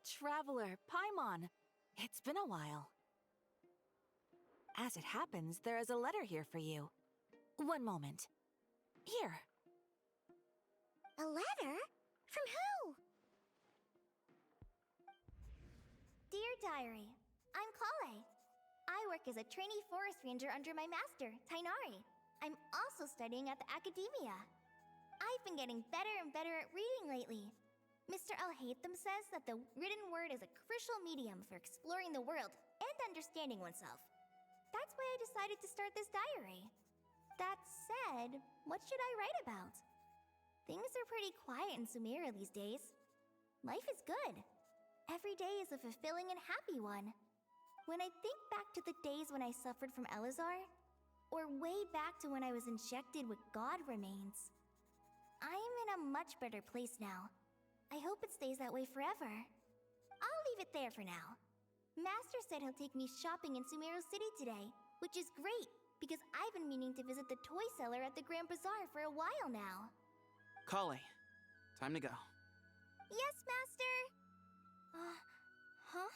Traveler, Paimon. It's been a while. As it happens, there is a letter here for you. One moment. Here. A letter? From who? Dear Diary, I'm Kale. I work as a trainee forest ranger under my master, Tainari. I'm also studying at the academia. I've been getting better and better at reading lately. Mr. Alhaitham says that the written word is a crucial medium for exploring the world and understanding oneself. That's why I decided to start this diary. That said, what should I write about? Things are pretty quiet in Sumeru these days. Life is good. Every day is a fulfilling and happy one. When I think back to the days when I suffered from Elazar, or way back to when I was injected with God remains, I am in a much better place now. I hope it stays that way forever. I'll leave it there for now. Master said he'll take me shopping in Sumeru City today, which is great, because I've been meaning to visit the toy seller at the Grand Bazaar for a while now. Kale, time to go. Yes, Master! Huh?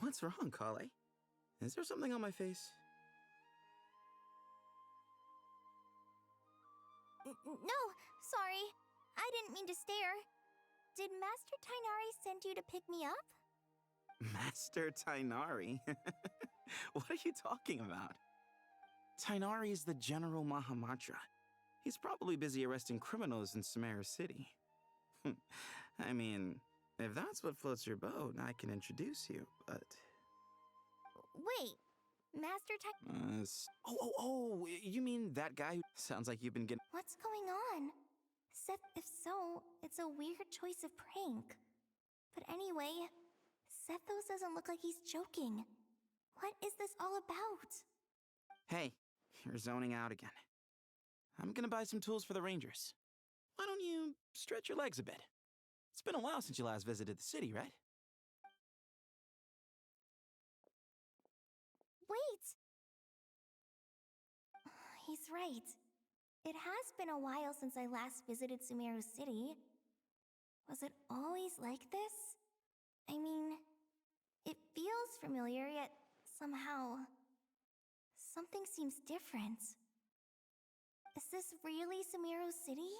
What's wrong, Kale? Is there something on my face? No, sorry. I didn't mean to stare. Did Master Tainari send you to pick me up? Master Tainari? What are you talking about? Tainari is the General Mahamatra. He's probably busy arresting criminals in Sumeru City. I mean, if that's what floats your boat, I can introduce you, but... Wait, Master Tainari... You mean that guy who sounds like you've been getting... What's going on? Seth, if so, it's a weird choice of prank. But anyway, Sethos doesn't look like he's joking. What is this all about? Hey, you're zoning out again. I'm gonna buy some tools for the Rangers. Why don't you stretch your legs a bit? It's been a while since you last visited the city, right? Wait! He's right. It has been a while since I last visited Sumeru City. Was it always like this? I mean, it feels familiar, yet somehow... something seems different. Is this really Sumeru City?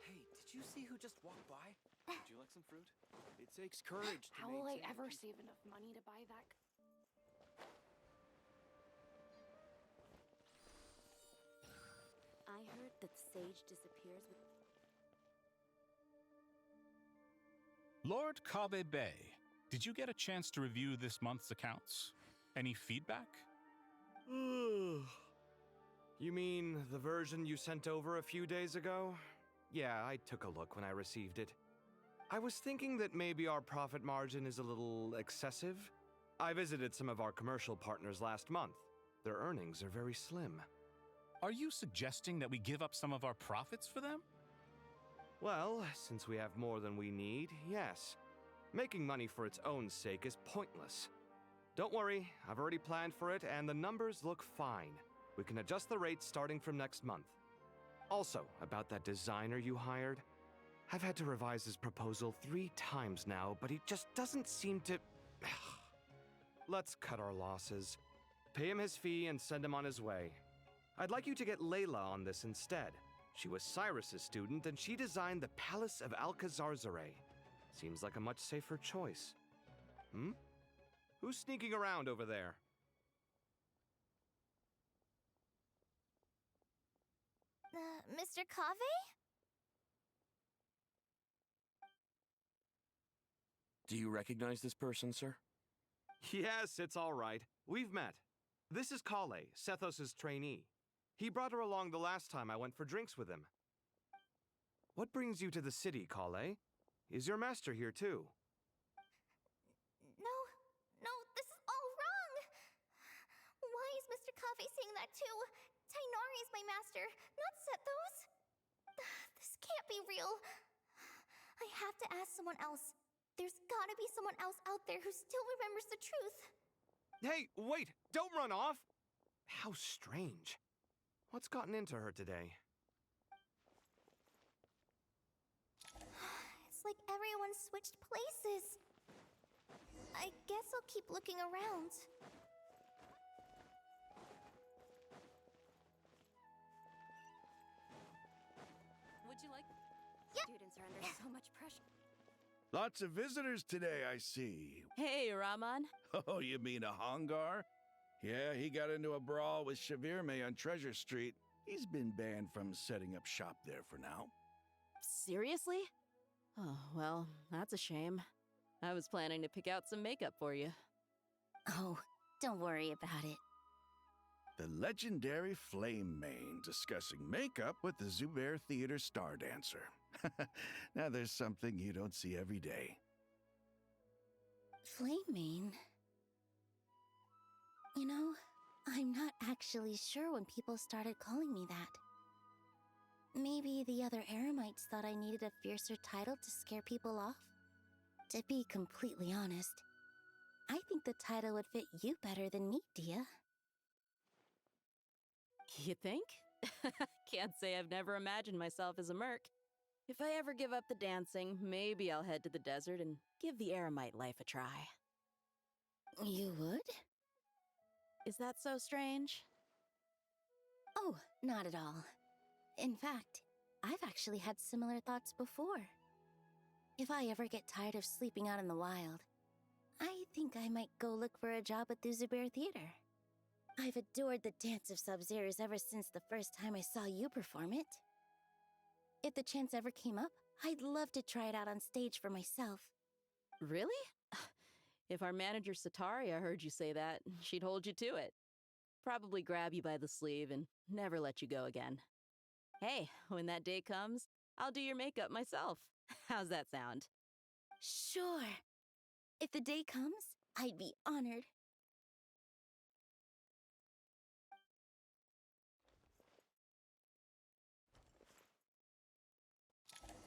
Hey, did you see who just walked by? Would you like some fruit? It takes courage to How will I maintain ever peace- save enough money to buy that? I heard that Sage disappears with... Lord Kabe Bay, did you get a chance to review this month's accounts? Any feedback? You mean the version you sent over a few days ago? Yeah, I took a look when I received it. I was thinking that maybe our profit margin is a little excessive. I visited some of our commercial partners last month. Their earnings are very slim. Are you suggesting that we give up some of our profits for them? Well, since we have more than we need, yes. Making money for its own sake is pointless. Don't worry, I've already planned for it, and the numbers look fine. We can adjust the rates starting from next month. Also, about that designer you hired, I've had to revise his proposal 3 times now, but he just doesn't seem to... Let's cut our losses. Pay him his fee and send him on his way. I'd like you to get Layla on this instead. She was Cyrus's student, and she designed the Palace of Alcazarzare. Seems like a much safer choice. Who's sneaking around over there? Mr. Kave? Do you recognize this person, sir? Yes, it's all right. We've met. This is Kale, Sethos' trainee. He brought her along the last time I went for drinks with him. What brings you to the city, Kale? Is your master here too? No, this is all wrong! Why is Mr. Kave saying that too? Tainari is my master, not Sethos! This can't be real. I have to ask someone else. There's gotta be someone else out there who still remembers the truth. Hey, wait! Don't run off! How strange. What's gotten into her today? It's like everyone switched places. I guess I'll keep looking around. Would you like... Yeah. Students are under so much pressure. Lots of visitors today, I see. Hey, Raman. Oh, you mean a Hongar? Yeah, he got into a brawl with Shavirme on Treasure Street. He's been banned from setting up shop there for now. Seriously? Oh, well, that's a shame. I was planning to pick out some makeup for you. Oh, don't worry about it. The legendary Flame Mane discussing makeup with the Zubair Theater star dancer. Now there's something you don't see every day. Flame Mane? You know, I'm not actually sure when people started calling me that. Maybe the other Eremites thought I needed a fiercer title to scare people off? To be completely honest, I think the title would fit you better than me, Dia. You think? Can't say I've never imagined myself as a merc. If I ever give up the dancing, maybe I'll head to the desert and give the Eremite life a try. You would? Is that so strange? Oh, not at all. In fact, I've actually had similar thoughts before. If I ever get tired of sleeping out in the wild, I think I might go look for a job at the Zubair Theater. I've adored the Dance of Sub-Zeros ever since the first time I saw you perform it. If the chance ever came up, I'd love to try it out on stage for myself. Really? If our manager Sataria heard you say that, she'd hold you to it. Probably grab you by the sleeve and never let you go again. Hey, when that day comes, I'll do your makeup myself. How's that sound? Sure. If the day comes, I'd be honored.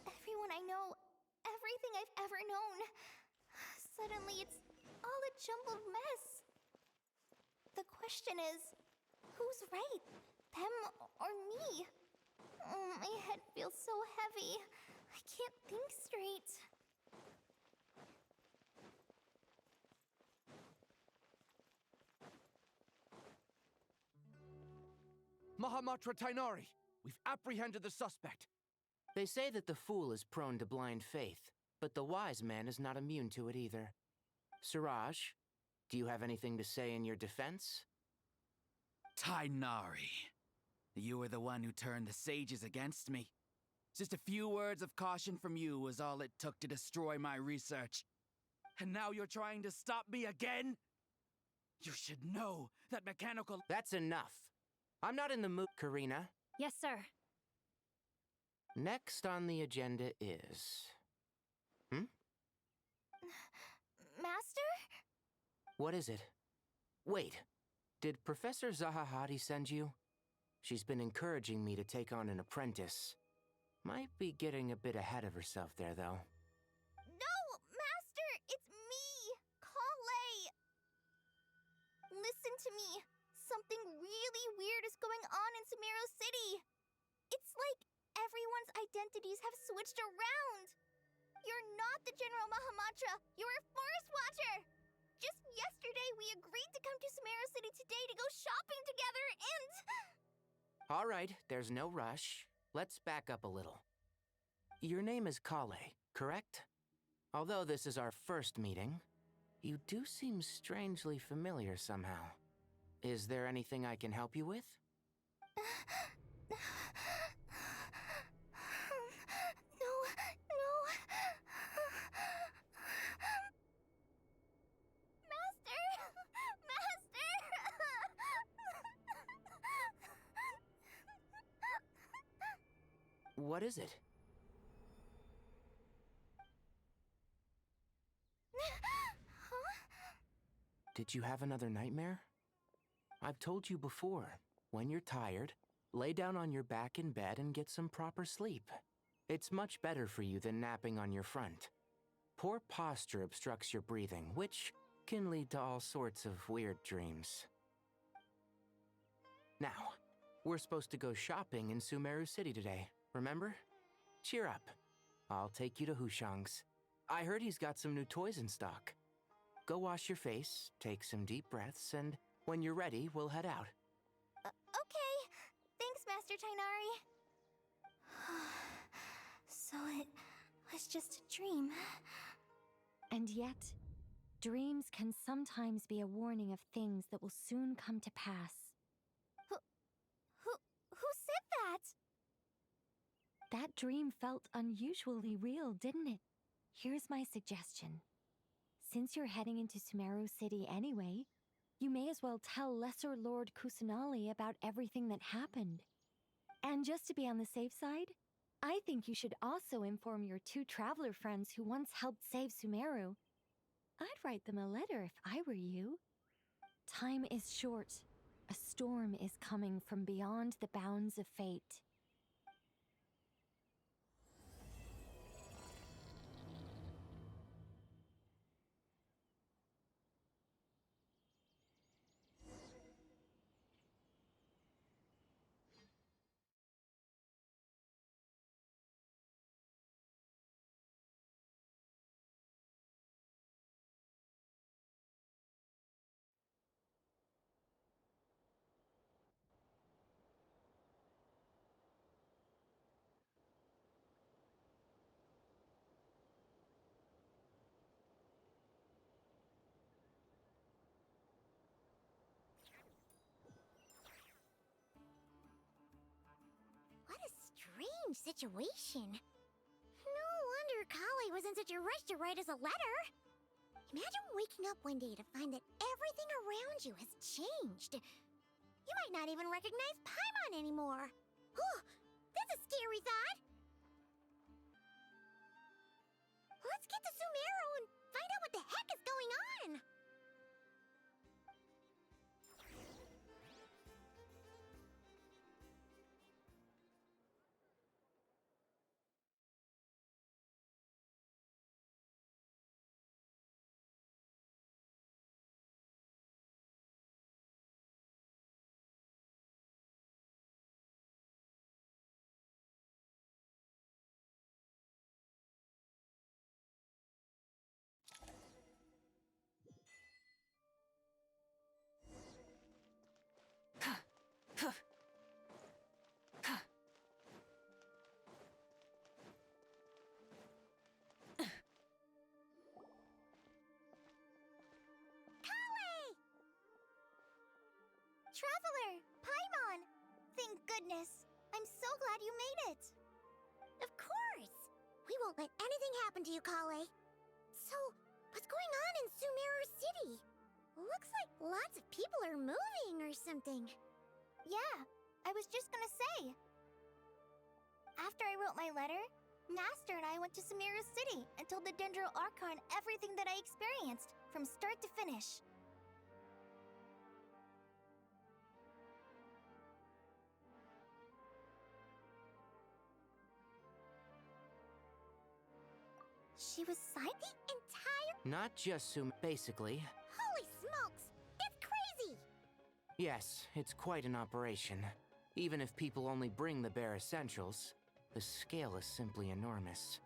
Everyone I know, everything I've ever known. Suddenly it's all a jumbled mess. The question is, who's right? Them or me? My head feels so heavy. I can't think straight. Mahamatra Tainari, we've apprehended the suspect. They say that the fool is prone to blind faith, but the wise man is not immune to it either. Siraj, do you have anything to say in your defense? Tainari, you were the one who turned the sages against me. Just a few words of caution from you was all it took to destroy my research. And now you're trying to stop me again? You should know that mechanical— That's enough. I'm not in the mood, Karina. Yes, sir. Next on the agenda is... Master? What is it? Wait, did Professor Zahahati send you? She's been encouraging me to take on an apprentice. Might be getting a bit ahead of herself there, though. No, Master! It's me! Kale! Listen to me. Something really weird is going on in Sumeru City. It's like everyone's identities have switched around. You're not the General Mahamatra. You're a Forest Watcher. Just yesterday, we agreed to come to Sumeru City today to go shopping together and... All right, there's no rush. Let's back up a little. Your name is Kale, correct? Although this is our first meeting, you do seem strangely familiar somehow. Is there anything I can help you with? No. Master! What is it? Did you have another nightmare? I've told you before, when you're tired, lay down on your back in bed and get some proper sleep. It's much better for you than napping on your front. Poor posture obstructs your breathing, which can lead to all sorts of weird dreams. Now, we're supposed to go shopping in Sumeru City today, remember? Cheer up. I'll take you to Hushang's. I heard he's got some new toys in stock. Go wash your face, take some deep breaths, and when you're ready, we'll head out. Okay. Thanks, Master Tainari. So it was just a dream. And yet, dreams can sometimes be a warning of things that will soon come to pass. Who said that? That dream felt unusually real, didn't it? Here's my suggestion. Since you're heading into Sumeru City anyway, you may as well tell Lesser Lord Kusanali about everything that happened. And just to be on the safe side, I think you should also inform your 2 traveler friends who once helped save Sumeru. I'd write them a letter if I were you. Time is short. A storm is coming from beyond the bounds of fate. What a strange situation. No wonder Kale was in such a rush to write us a letter. Imagine waking up one day to find that everything around you has changed. You might not even recognize Paimon anymore. Oh, that's a scary thought. Let's get to Sumeru and find out what the heck is going on. Traveler! Paimon! Thank goodness! I'm so glad you made it! Of course! We won't let anything happen to you, Kale. So, what's going on in Sumeru City? Looks like lots of people are moving or something. Yeah, I was just gonna say. After I wrote my letter, Master and I went to Sumeru City and told the Dendro Archon everything that I experienced, from start to finish. She was signed the entire... Not just basically. Holy smokes! That's crazy! Yes, it's quite an operation. Even if people only bring the bare essentials, the scale is simply enormous.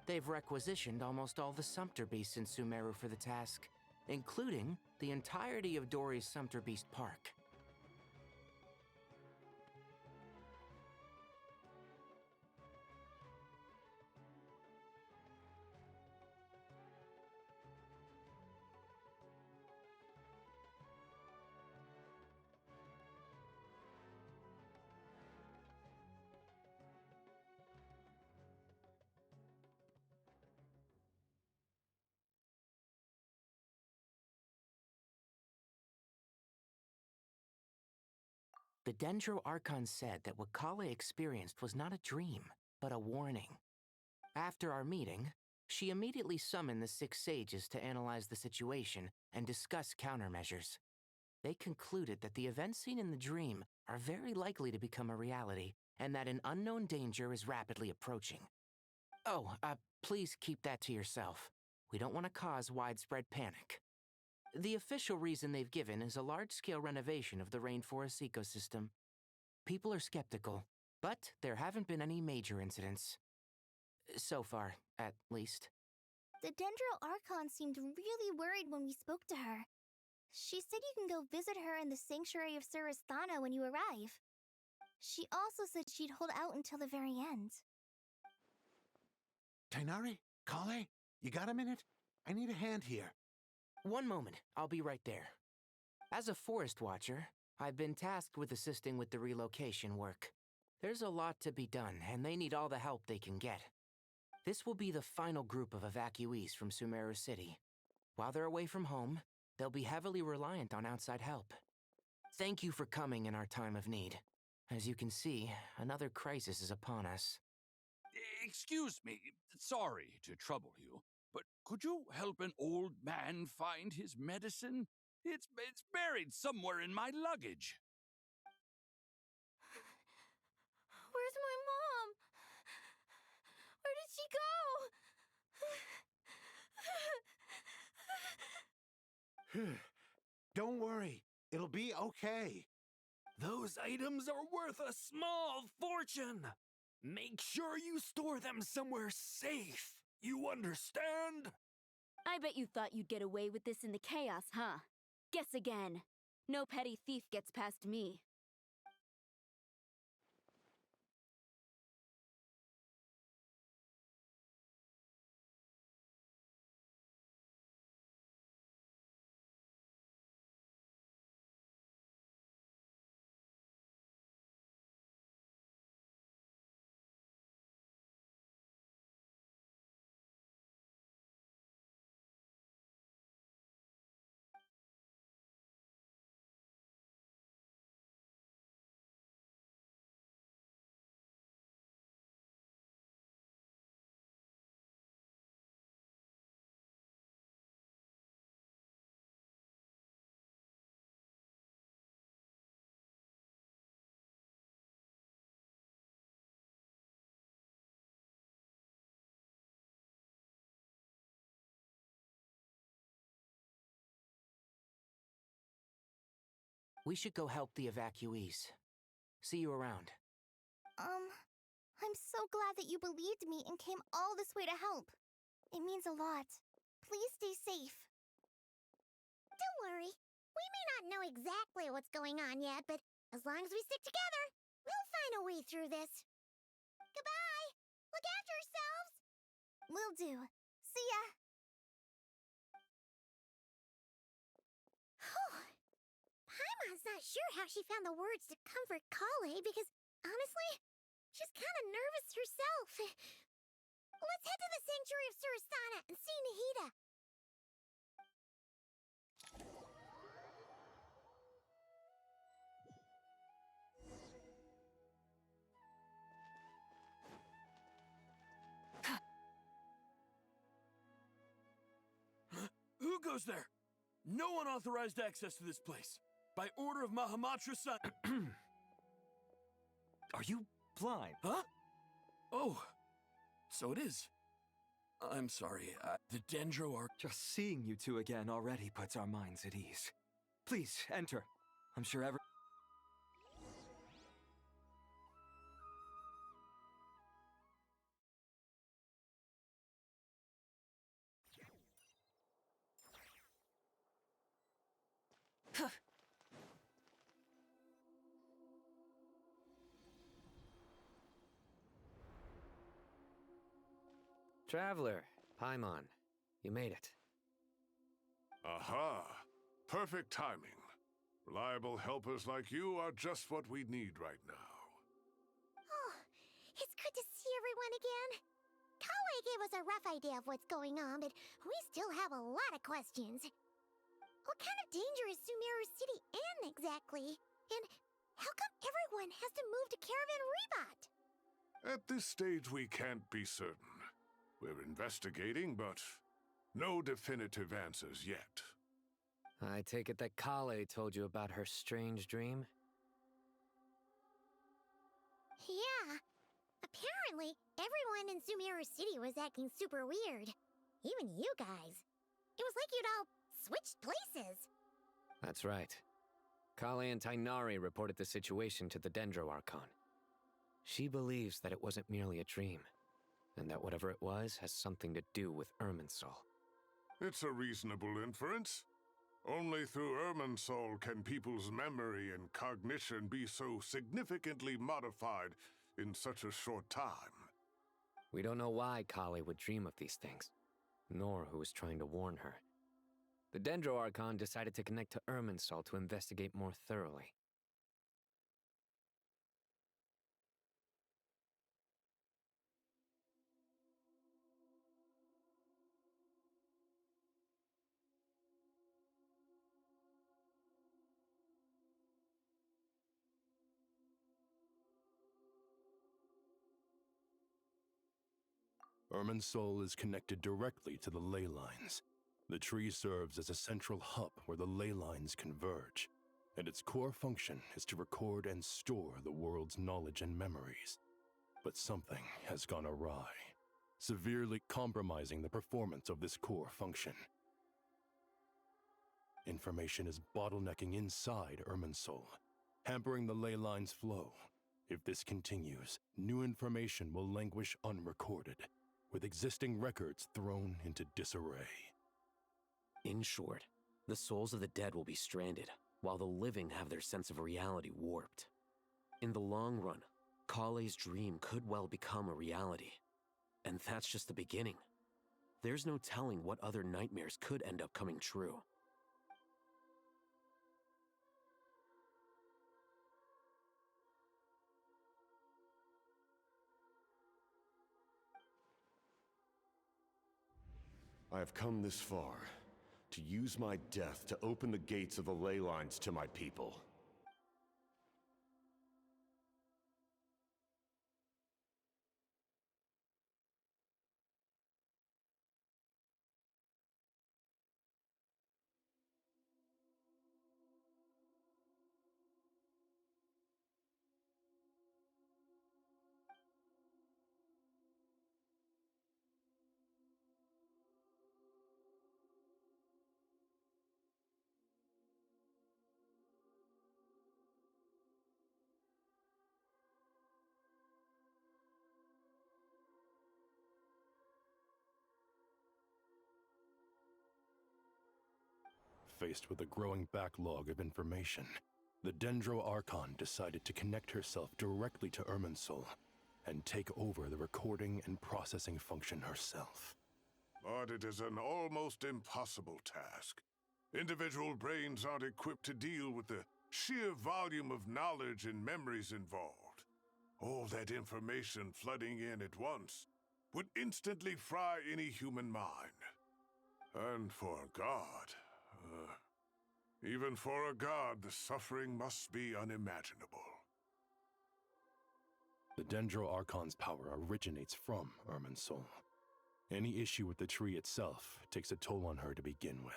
They've requisitioned almost all the Sumpter Beasts in Sumeru for the task, including the entirety of Dory's Sumpter Beast Park. The Dendro Archon said that what Kale experienced was not a dream, but a warning. After our meeting, she immediately summoned the 6 sages to analyze the situation and discuss countermeasures. They concluded that the events seen in the dream are very likely to become a reality, and that an unknown danger is rapidly approaching. Oh, please keep that to yourself. We don't want to cause widespread panic. The official reason they've given is a large-scale renovation of the rainforest ecosystem. People are skeptical, but there haven't been any major incidents. So far, at least. The Dendro Archon seemed really worried when we spoke to her. She said you can go visit her in the Sanctuary of Surasthana when you arrive. She also said she'd hold out until the very end. Tighnari? Kale? You got a minute? I need a hand here. One moment, I'll be right there. As a forest watcher, I've been tasked with assisting with the relocation work. There's a lot to be done, and they need all the help they can get. This will be the final group of evacuees from Sumeru City. While they're away from home, they'll be heavily reliant on outside help. Thank you for coming in our time of need. As you can see, another crisis is upon us. Excuse me, sorry to trouble you, but could you help an old man find his medicine? It's buried somewhere in my luggage. Where's my mom? Where did she go? Don't worry, it'll be okay. Those items are worth a small fortune. Make sure you store them somewhere safe. You understand? I bet you thought you'd get away with this in the chaos, huh? Guess again. No petty thief gets past me. We should go help the evacuees. See you around. I'm so glad that you believed me and came all this way to help. It means a lot. Please stay safe. Don't worry. We may not know exactly what's going on yet, but as long as we stick together, we'll find a way through this. Goodbye! Look after yourselves! Will do. See ya! Paimon's not sure how she found the words to comfort Kale because, honestly, she's kind of nervous herself. Let's head to the Sanctuary of Surasthana and see Nahida. Who goes there? No unauthorized access to this place. By order of Mahamatra-san. Are you blind? Huh? Oh, so it is. I'm sorry, the Dendro are... Just seeing you two again already puts our minds at ease. Please, enter. I'm sure Traveler, Paimon, you made it. Aha! Perfect timing. Reliable helpers like you are just what we need right now. Oh, it's good to see everyone again. Kawaii gave us a rough idea of what's going on, but we still have a lot of questions. What kind of danger is Sumeru City in, exactly? And how come everyone has to move to Caravan Rebot? At this stage, we can't be certain. We're investigating, but no definitive answers yet. I take it that Kale told you about her strange dream? Yeah. Apparently, everyone in Sumeru City was acting super weird. Even you guys. It was like you'd all switched places. That's right. Kale and Tainari reported the situation to the Dendro Archon. She believes that it wasn't merely a dream, and that whatever it was has something to do with Irminsul. It's a reasonable inference. Only through Irminsul can people's memory and cognition be so significantly modified in such a short time. We don't know why Kale would dream of these things, nor who was trying to warn her. The Dendro Archon decided to connect to Irminsul to investigate more thoroughly. Irminsul is connected directly to the ley lines. The tree serves as a central hub where the ley lines converge, and its core function is to record and store the world's knowledge and memories. But something has gone awry, severely compromising the performance of this core function. Information is bottlenecking inside Irminsul, hampering the ley lines' flow. If this continues, new information will languish unrecorded, with existing records thrown into disarray. In short, the souls of the dead will be stranded, while the living have their sense of reality warped. In the long run, Kale's dream could well become a reality. And that's just the beginning. There's no telling what other nightmares could end up coming true. I have come this far, to use my death to open the gates of the ley lines to my people. Faced with a growing backlog of information, the Dendro Archon decided to connect herself directly to Irminsul and take over the recording and processing function herself. But it is an almost impossible task. Individual brains aren't equipped to deal with the sheer volume of knowledge and memories involved. All that information flooding in at once would instantly fry any human mind. And for a god, even for a god, the suffering must be unimaginable. The Dendro Archon's power originates from Irminsul. Any issue with the tree itself takes a toll on her to begin with.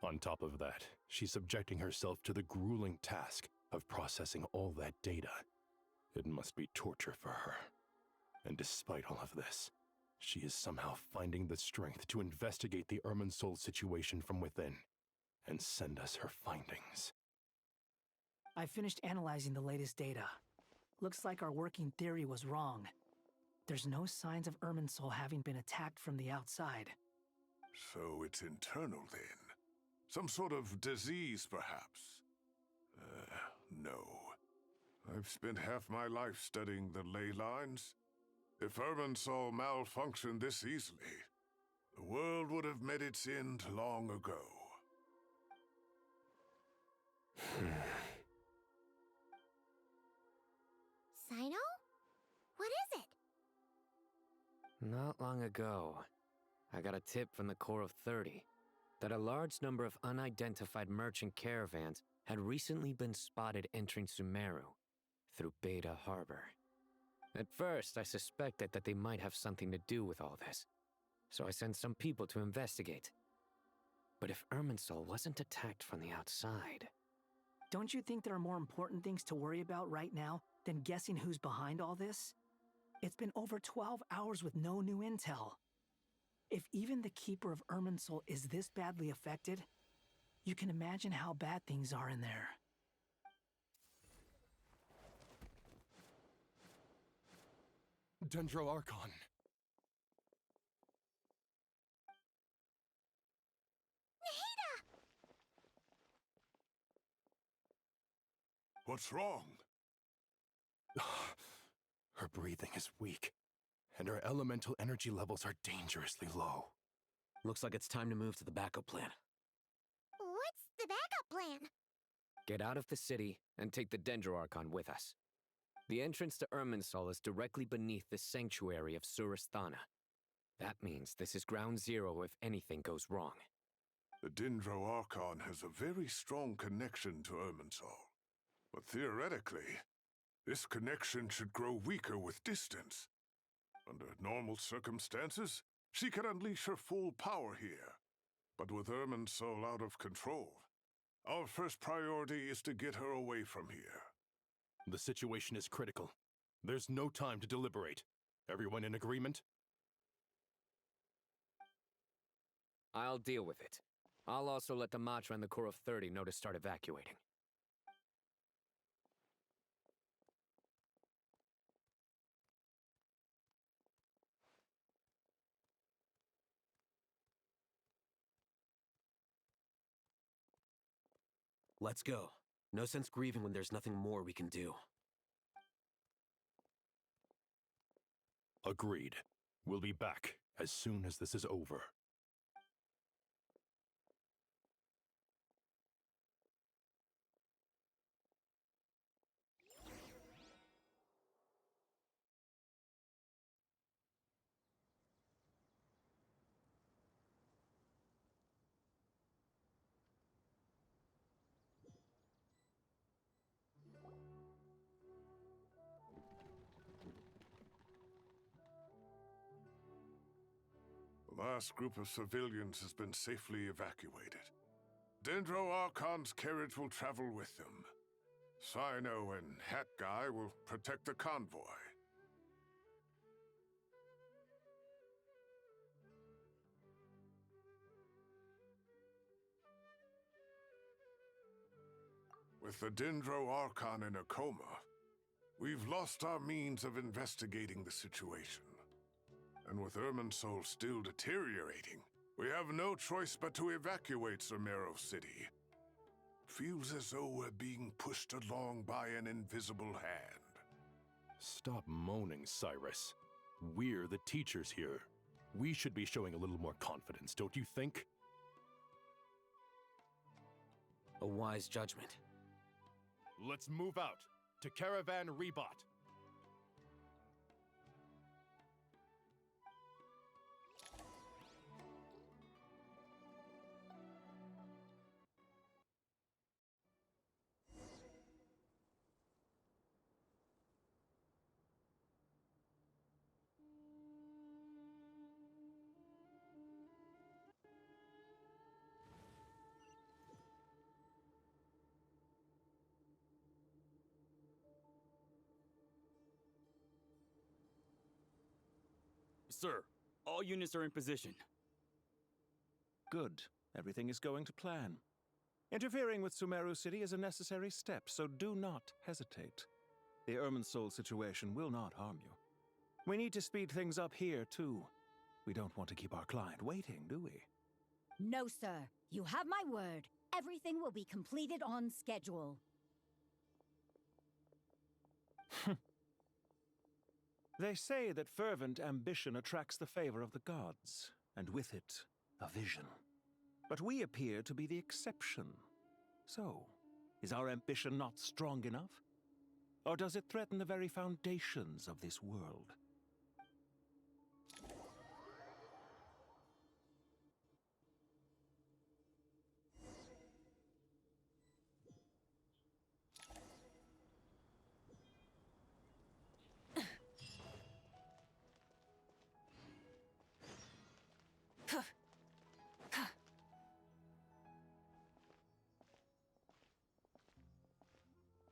On top of that, she's subjecting herself to the grueling task of processing all that data. It must be torture for her. And despite all of this, She is somehow finding the strength to investigate the Irminsul situation from within and send us her findings. I finished analyzing the latest data. Looks like our working theory was wrong. There's no signs of Irminsul having been attacked from the outside. So it's internal then? Some sort of disease, perhaps? No. I've spent half my life studying the ley lines. If Irminsul malfunctioned this easily, the world would have met its end long ago. Sino? What is it? Not long ago, I got a tip from the Core of 30 that a large number of unidentified merchant caravans had recently been spotted entering Sumeru through Beta Harbor. At first, I suspected that they might have something to do with all this, so I sent some people to investigate. But if Irminsul wasn't attacked from the outside... Don't you think there are more important things to worry about right now than guessing who's behind all this? It's been over 12 hours with no new intel. If even the Keeper of Irminsul is this badly affected, you can imagine how bad things are in there. Dendro Archon. What's wrong? Her breathing is weak, and her elemental energy levels are dangerously low. Looks like it's time to move to the backup plan. What's the backup plan? Get out of the city and take the Dendro Archon with us. The entrance to Irminsul is directly beneath the sanctuary of Surasthana. That means this is ground zero if anything goes wrong. The Dendro Archon has a very strong connection to Irminsul. But theoretically, this connection should grow weaker with distance. Under normal circumstances, she can unleash her full power here. But with Irminsul out of control, our first priority is to get her away from here. The situation is critical. There's no time to deliberate. Everyone in agreement? I'll deal with it. I'll also let the Matra and the Core of 30 know to start evacuating. Let's go. No sense grieving when there's nothing more we can do. Agreed. We'll be back as soon as this is over. The last group of civilians has been safely evacuated. Dendro Archon's carriage will travel with them. Sino and Hat Guy will protect the convoy. With the Dendro Archon in a coma, we've lost our means of investigating the situation. And with Irminsul still deteriorating, we have no choice but to evacuate Sumeru City. Feels as though we're being pushed along by an invisible hand. Stop moaning, Cyrus. We're the teachers here. We should be showing a little more confidence, don't you think? A wise judgment. Let's move out to Caravan Rebot. Sir, All units are in position. Good. Everything is going to plan. Interfering with Sumeru City is a necessary step, so do not hesitate. The Irminsul situation will not harm you. We need to speed things up here, too. We don't want to keep our client waiting, do we? No, sir. You have my word. Everything will be completed on schedule. They say that fervent ambition attracts the favor of the gods, and with it, a vision. But we appear to be the exception. So, is our ambition not strong enough? Or does it threaten the very foundations of this world?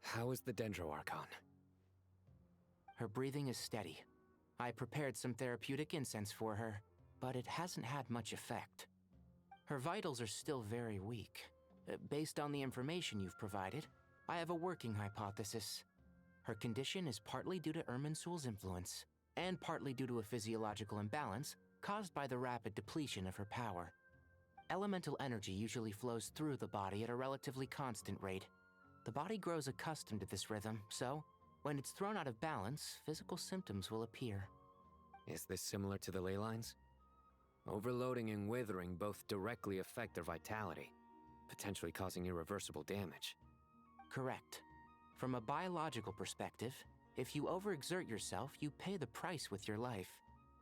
How is the Dendroarchon? Her breathing is steady. I prepared some therapeutic incense for her, but it hasn't had much effect. Her vitals are still very weak. Based on the information you've provided, I have a working hypothesis. Her condition is partly due to Irminsul's influence, and partly due to a physiological imbalance caused by the rapid depletion of her power. Elemental energy usually flows through the body at a relatively constant rate. The body grows accustomed to this rhythm, so when it's thrown out of balance, physical symptoms will appear. Is this similar to the ley lines? Overloading and withering both directly affect their vitality, potentially causing irreversible damage. Correct. From a biological perspective, if you overexert yourself, you pay the price with your life.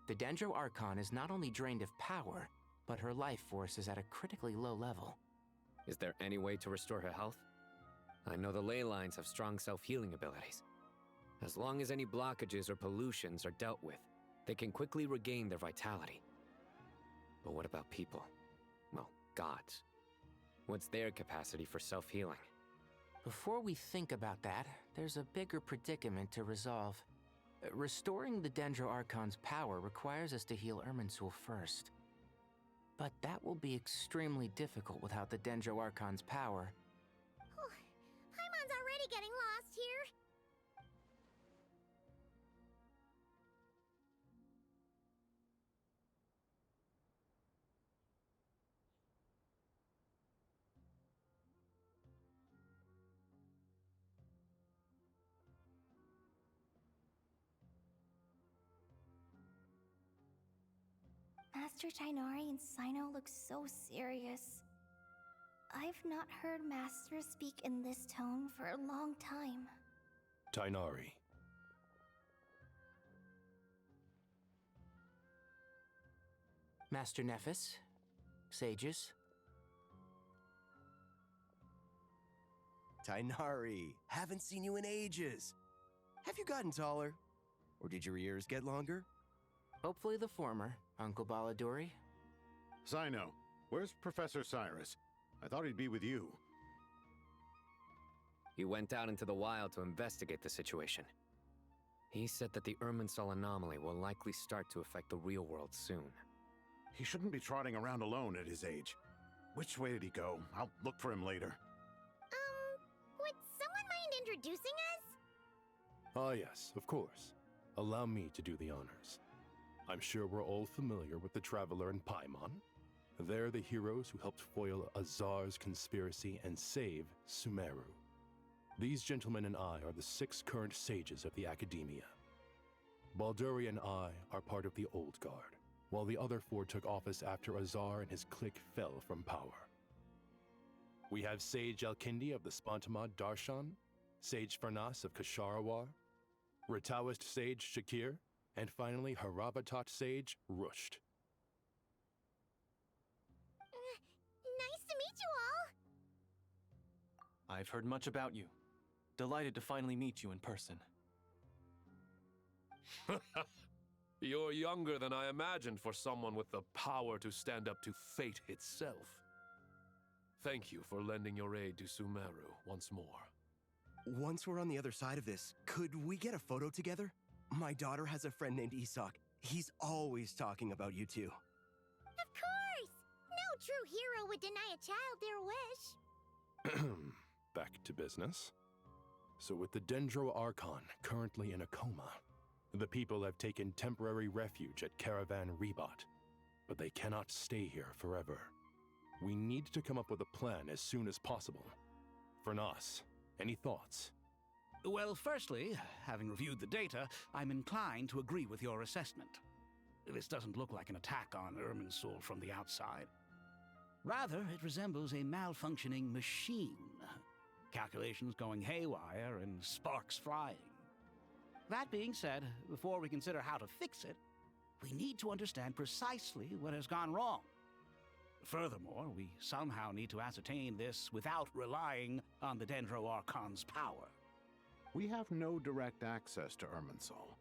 The Dendroarchon is not only drained of power, but her life force is at a critically low level. Is there any way to restore her health? I know the ley lines have strong self-healing abilities. As long as any blockages or pollutions are dealt with, they can quickly regain their vitality. But what about people? Well, gods. What's their capacity for self-healing? Before we think about that, there's a bigger predicament to resolve. Restoring the Dendroarchon's power requires us to heal Irminsul first. But that will be extremely difficult without the Dendroarchon's power. Paimon's already getting lost here. Master Tainari and Sino look so serious. I've not heard Master speak in this tone for a long time. Tainari. Master Nephis, sages. Tainari, haven't seen you in ages. Have you gotten taller? Or did your ears get longer? Hopefully the former, Uncle Baladuri. Sino, where's Professor Cyrus? I thought he'd be with you. He went out into the wild to investigate the situation. He said that the Irminsul anomaly will likely start to affect the real world soon. He shouldn't be trotting around alone at his age. Which way did he go? I'll look for him later. Would someone mind introducing us? Ah, yes, of course. Allow me to do the honors. I'm sure we're all familiar with the Traveler and Paimon. They're the heroes who helped foil Azar's conspiracy and save Sumeru. These gentlemen and I are the 6 current sages of the Academia. Balduri and I are part of the Old Guard, while the other 4 took office after Azar and his clique fell from power. We have Sage Elkindi of the Spontamad Darshan, Sage Farnas of Kasharawar, Ritaoist Sage Shakir, and finally Harabatot Sage Rusht. Nice to meet you all. I've heard much about you. Delighted to finally meet you in person. You're younger than I imagined for someone with the power to stand up to fate itself. Thank you for lending your aid to Sumeru once more. Once we're on the other side of this, could we get a photo together? My daughter has a friend named Isak, He's always talking about you two. Of course! No true hero would deny a child their wish. Back to business. So with the Dendro Archon currently in a coma, the people have taken temporary refuge at Caravan Rebot, but they cannot stay here forever. We need to come up with a plan as soon as possible. Fernas, any thoughts? Well, firstly, having reviewed the data, I'm inclined to agree with your assessment. This doesn't look like an attack on Irminsul from the outside. Rather, it resembles a malfunctioning machine. Calculations going haywire and sparks flying. That being said, before we consider how to fix it, we need to understand precisely what has gone wrong. Furthermore, we somehow need to ascertain this without relying on the Dendro Archon's power. We have no direct access to Irminsul.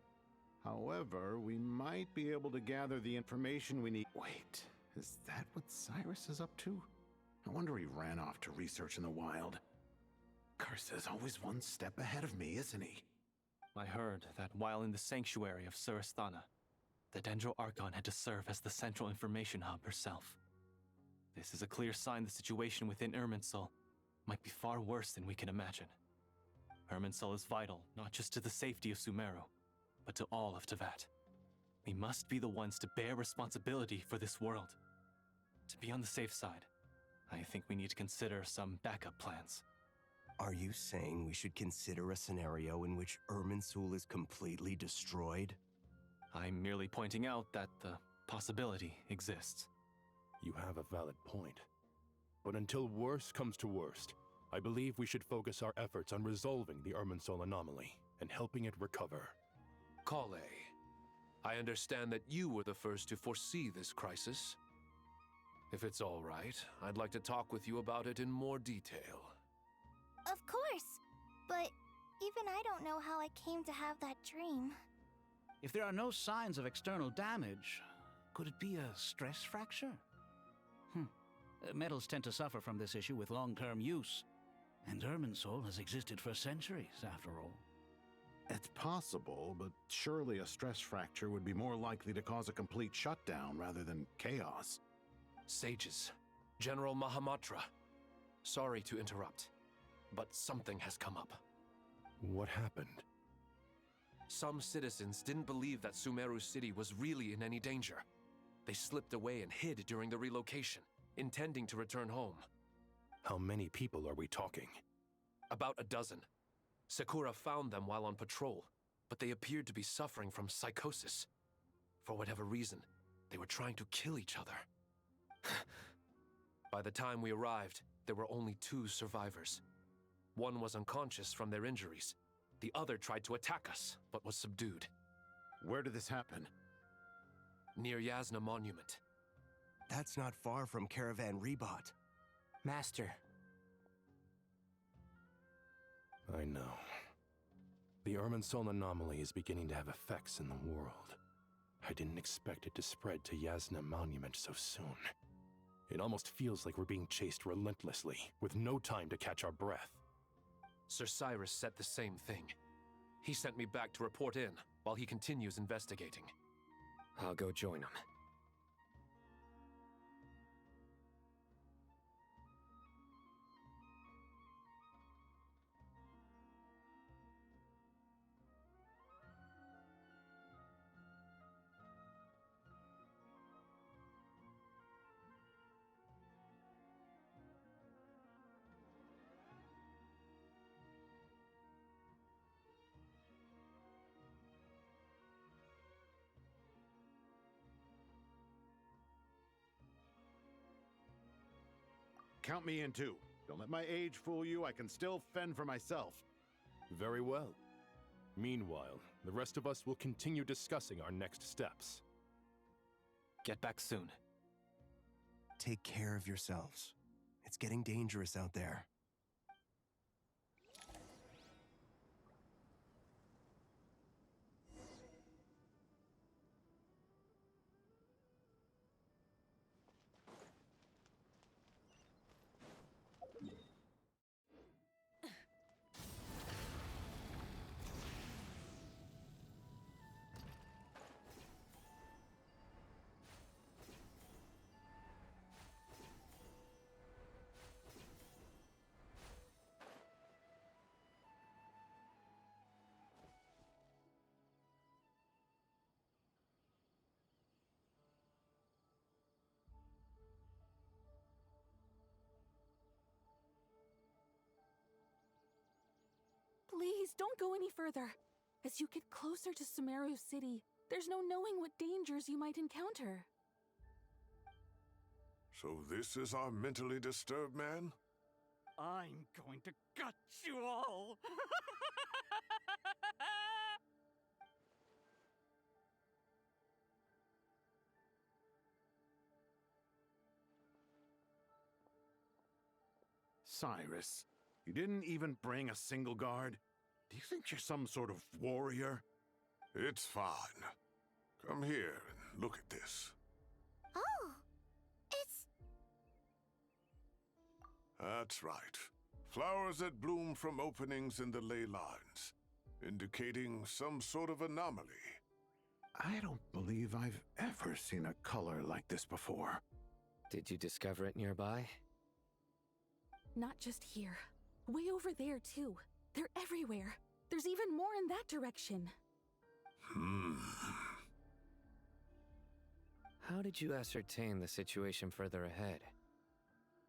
However, we might be able to gather the information we need. Wait, is that what Cyrus is up to? I wonder he ran off to research in the wild. Curse always one step ahead of me, isn't he? I heard that while in the sanctuary of Surasthana, the Dendro Archon had to serve as the central information hub herself. This is a clear sign the situation within Irminsul might be far worse than we can imagine. Irminsul is vital not just to the safety of Sumeru, but to all of Teyvat. We must be the ones to bear responsibility for this world. To be on the safe side, I think we need to consider some backup plans. Are you saying we should consider a scenario in which Irminsul is completely destroyed? I'm merely pointing out that the possibility exists. You have a valid point. But until worst comes to worst, I believe we should focus our efforts on resolving the Irminsul anomaly and helping it recover. Kale, I understand that you were the first to foresee this crisis. If it's all right, I'd like to talk with you about it in more detail. Of course, but even I don't know how I came to have that dream. If there are no signs of external damage, could it be a stress fracture? Metals tend to suffer from this issue with long-term use, and Irminsul has existed for centuries, after all. It's possible, but surely a stress fracture would be more likely to cause a complete shutdown rather than chaos. Sages, General Mahamatra, sorry to interrupt, but something has come up. What happened? Some citizens didn't believe that Sumeru City was really in any danger. They slipped away and hid during the relocation, intending to return home. How many people are we talking? About a dozen. Sakura found them while on patrol, but they appeared to be suffering from psychosis. For whatever reason, they were trying to kill each other. By the time we arrived, there were only 2 survivors. One was unconscious from their injuries. The other tried to attack us, but was subdued. Where did this happen? Near Yasna Monument. That's not far from Caravan Rebot. Master. I know. The Irminsul anomaly is beginning to have effects in the world. I didn't expect it to spread to Yasna Monument so soon. It almost feels like we're being chased relentlessly, with no time to catch our breath. Sir Cyrus said the same thing. He sent me back to report in, while he continues investigating. I'll go join him. Count me in too. Don't let my age fool you. I can still fend for myself. Very well. Meanwhile, the rest of us will continue discussing our next steps. Get back soon. Take care of yourselves. It's getting dangerous out there. Please, don't go any further. As you get closer to Sumeru City, there's no knowing what dangers you might encounter. So this is our mentally disturbed man? I'm going to gut you all! Cyrus, you didn't even bring a single guard? Do you think you're some sort of warrior? It's fine. Come here and look at this. Oh, it's... That's right. Flowers that bloom from openings in the ley lines, indicating some sort of anomaly. I don't believe I've ever seen a color like this before. Did you discover it nearby? Not just here. Way over there, too. They're everywhere. There's even more in that direction. How did you ascertain the situation further ahead?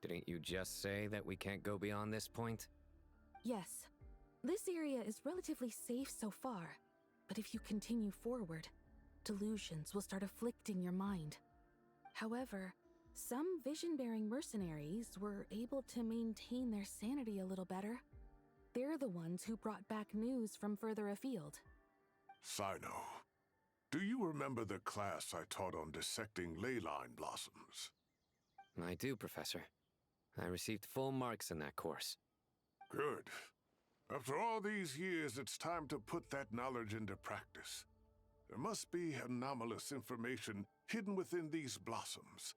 Didn't you just say that we can't go beyond this point? Yes. This area is relatively safe so far. But if you continue forward, delusions will start afflicting your mind. However, some vision-bearing mercenaries were able to maintain their sanity a little better. They're the ones who brought back news from further afield. Sino, do you remember the class I taught on dissecting ley line blossoms? I do, Professor. I received full marks in that course. Good. After all these years, it's time to put that knowledge into practice. There must be anomalous information hidden within these blossoms.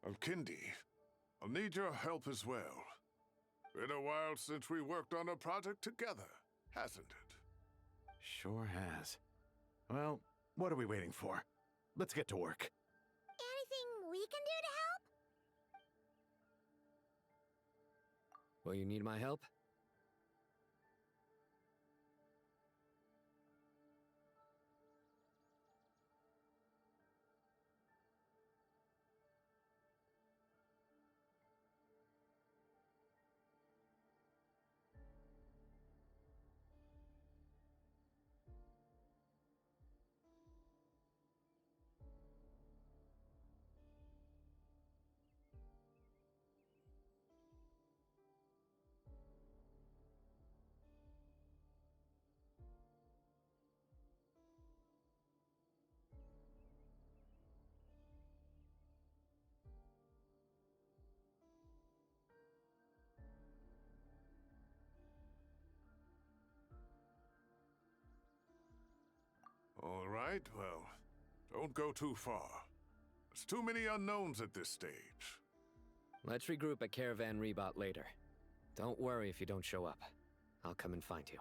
Alkindi, I'll need your help as well. Been a while since we worked on a project together, hasn't it? Sure has. Well, what are we waiting for? Let's get to work. Anything we can do to help? Will you need my help? All right, well, don't go too far. There's too many unknowns at this stage. Let's regroup at Caravan Rebot later. Don't worry if you don't show up. I'll come and find you.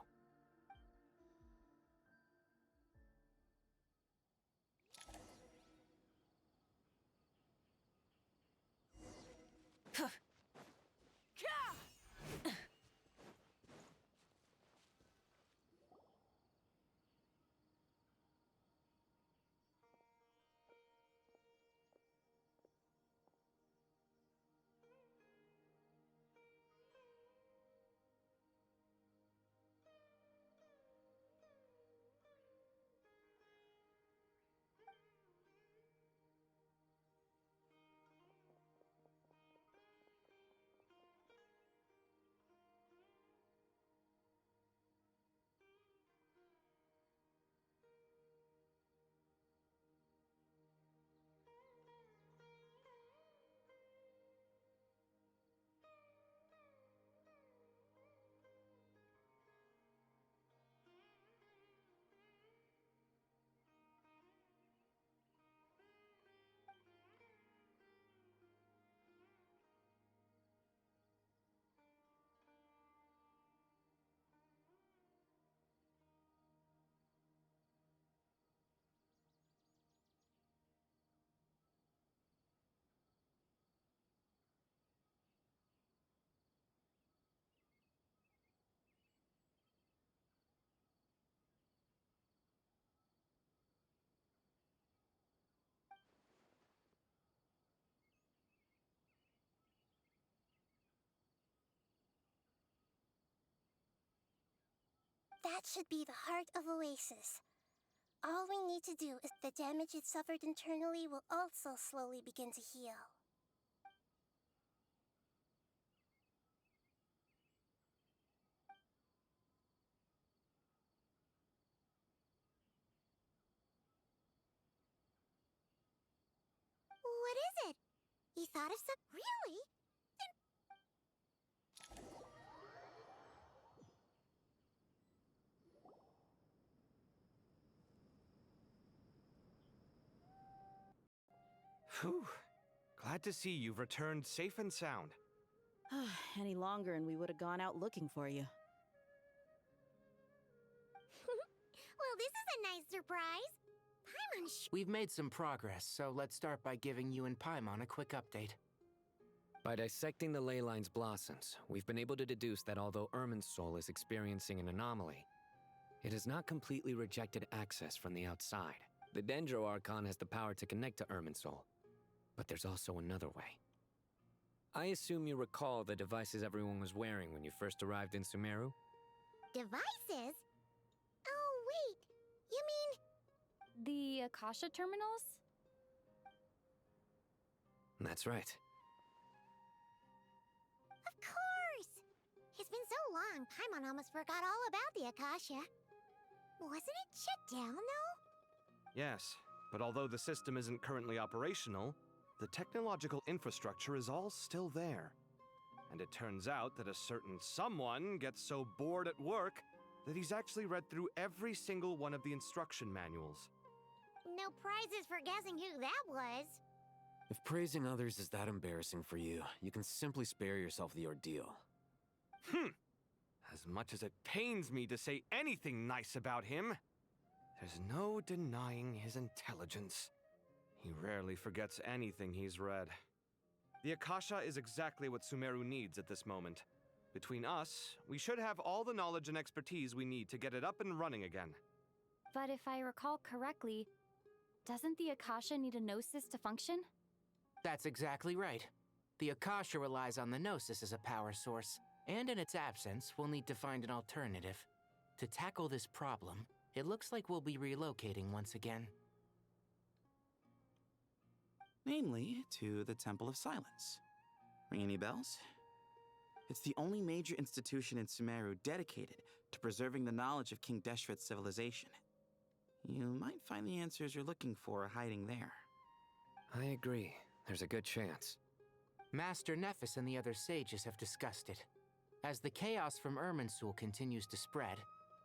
That should be the heart of Oasis. All we need to do is the damage it suffered internally will also slowly begin to heal. What is it? You thought of some... Really? Phew. Glad to see you've returned safe and sound. Any longer and we would have gone out looking for you. Well, this is a nice surprise. Paimon We've made some progress, so let's start by giving you and Paimon a quick update. By dissecting the ley line's blossoms, we've been able to deduce that although Irminsul is experiencing an anomaly, it has not completely rejected access from the outside. The Dendro Archon has the power to connect to Irminsul, but there's also another way. I assume you recall the devices everyone was wearing when you first arrived in Sumeru? Devices? Oh, wait. You mean... The Akasha terminals? That's right. Of course! It's been so long, Paimon almost forgot all about the Akasha. Wasn't it shut down, though? Yes, but although the system isn't currently operational, the technological infrastructure is all still there. And it turns out that a certain someone gets so bored at work that he's actually read through every single one of the instruction manuals. No prizes for guessing who that was. If praising others is that embarrassing for you, you can simply spare yourself the ordeal. As much as it pains me to say anything nice about him, there's no denying his intelligence. He rarely forgets anything he's read. The Akasha is exactly what Sumeru needs at this moment. Between us, we should have all the knowledge and expertise we need to get it up and running again. But if I recall correctly, doesn't the Akasha need a gnosis to function? That's exactly right. The Akasha relies on the Gnosis as a power source, and in its absence, we'll need to find an alternative. To tackle this problem, it looks like we'll be relocating once again. Namely, to the Temple of Silence. Ring any bells? It's the only major institution in Sumeru dedicated to preserving the knowledge of King Deshret's civilization. You might find the answers you're looking for hiding there. I agree. There's a good chance. Master Nephis and the other sages have discussed it. As the chaos from Irminsul continues to spread,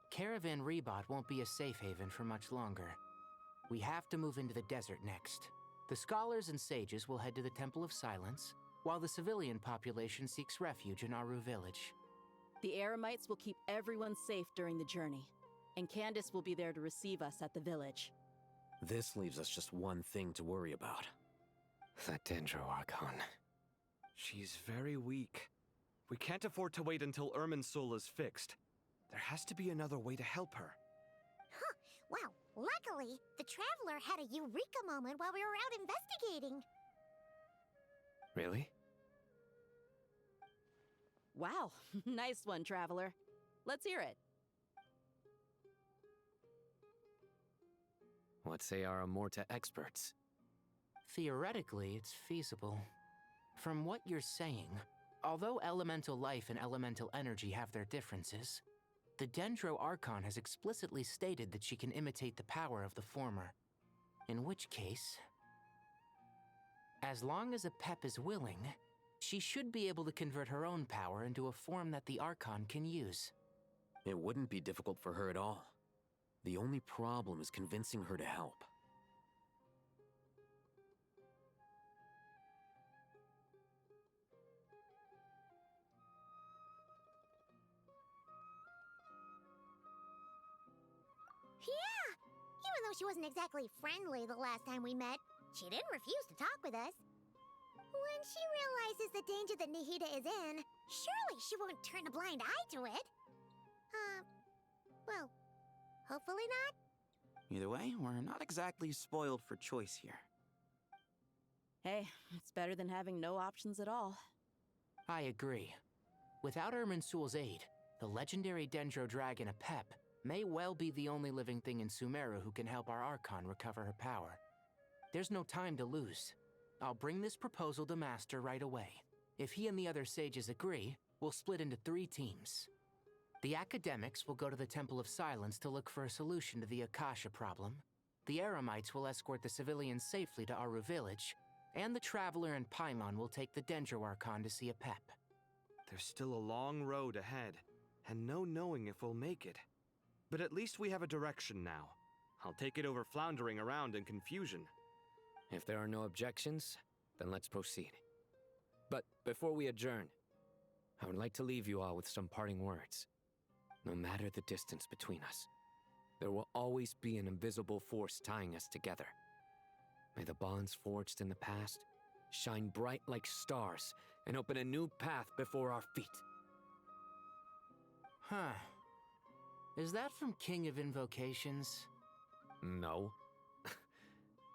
Caravan Rebot won't be a safe haven for much longer. We have to move into the desert next. The scholars and sages will head to the Temple of Silence, while the civilian population seeks refuge in Aru village. The Eremites will keep everyone safe during the journey, and Candace will be there to receive us at the village. This leaves us just one thing to worry about. That Dendro Archon. She's very weak. We can't afford to wait until Irminsul is fixed. There has to be another way to help her. Huh. Wow. Luckily, the Traveler had a eureka moment while we were out investigating. Really? Wow. Nice one, Traveler. Let's hear it. What say our Amorta experts? Theoretically, it's feasible. From what you're saying, although elemental life and elemental energy have their differences, the Dendro Archon has explicitly stated that she can imitate the power of the former. In which case, as long as Apep is willing, she should be able to convert her own power into a form that the Archon can use. It wouldn't be difficult for her at all. The only problem is convincing her to help. Yeah! Even though she wasn't exactly friendly the last time we met, she didn't refuse to talk with us. When she realizes the danger that Nihida is in, surely she won't turn a blind eye to it. Well, hopefully not. Either way, we're not exactly spoiled for choice here. Hey, it's better than having no options at all. I agree. Without Irminsul's aid, the legendary Dendro dragon Apep may well be the only living thing in Sumeru who can help our Archon recover her power. There's no time to lose. I'll bring this proposal to Master right away. If he and the other sages agree, we'll split into 3 teams. The academics will go to the Temple of Silence to look for a solution to the Akasha problem. The Eremites will escort the civilians safely to Aru Village, and the Traveler and Paimon will take the Dendro Archon to see a pep. There's still a long road ahead, and no knowing if we'll make it. But at least we have a direction now. I'll take it over floundering around in confusion. If there are no objections, then let's proceed. But before we adjourn, I would like to leave you all with some parting words. No matter the distance between us, there will always be an invisible force tying us together. May the bonds forged in the past shine bright like stars and open a new path before our feet. Huh. Is that from King of Invocations? No.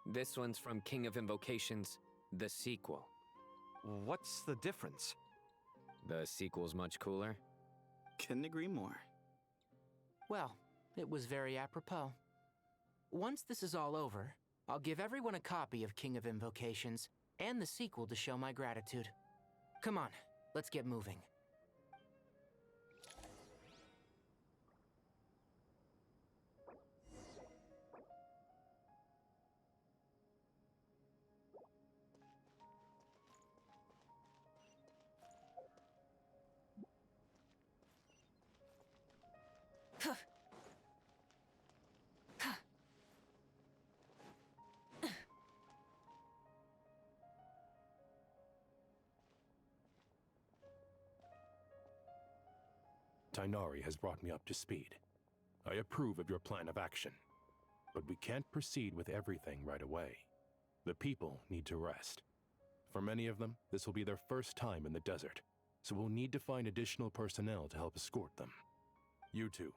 This one's from King of Invocations, the sequel. What's the difference? The sequel's much cooler. Couldn't agree more. Well, it was very apropos. Once this is all over, I'll give everyone a copy of King of Invocations and the sequel to show my gratitude. Come on, let's get moving. Tighnari has brought me up to speed. I approve of your plan of action. But we can't proceed with everything right away. The people need to rest. For many of them, this will be their first time in the desert, so we'll need to find additional personnel to help escort them. You two,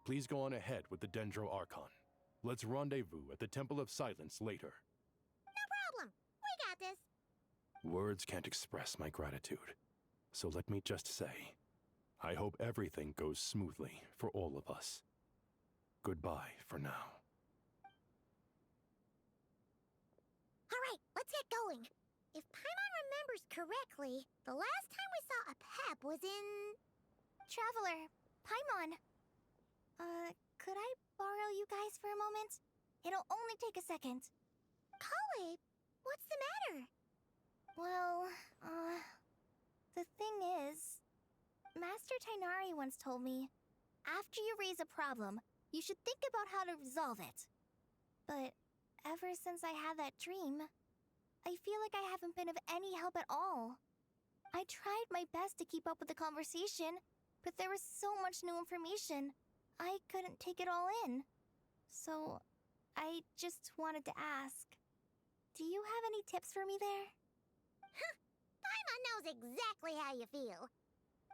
please go on ahead with the Dendro Archon. Let's rendezvous at the Temple of Silence later. No problem. We got this. Words can't express my gratitude. So let me just say, I hope everything goes smoothly for all of us. Goodbye for now. All right, let's get going. If Paimon remembers correctly, the last time we saw a pep was in... Traveler, Paimon. Could I borrow you guys for a moment? It'll only take a second. Kale, what's the matter? Well, the thing is, Master Tighnari once told me, after you raise a problem, you should think about how to resolve it. But ever since I had that dream, I feel like I haven't been of any help at all. I tried my best to keep up with the conversation, but there was so much new information, I couldn't take it all in. So, I just wanted to ask, do you have any tips for me there? Paimon knows exactly how you feel.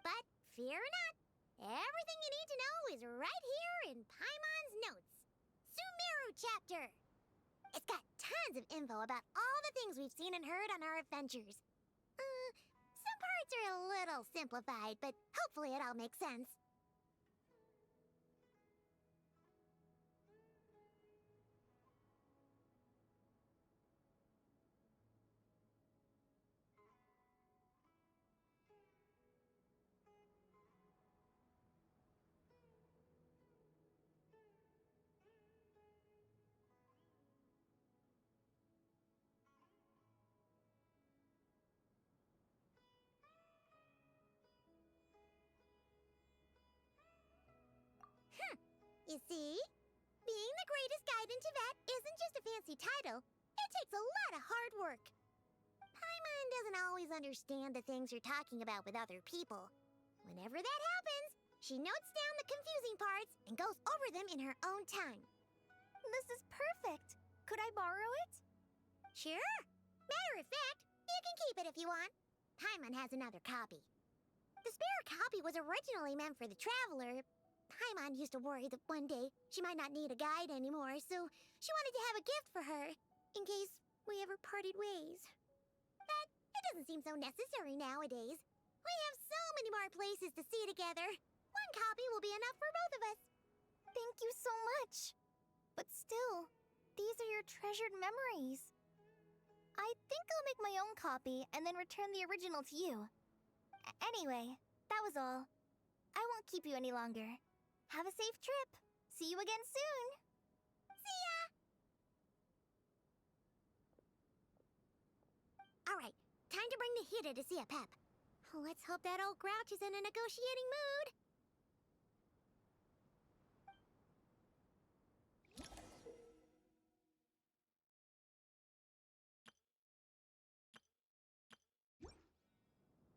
But fear not, everything you need to know is right here in Paimon's notes. Sumeru chapter. It's got tons of info about all the things we've seen and heard on our adventures. Some parts are a little simplified, but hopefully it all makes sense. You see? Being the greatest guide in Tibet isn't just a fancy title. It takes a lot of hard work. Paimon doesn't always understand the things you're talking about with other people. Whenever that happens, she notes down the confusing parts and goes over them in her own time. This is perfect. Could I borrow it? Sure. Matter of fact, you can keep it if you want. Paimon has another copy. The spare copy was originally meant for the Traveler. Paimon used to worry that one day she might not need a guide anymore, so she wanted to have a gift for her, in case we ever parted ways. But it doesn't seem so necessary nowadays. We have so many more places to see together. One copy will be enough for both of us. Thank you so much. But still, these are your treasured memories. I think I'll make my own copy and then return the original to you. Anyway, that was all. I won't keep you any longer. Have a safe trip. See you again soon. See ya! Alright, time to bring the Hida to see a Pep. Let's hope that old grouch is in a negotiating mood.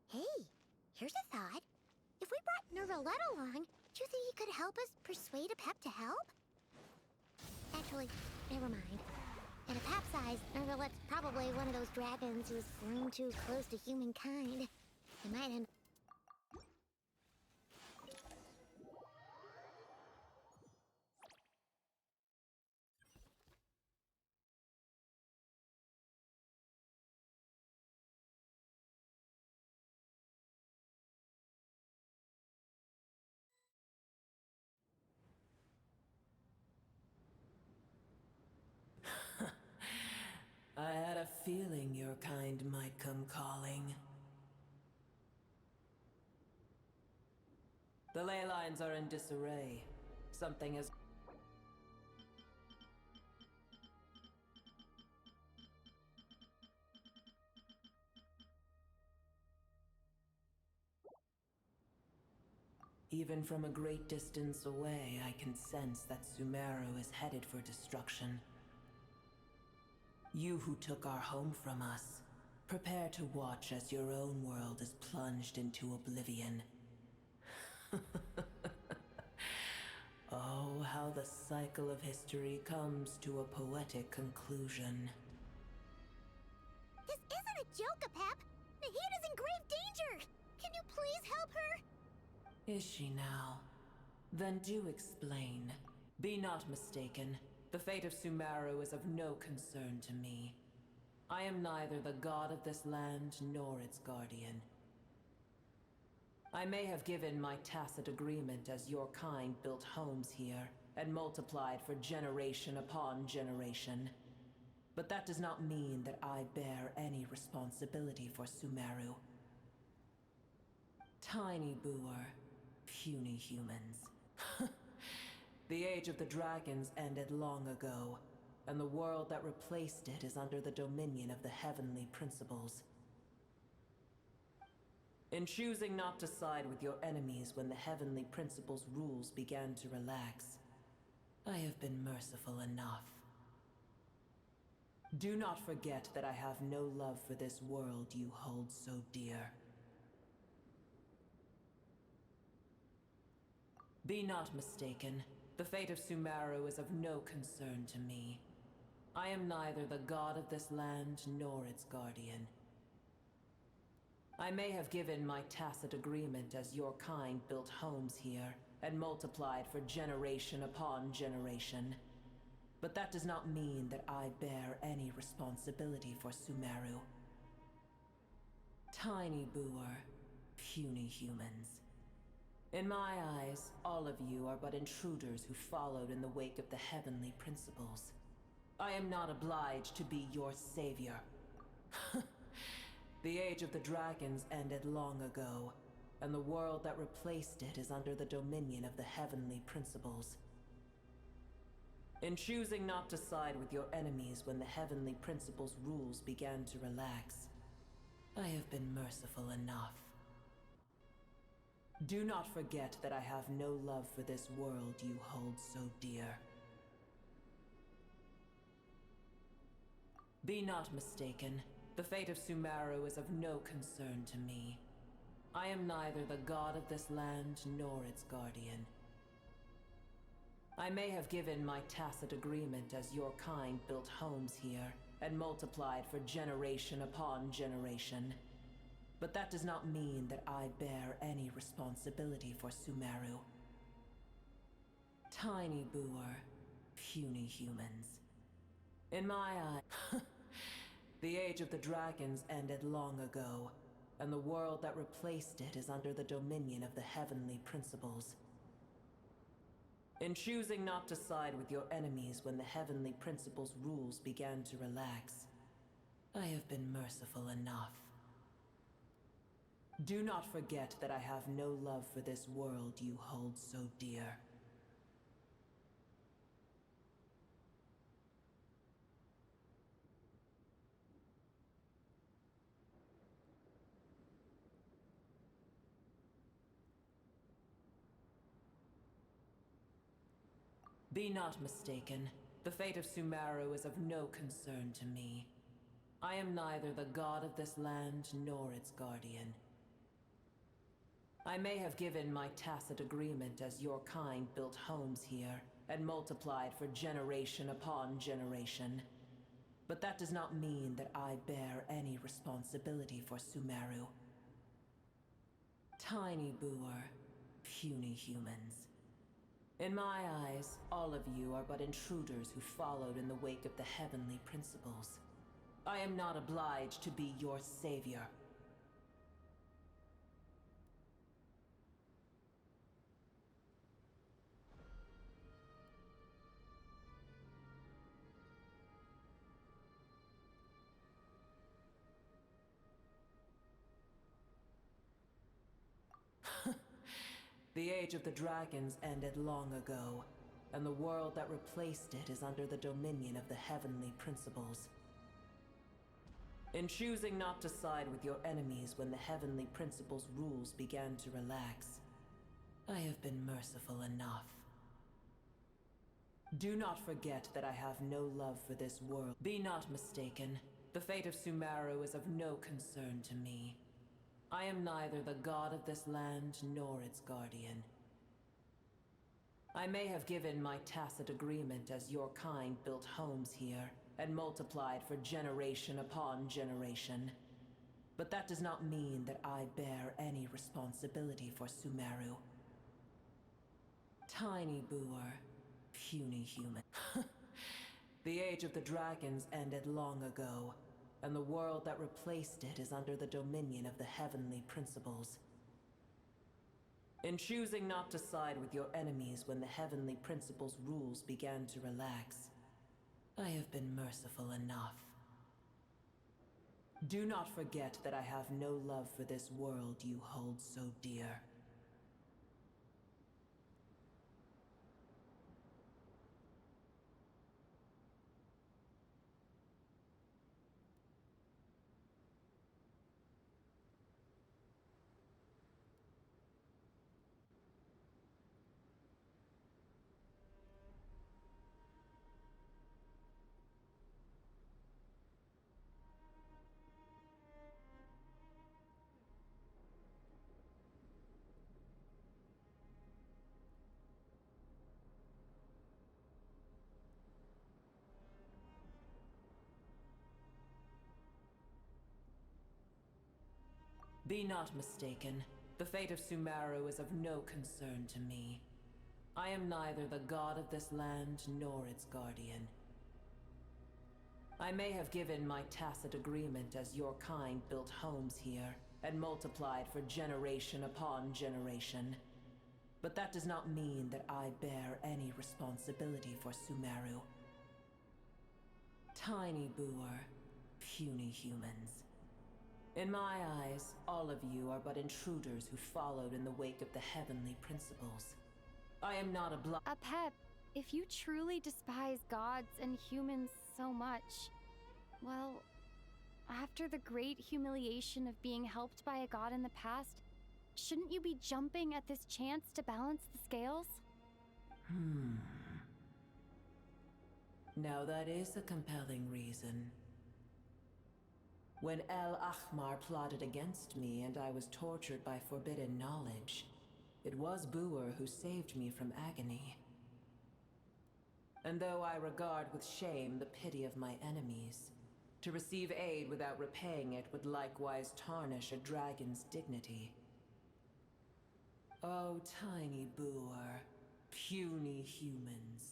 Hey, here's a thought. If we brought Nervalette along, do you think he could help us persuade a Pep to help? Actually, never mind. At a Pep size, Nervalette's probably one of those dragons who's grown too close to humankind. It might end. I had a feeling your kind might come calling. The ley lines are in disarray. Something is... Even from a great distance away, I can sense that Sumeru is headed for destruction. You who took our home from us, prepare to watch as your own world is plunged into oblivion. Oh, how the cycle of history comes to a poetic conclusion. This isn't a joke, Pep! Nahida's in grave danger! Can you please help her? Is she now? Then do explain. Be not mistaken. The fate of Sumeru is of no concern to me. I am neither the god of this land nor its guardian. I may have given my tacit agreement as your kind built homes here and multiplied for generation upon generation. But that does not mean that I bear any responsibility for Sumeru. Tiny boor, puny humans. The age of the dragons ended long ago, and the world that replaced it is under the dominion of the heavenly principles. In choosing not to side with your enemies when the heavenly principles' rules began to relax, I have been merciful enough. Do not forget that I have no love for this world you hold so dear. Be not mistaken. The fate of Sumeru is of no concern to me. I am neither the god of this land nor its guardian. I may have given my tacit agreement as your kind built homes here and multiplied for generation upon generation. But that does not mean that I bear any responsibility for Sumeru. Tiny boor, puny humans. In my eyes, all of you are but intruders who followed in the wake of the heavenly principles. I am not obliged to be your savior. The age of the dragons ended long ago, and the world that replaced it is under the dominion of the heavenly principles. In choosing not to side with your enemies when the heavenly principles' rules began to relax, I have been merciful enough. Do not forget that I have no love for this world you hold so dear. Be not mistaken. The fate of Sumeru is of no concern to me. I am neither the god of this land nor its guardian. I may have given my tacit agreement as your kind built homes here and multiplied for generation upon generation. But that does not mean that I bear any responsibility for Sumeru. Tiny boor, puny humans. In my eye, the age of the dragons ended long ago, and the world that replaced it is under the dominion of the heavenly principles. In choosing not to side with your enemies when the heavenly principle's rules began to relax, I have been merciful enough. Do not forget that I have no love for this world you hold so dear. Be not mistaken. The fate of Sumeru is of no concern to me. I am neither the god of this land nor its guardian. I may have given my tacit agreement as your kind built homes here and multiplied for generation upon generation. But that does not mean that I bear any responsibility for Sumeru. Tiny boor, puny humans. In my eyes, all of you are but intruders who followed in the wake of the heavenly principles. I am not obliged to be your savior. The age of the dragons ended long ago, and the world that replaced it is under the dominion of the heavenly principles. In choosing not to side with your enemies when the heavenly principles' rules began to relax, I have been merciful enough. Do not forget that I have no love for this world. Be not mistaken. The fate of Sumeru is of no concern to me. I am neither the god of this land nor its guardian. I may have given my tacit agreement as your kind built homes here and multiplied for generation upon generation. But that does not mean that I bear any responsibility for Sumeru. Tiny boor, puny human. The age of the dragons ended long ago, and the world that replaced it is under the dominion of the heavenly principles. In choosing not to side with your enemies when the heavenly principles' rules began to relax, I have been merciful enough. Do not forget that I have no love for this world you hold so dear. Be not mistaken. The fate of Sumeru is of no concern to me. I am neither the god of this land nor its guardian. I may have given my tacit agreement as your kind built homes here and multiplied for generation upon generation. But that does not mean that I bear any responsibility for Sumeru. Tiny boor, puny humans. In my eyes, all of you are but intruders who followed in the wake of the heavenly principles. I am not Apep, if you truly despise gods and humans so much, well, after the great humiliation of being helped by a god in the past, shouldn't you be jumping at this chance to balance the scales? Now that is a compelling reason. When El Ahmar plotted against me and I was tortured by forbidden knowledge, it was Boor who saved me from agony. And though I regard with shame the pity of my enemies, to receive aid without repaying it would likewise tarnish a dragon's dignity. Oh, tiny boor, puny humans.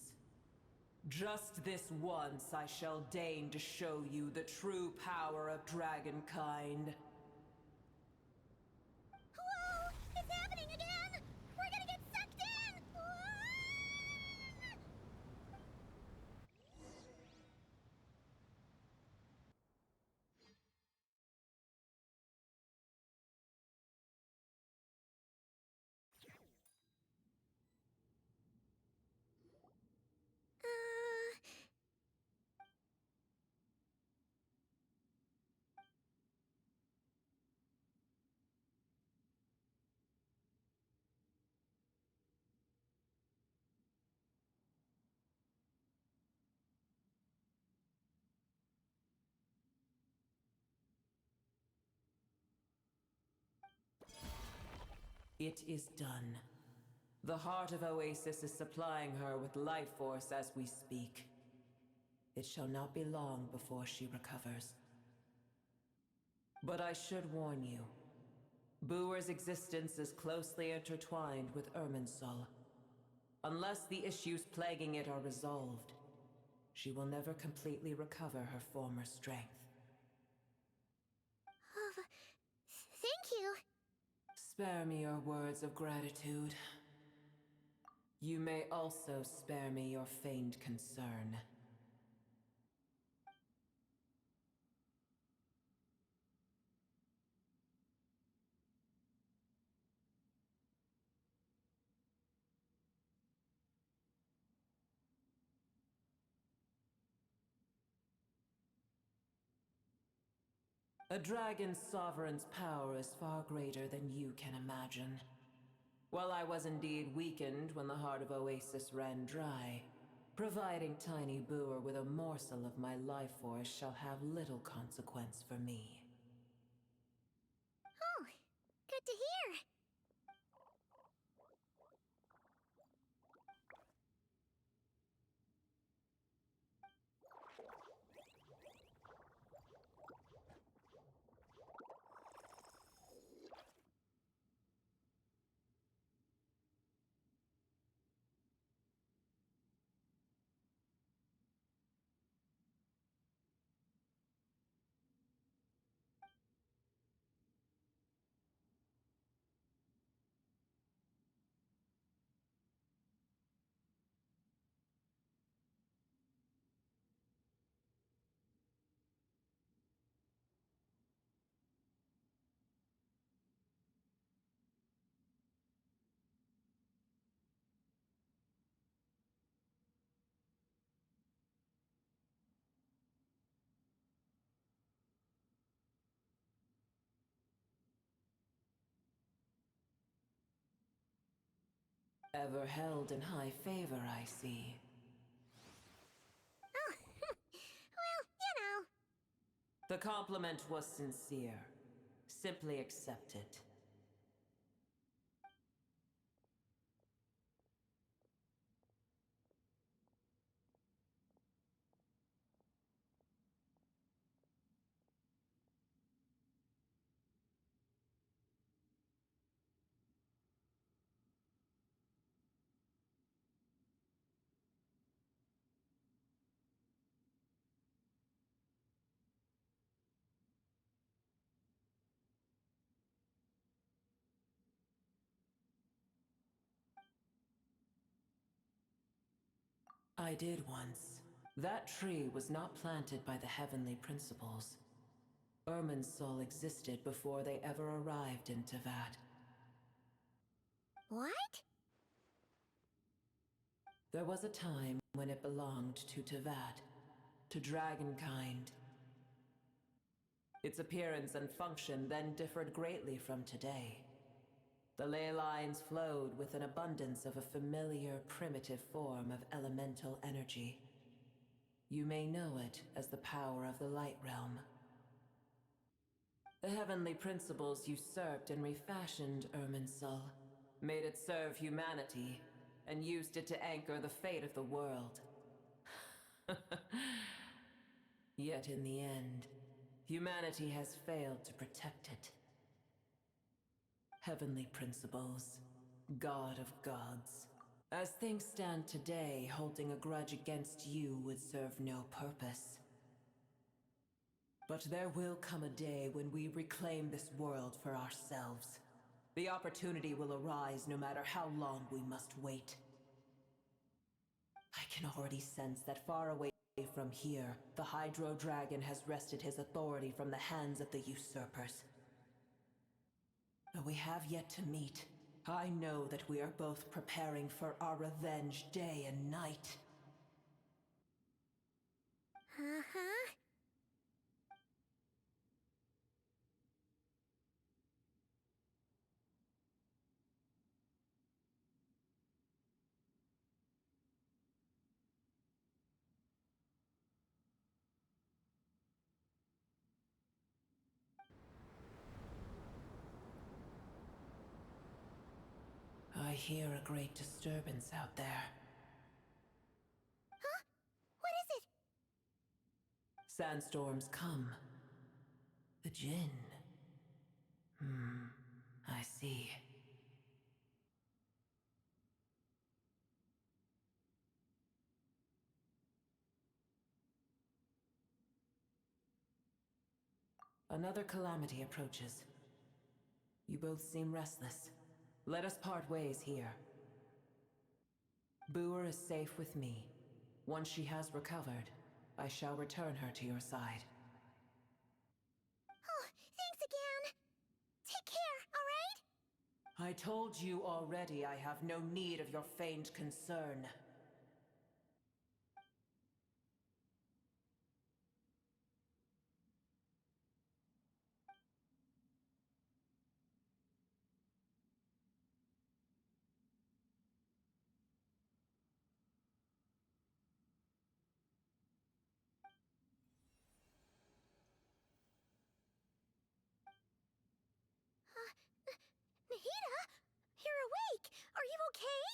Just this once I shall deign to show you the true power of dragonkind. Whoa! It's happening again! We're gonna get sucked in! It is done. The heart of Oasis is supplying her with life force as we speak. It shall not be long before she recovers. But I should warn you. Booer's existence is closely intertwined with Irminsul. Unless the issues plaguing it are resolved, she will never completely recover her former strength. Oh, thank you. Spare me your words of gratitude. You may also spare me your feigned concern. A dragon's sovereign's power is far greater than you can imagine. While I was indeed weakened when the heart of Oasis ran dry, providing Tiny Booer with a morsel of my life force shall have little consequence for me. Oh, good to hear. Ever held in high favor, I see. Oh, well, you know. The compliment was sincere. Simply accept it. I did once. That tree was not planted by the heavenly principles. Irminsul existed before they ever arrived in Tevat. What? There was a time when it belonged to Tevat, to dragonkind. Its appearance and function then differed greatly from today. The ley lines flowed with an abundance of a familiar, primitive form of elemental energy. You may know it as the power of the Light Realm. The heavenly principles usurped and refashioned Irminsul, made it serve humanity, and used it to anchor the fate of the world. Yet in the end, humanity has failed to protect it. Heavenly principles, God of gods. As things stand today, holding a grudge against you would serve no purpose. But there will come a day when we reclaim this world for ourselves. The opportunity will arise no matter how long we must wait. I can already sense that far away from here, the Hydro Dragon has wrested his authority from the hands of the usurpers. Though we have yet to meet, I know that we are both preparing for our revenge day and night. Uh-huh. hear a great disturbance out there. Huh? What is it? Sandstorms come. The Jinn. I see. Another calamity approaches. You both seem restless. Let us part ways here. Boer is safe with me. Once she has recovered, I shall return her to your side. Oh, thanks again. Take care, alright? I told you already I have no need of your feigned concern. Nahida? You're awake! Are you okay?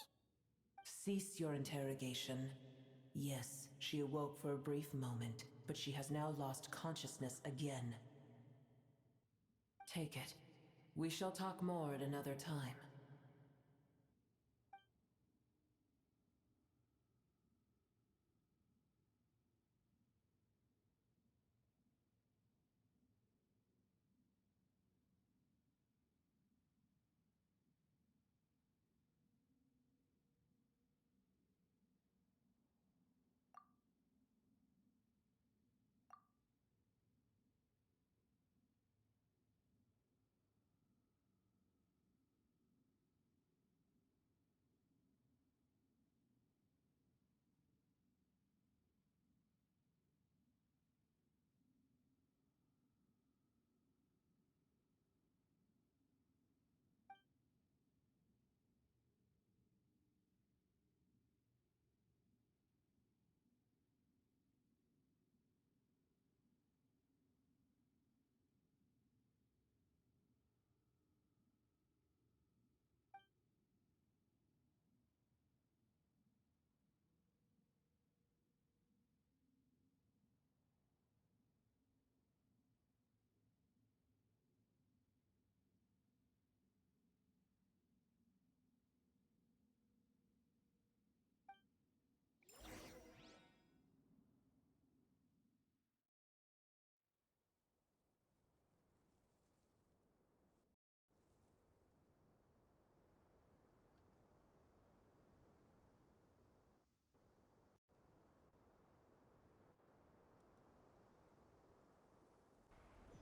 Cease your interrogation. Yes, she awoke for a brief moment, but she has now lost consciousness again. Take it. We shall talk more at another time.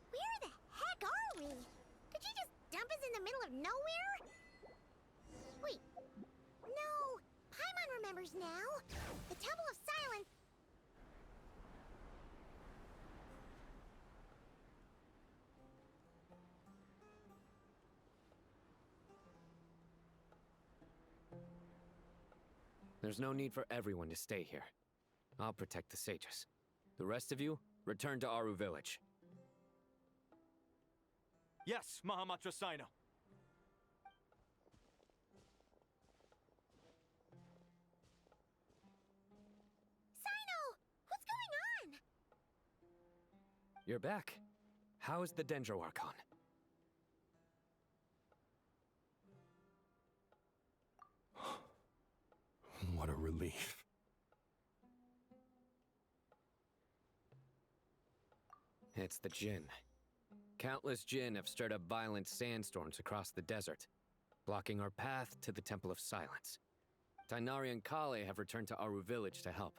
Where the heck are we? Did you just dump us in the middle of nowhere? Wait. No. Paimon remembers now. The Temple of Silence. There's no need for everyone to stay here. I'll protect the sages. The rest of you, return to Aru village. Yes, Mahamatra Sino. Sino! What's going on? You're back. How is the Dendro Archon? What a relief. It's the Jinn. Countless Jinn have stirred up violent sandstorms across the desert, blocking our path to the Temple of Silence. Tighnari and Kale have returned to Aru village to help.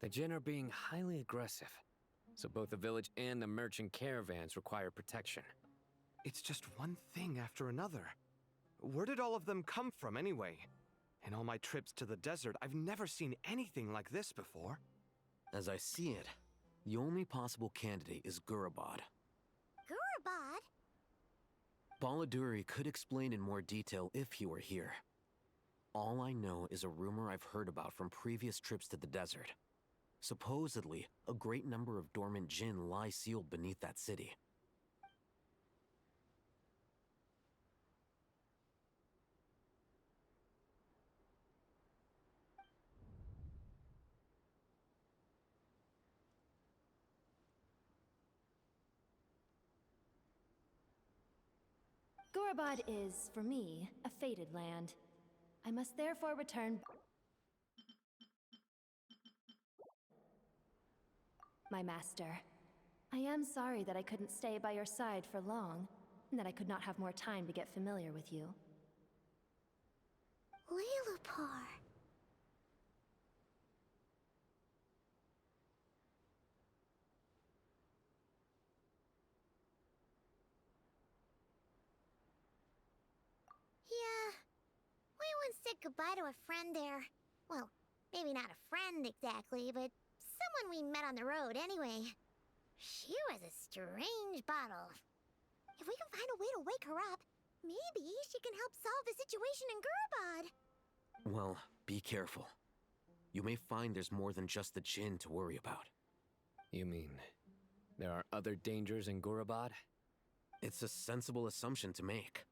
The Jinn are being highly aggressive, so both the village and the merchant caravans require protection. It's just one thing after another. Where did all of them come from anyway? In all my trips to the desert, I've never seen anything like this before. As I see it, the only possible candidate is Gurabad. Gurabad? Baladuri could explain in more detail if he were here. All I know is a rumor I've heard about from previous trips to the desert. Supposedly, a great number of dormant Jinn lie sealed beneath that city. Gorabad is, for me, a fated land. I must therefore return... My master. I am sorry that I couldn't stay by your side for long, and that I could not have more time to get familiar with you. Lilipar. Yeah, we once said goodbye to a friend there. Well, maybe not a friend exactly, but someone we met on the road anyway. She was a strange bottle. If we can find a way to wake her up, maybe she can help solve the situation in Gurabad. Well, be careful. You may find there's more than just the Jinn to worry about. You mean, there are other dangers in Gurabad? It's a sensible assumption to make.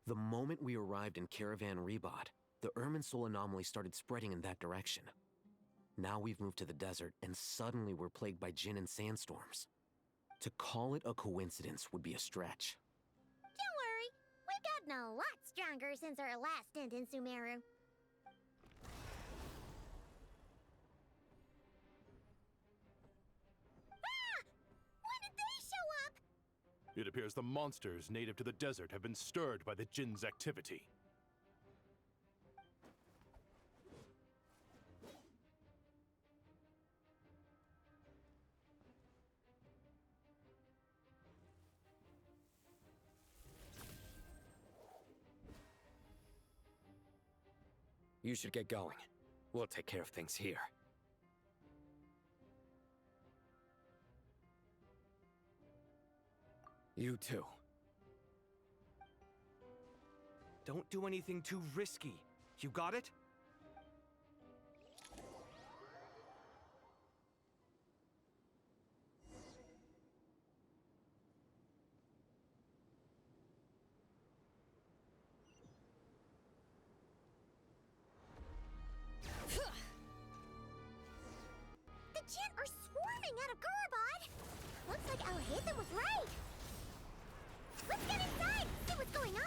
The moment we arrived in Caravan Rebod, the Irminsul anomaly started spreading in that direction. Now we've moved to the desert, and suddenly we're plagued by Jinn and sandstorms. To call it a coincidence would be a stretch. Don't worry, we've gotten a lot stronger since our last stint in Sumeru. Ah! When did they show up? It appears the monsters native to the desert have been stirred by the Jinn's activity. You should get going. We'll take care of things here. You too. Don't do anything too risky. You got it? The Jinn are swarming out of Gurabad! Looks like Al-Haytham was right! Let's get inside, see what's going on!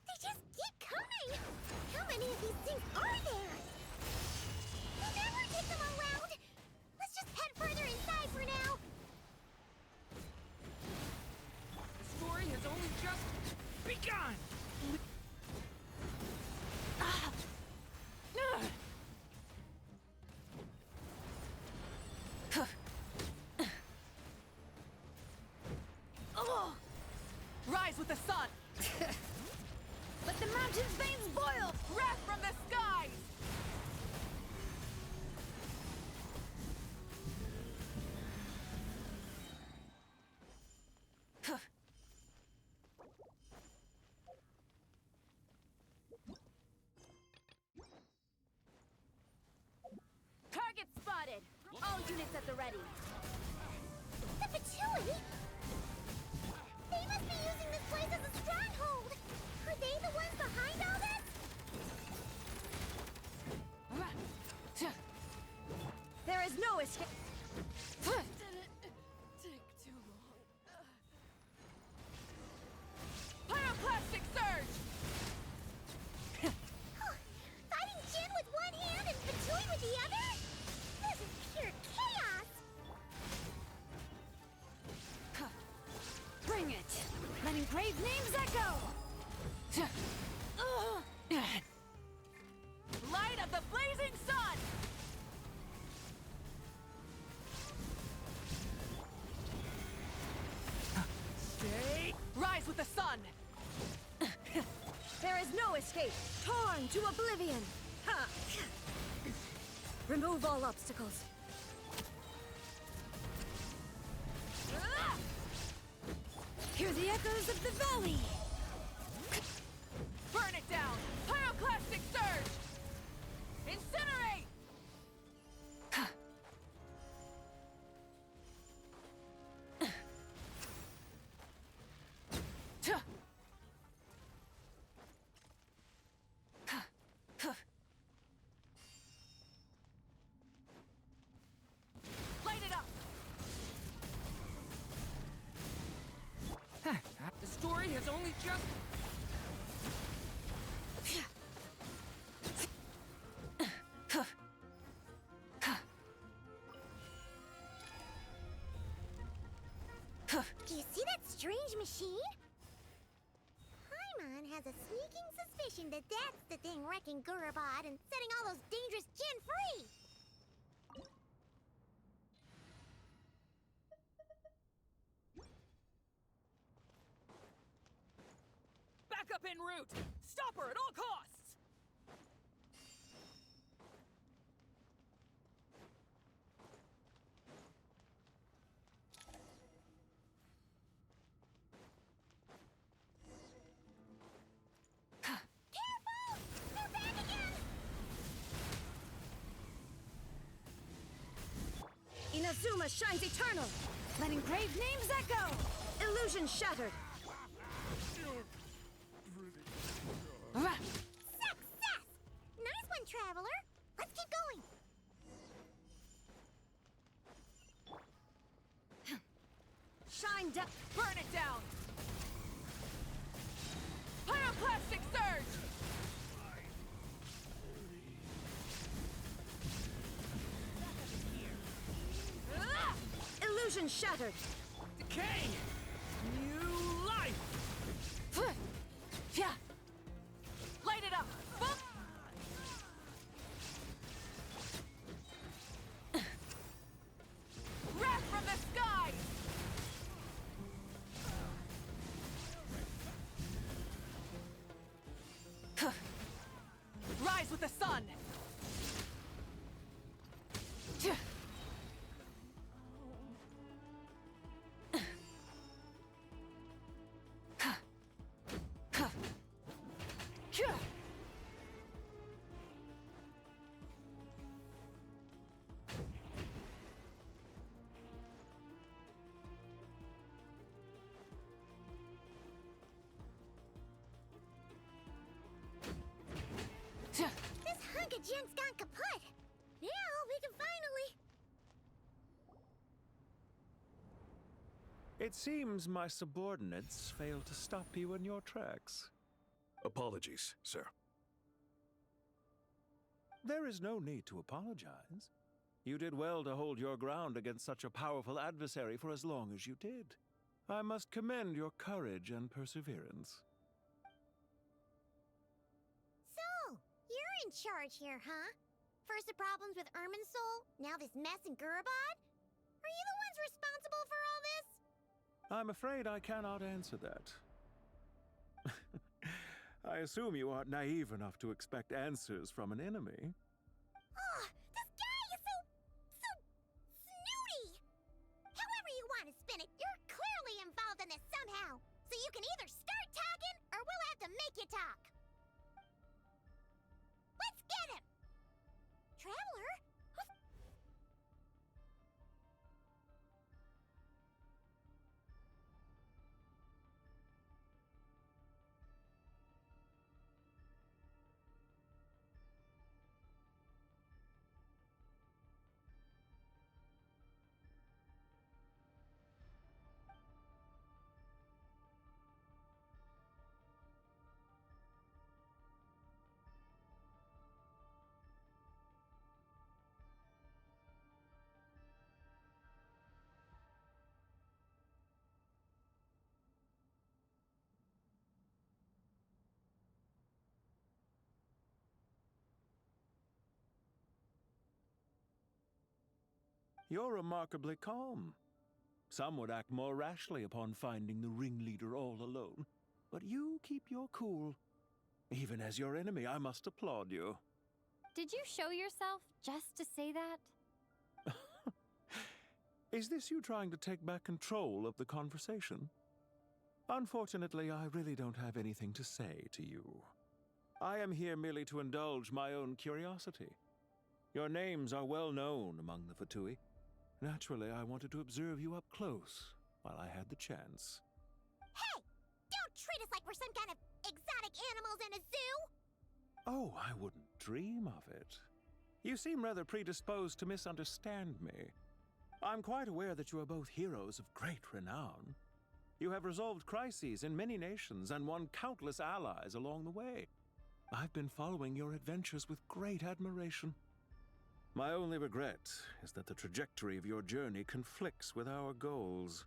They just keep coming! How many of these things are there? We'll never take them all out! Let's just head further inside for now! The story has only just begun! Rise with the sun! Let the mountain's veins boil! Wrath from the skies! Target spotted! All units at the ready! The Patui? They must be using this place as a stronghold! Are they the ones behind all this? There is no escape! Take too long. Pyroclastic surge! Fighting Jinn with one hand and Patui with the other? This is pure chaos! Bring it! Letting brave names echo! Light of the blazing sun! Stay! Rise with the sun! There is no escape! Torn to oblivion! Remove all obstacles. Hear the echoes of the valley! Burn it down! Pyroclastic surge! Incinerate! story has only just... Do you see that strange machine? Paimon has a sneaking suspicion that that's the thing wrecking Gurabad and setting all those dangerous Jinn free! Back up en route! Stop her at all costs! Inazuma shines eternal, letting brave names echo. Illusion shattered. Success! Nice one, Traveler! Let's keep going! Shine down! Burn it down! Pyroclastic surge! Illusion shattered. Decay! New life! Yeah. Light it up! Boop! Wrath from the skies! Rise with the sun! This hunk of junk's gone kaput! Now we can finally... It seems my subordinates failed to stop you in your tracks. Apologies, sir. There is no need to apologize. You did well to hold your ground against such a powerful adversary for as long as you did. I must commend your courage and perseverance. So, you're in charge here, huh? First the problems with Irminsul, now this mess in Gurabad? Are you the ones responsible for all this? I'm afraid I cannot answer that. I assume you aren't naive enough to expect answers from an enemy. Oh, this guy is so snooty! However you want to spin it, you're clearly involved in this somehow. So you can either start talking, or we'll have to make you talk. Let's get him! Traveler? You're remarkably calm. Some would act more rashly upon finding the ringleader all alone. But you keep your cool. Even as your enemy, I must applaud you. Did you show yourself just to say that? Is this you trying to take back control of the conversation? Unfortunately, I really don't have anything to say to you. I am here merely to indulge my own curiosity. Your names are well known among the Fatui. Naturally, I wanted to observe you up close while I had the chance. Hey! Don't treat us like we're some kind of exotic animals in a zoo! Oh, I wouldn't dream of it. You seem rather predisposed to misunderstand me. I'm quite aware that you are both heroes of great renown. You have resolved crises in many nations and won countless allies along the way. I've been following your adventures with great admiration. My only regret is that the trajectory of your journey conflicts with our goals.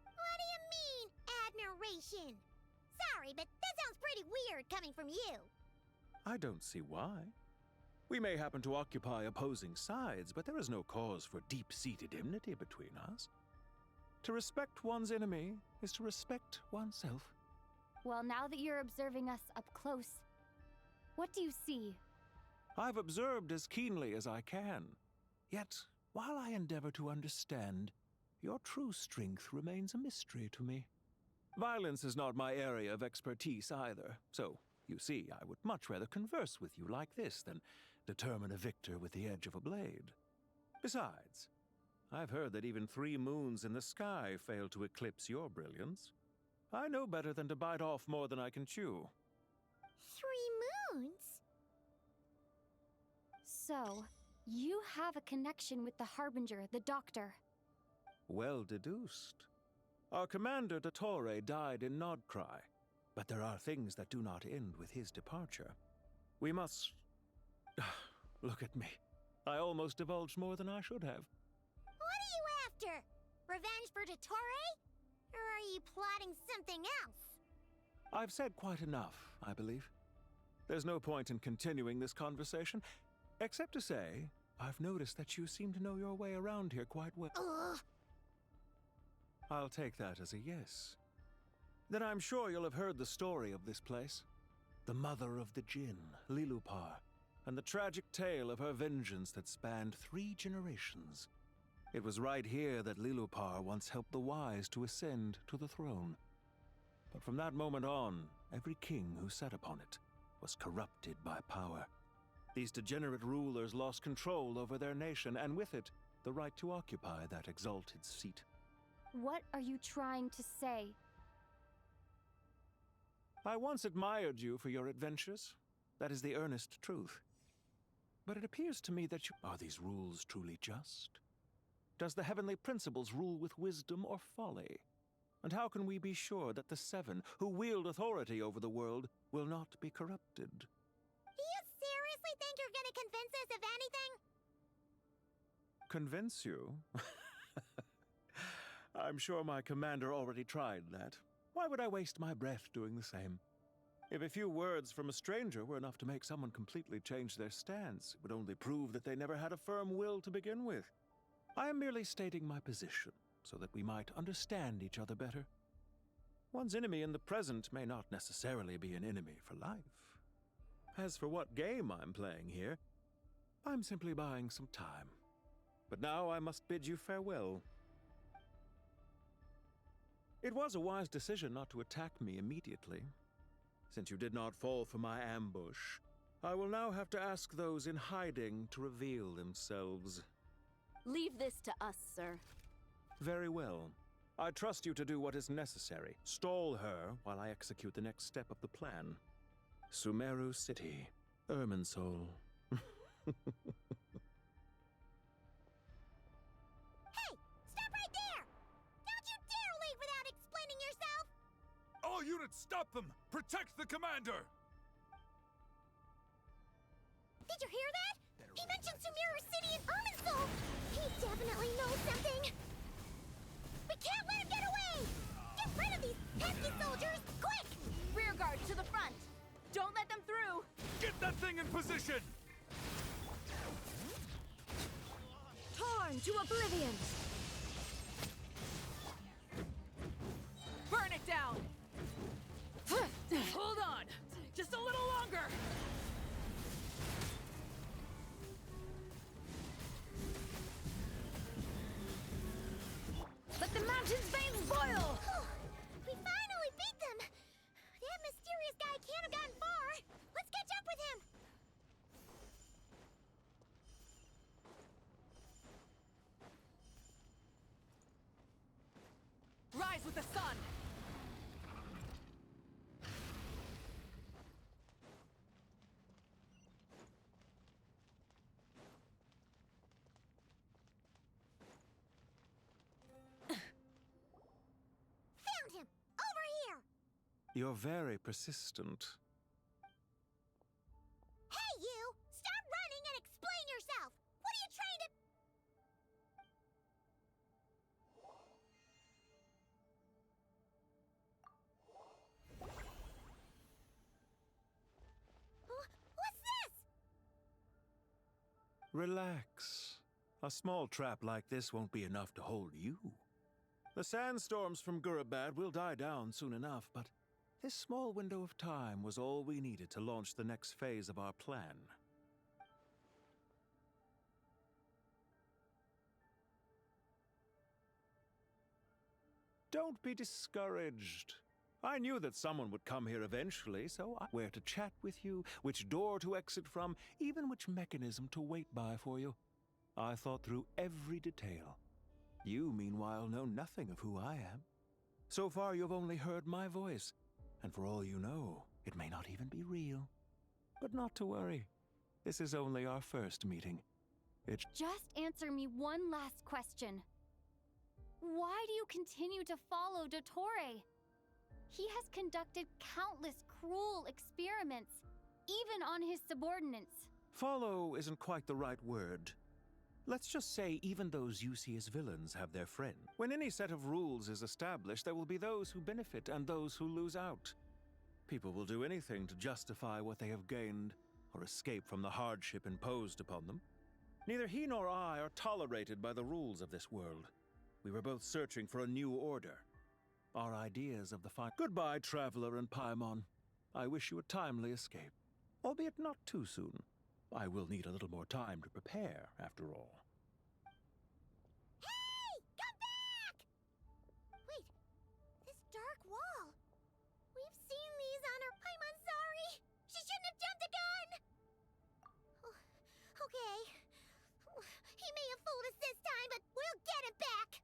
What do you mean, admiration? Sorry, but that sounds pretty weird coming from you. I don't see why. We may happen to occupy opposing sides, but there is no cause for deep-seated enmity between us. To respect one's enemy is to respect oneself. Well, now that you're observing us up close, what do you see? I've observed as keenly as I can. Yet, while I endeavor to understand, your true strength remains a mystery to me. Violence is not my area of expertise either, so, you see, I would much rather converse with you like this than determine a victor with the edge of a blade. Besides, I've heard that even 3 moons in the sky fail to eclipse your brilliance. I know better than to bite off more than I can chew. 3 moons? So, you have a connection with the Harbinger, the Doctor. Well deduced. Our commander, Dottore, died in Nodcry, but there are things that do not end with his departure. We must... Look at me. I almost divulged more than I should have. What are you after? Revenge for Dottore? Or are you plotting something else? I've said quite enough, I believe. There's no point in continuing this conversation, except to say, I've noticed that you seem to know your way around here quite well. Ugh. I'll take that as a yes. Then I'm sure you'll have heard the story of this place. The mother of the Jinn, Lilupar, and the tragic tale of her vengeance that spanned 3 generations. It was right here that Lilupar once helped the wise to ascend to the throne. But from that moment on, every king who sat upon it was corrupted by power. These degenerate rulers lost control over their nation, and with it, the right to occupy that exalted seat. What are you trying to say? I once admired you for your adventures. That is the earnest truth. But it appears to me that you... Are these rules truly just? Does the heavenly principles rule with wisdom or folly? And how can we be sure that the 7 who wield authority over the world will not be corrupted? Do you seriously think you're gonna convince us of anything? Convince you? I'm sure my commander already tried that. Why would I waste my breath doing the same? If a few words from a stranger were enough to make someone completely change their stance, it would only prove that they never had a firm will to begin with. I am merely stating my position, so that we might understand each other better. One's enemy in the present may not necessarily be an enemy for life. As for what game I'm playing here, I'm simply buying some time. But now I must bid you farewell. It was a wise decision not to attack me immediately. Since you did not fall for my ambush, I will now have to ask those in hiding to reveal themselves. Leave this to us, sir. Very well. I trust you to do what is necessary. Stall her while I execute the next step of the plan. Sumeru City, Irminsul. Hey! Stop right there! Don't you dare leave without explaining yourself! All units, stop them! Protect the commander! Did you hear that? He mentioned Sumeru City and Irminsul! He definitely knows something! We can't let him get away! Get rid of these pesky soldiers, quick! Rear guard to the front! Don't let them through! Get that thing in position! Torn to oblivion! Burn it down! Hold on! Just a little longer! Let the mountain's veins boil! We finally beat them! That mysterious guy can't have gotten far! Let's catch up with him! Rise with the sun! Found him! You're very persistent. Hey, you! Stop running and explain yourself! What are you trying to... What's this? Relax. A small trap like this won't be enough to hold you. The sandstorms from Gurabad will die down soon enough, but this small window of time was all we needed to launch the next phase of our plan. Don't be discouraged. I knew that someone would come here eventually, so I where to chat with you, which door to exit from, even which mechanism to wait by for you. I thought through every detail. You, meanwhile, know nothing of who I am. So far, you've only heard my voice, and for all you know, it may not even be real. But not to worry. This is only our first meeting. Just answer me one last question. Why do you continue to follow Dottore? He has conducted countless cruel experiments, even on his subordinates. Follow isn't quite the right word. Let's just say even those you see as villains have their friend. When any set of rules is established, there will be those who benefit and those who lose out. People will do anything to justify what they have gained or escape from the hardship imposed upon them. Neither he nor I are tolerated by the rules of this world. We were both searching for a new order. Our ideas of the fine... Goodbye, Traveler and Paimon. I wish you a timely escape, albeit not too soon. I will need a little more time to prepare, after all. Hey! Come back! Wait, this dark wall. We've seen these on her... I'm sorry! She shouldn't have jumped the gun! Oh, okay. He may have fooled us this time, but we'll get him back!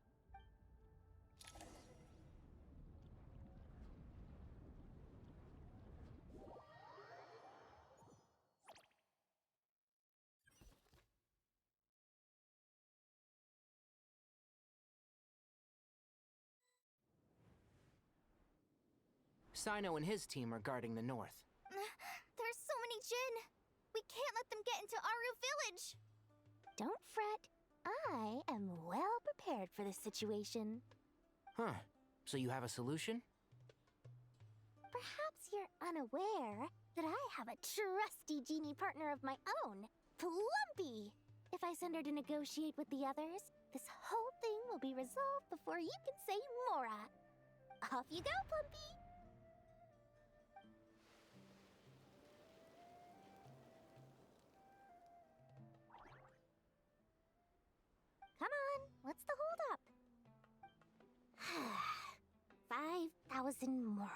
Sino and his team are guarding the north. There's so many Jin. We can't let them get into Aru Village. Don't fret. I am well prepared for this situation. Huh. So you have a solution? Perhaps you're unaware that I have a trusty genie partner of my own, Plumpy. If I send her to negotiate with the others, this whole thing will be resolved before you can say Mora. Off you go, Plumpy. Come on, what's the holdup? 5,000 Mora.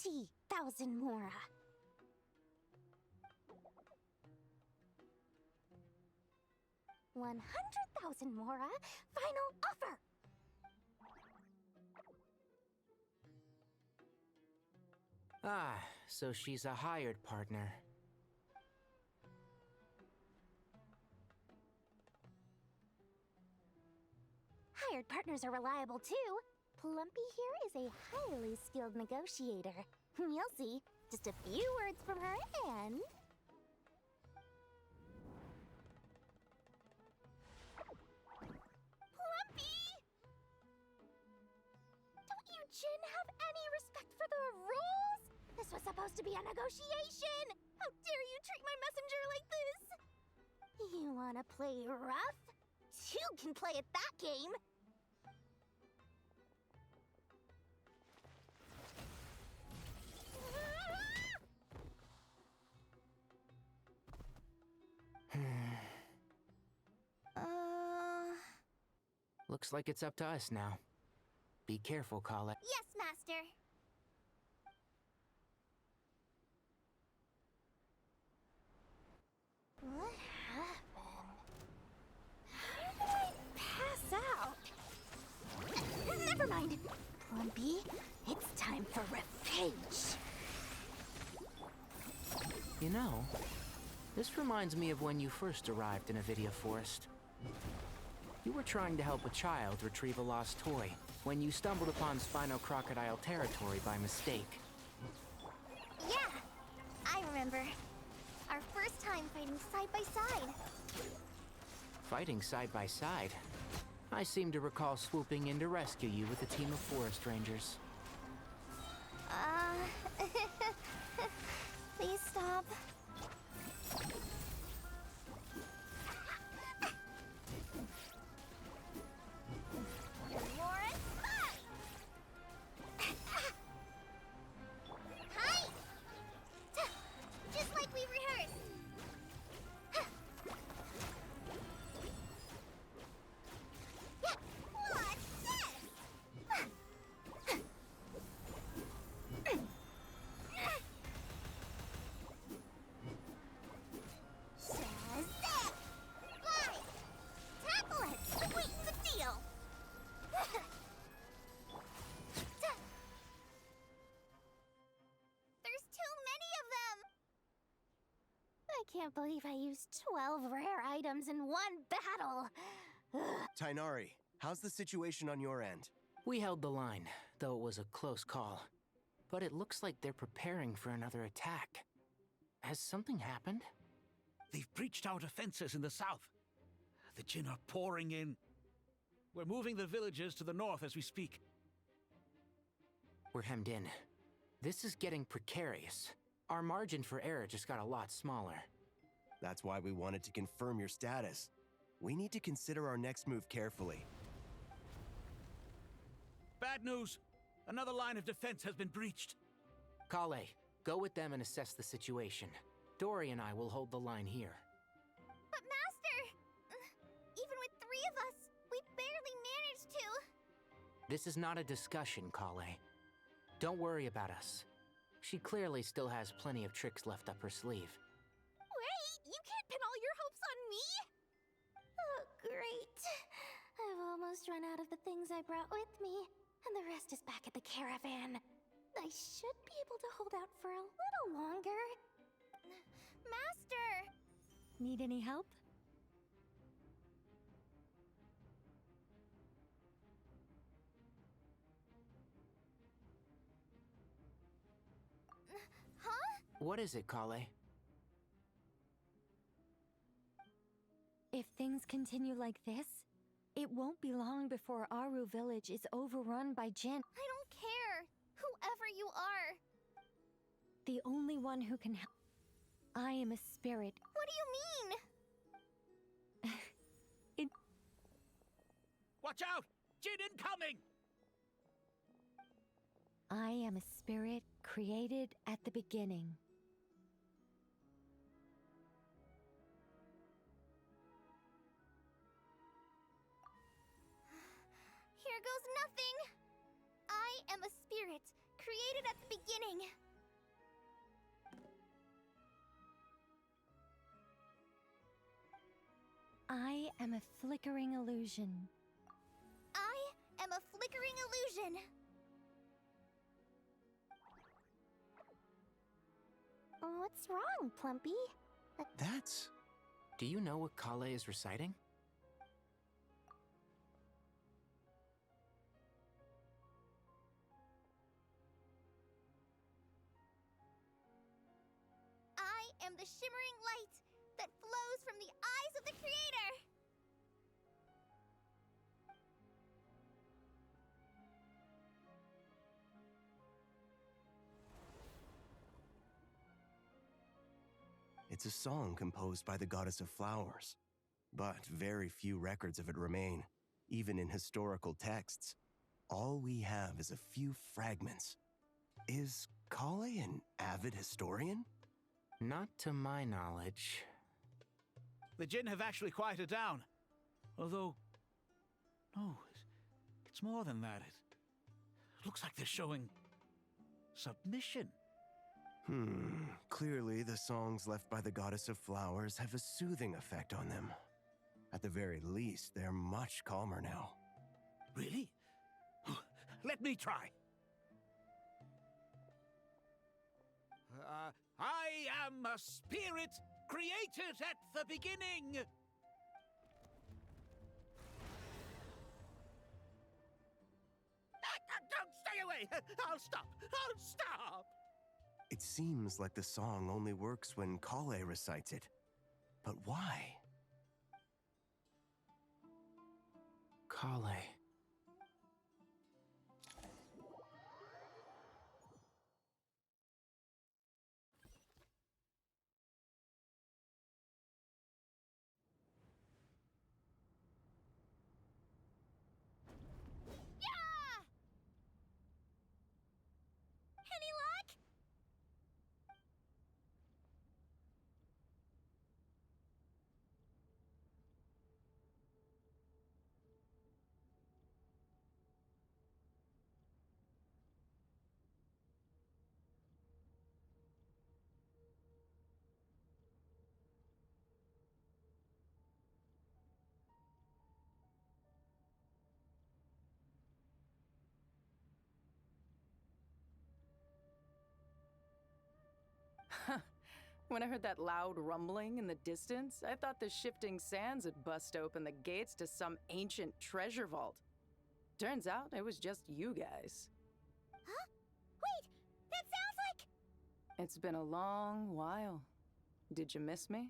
20,000 Mora. 100,000 Mora. Final offer. Ah, so she's a hired partner. Hired partners are reliable too. Plumpy here is a highly skilled negotiator. You'll see. Just a few words from her and... Plumpy! Don't you Jin have any respect for the rules? This was supposed to be a negotiation! How dare you treat my messenger like this? You wanna play rough? You can play at that game! Looks like it's up to us now. Be careful, Kale. Yes, Master. What happened? How did I pass out? Never mind. Plumpy, it's time for revenge. You know, this reminds me of when you first arrived in Avidia Forest. You were trying to help a child retrieve a lost toy when you stumbled upon Spino Crocodile territory by mistake. Yeah, I remember. Our first time fighting side by side. Fighting side by side? I seem to recall swooping in to rescue you with a team of forest rangers. Please stop. Lauren, hi! Just like we rehearsed. Yeah, what's this? Shazam! Fly! Tackle it! Sweeten the deal! There's too many of them! I can't believe I used 12 rare items in one battle! Tainari, how's the situation on your end? We held the line, though it was a close call. But it looks like they're preparing for another attack. Has something happened? They've breached our defenses in the south. The Jinn are pouring in. We're moving the villagers to the north as we speak. We're hemmed in. This is getting precarious. Our margin for error just got a lot smaller. That's why we wanted to confirm your status. We need to consider our next move carefully. Bad news! Another line of defense has been breached. Kale, go with them and assess the situation. Dory and I will hold the line here. But Master! Even with 3 of us, we barely managed to. This is not a discussion, Kale. Don't worry about us. She clearly still has plenty of tricks left up her sleeve. Wait, you can't pin all your hopes on me? Oh, great. I've almost run out of the things I brought with me, and the rest is back at the caravan. I should be able to hold out for a little longer. Master! Need any help? Huh? What is it, Kale? If things continue like this, it won't be long before Aru village is overrun by Jinn. I don't care. Whoever you are. The only one who can help. I am a spirit. What do you mean? Watch out! Jinn incoming! I am a spirit created at the beginning. Here goes nothing. I am a spirit created at the beginning. I am a flickering illusion. I am a flickering illusion. What's wrong, Plumpy? That's... Do you know what Kale is reciting? I am the shimmering light that flows from the eyes of the Creator. It's a song composed by the goddess of flowers. But very few records of it remain, even in historical texts. All we have is a few fragments. Is Kale an avid historian? Not to my knowledge. The Jinn have actually quieted down. Although... No, it's more than that. It looks like they're showing... submission. Clearly the songs left by the goddess of flowers have a soothing effect on them. At the very least, they're much calmer now. Really? Let me try. I am a spirit created at the beginning. Okay, I'll stop. I'll stop. It seems like the song only works when Kale recites it. But why? Kale. Any luck? When I heard that loud rumbling in the distance, I thought the shifting sands had bust open the gates to some ancient treasure vault. Turns out it was just you guys. Huh? Wait, that sounds like... It's been a long while. Did you miss me?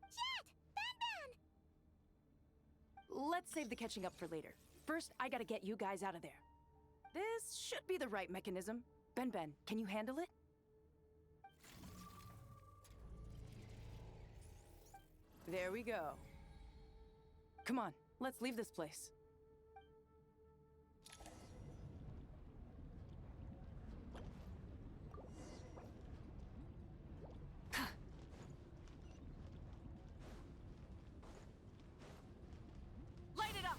Jet! Ben! Let's save the catching up for later. First, I gotta get you guys out of there. This should be the right mechanism. Ben, can you handle it? There we go. Come on, let's leave this place. Light it up!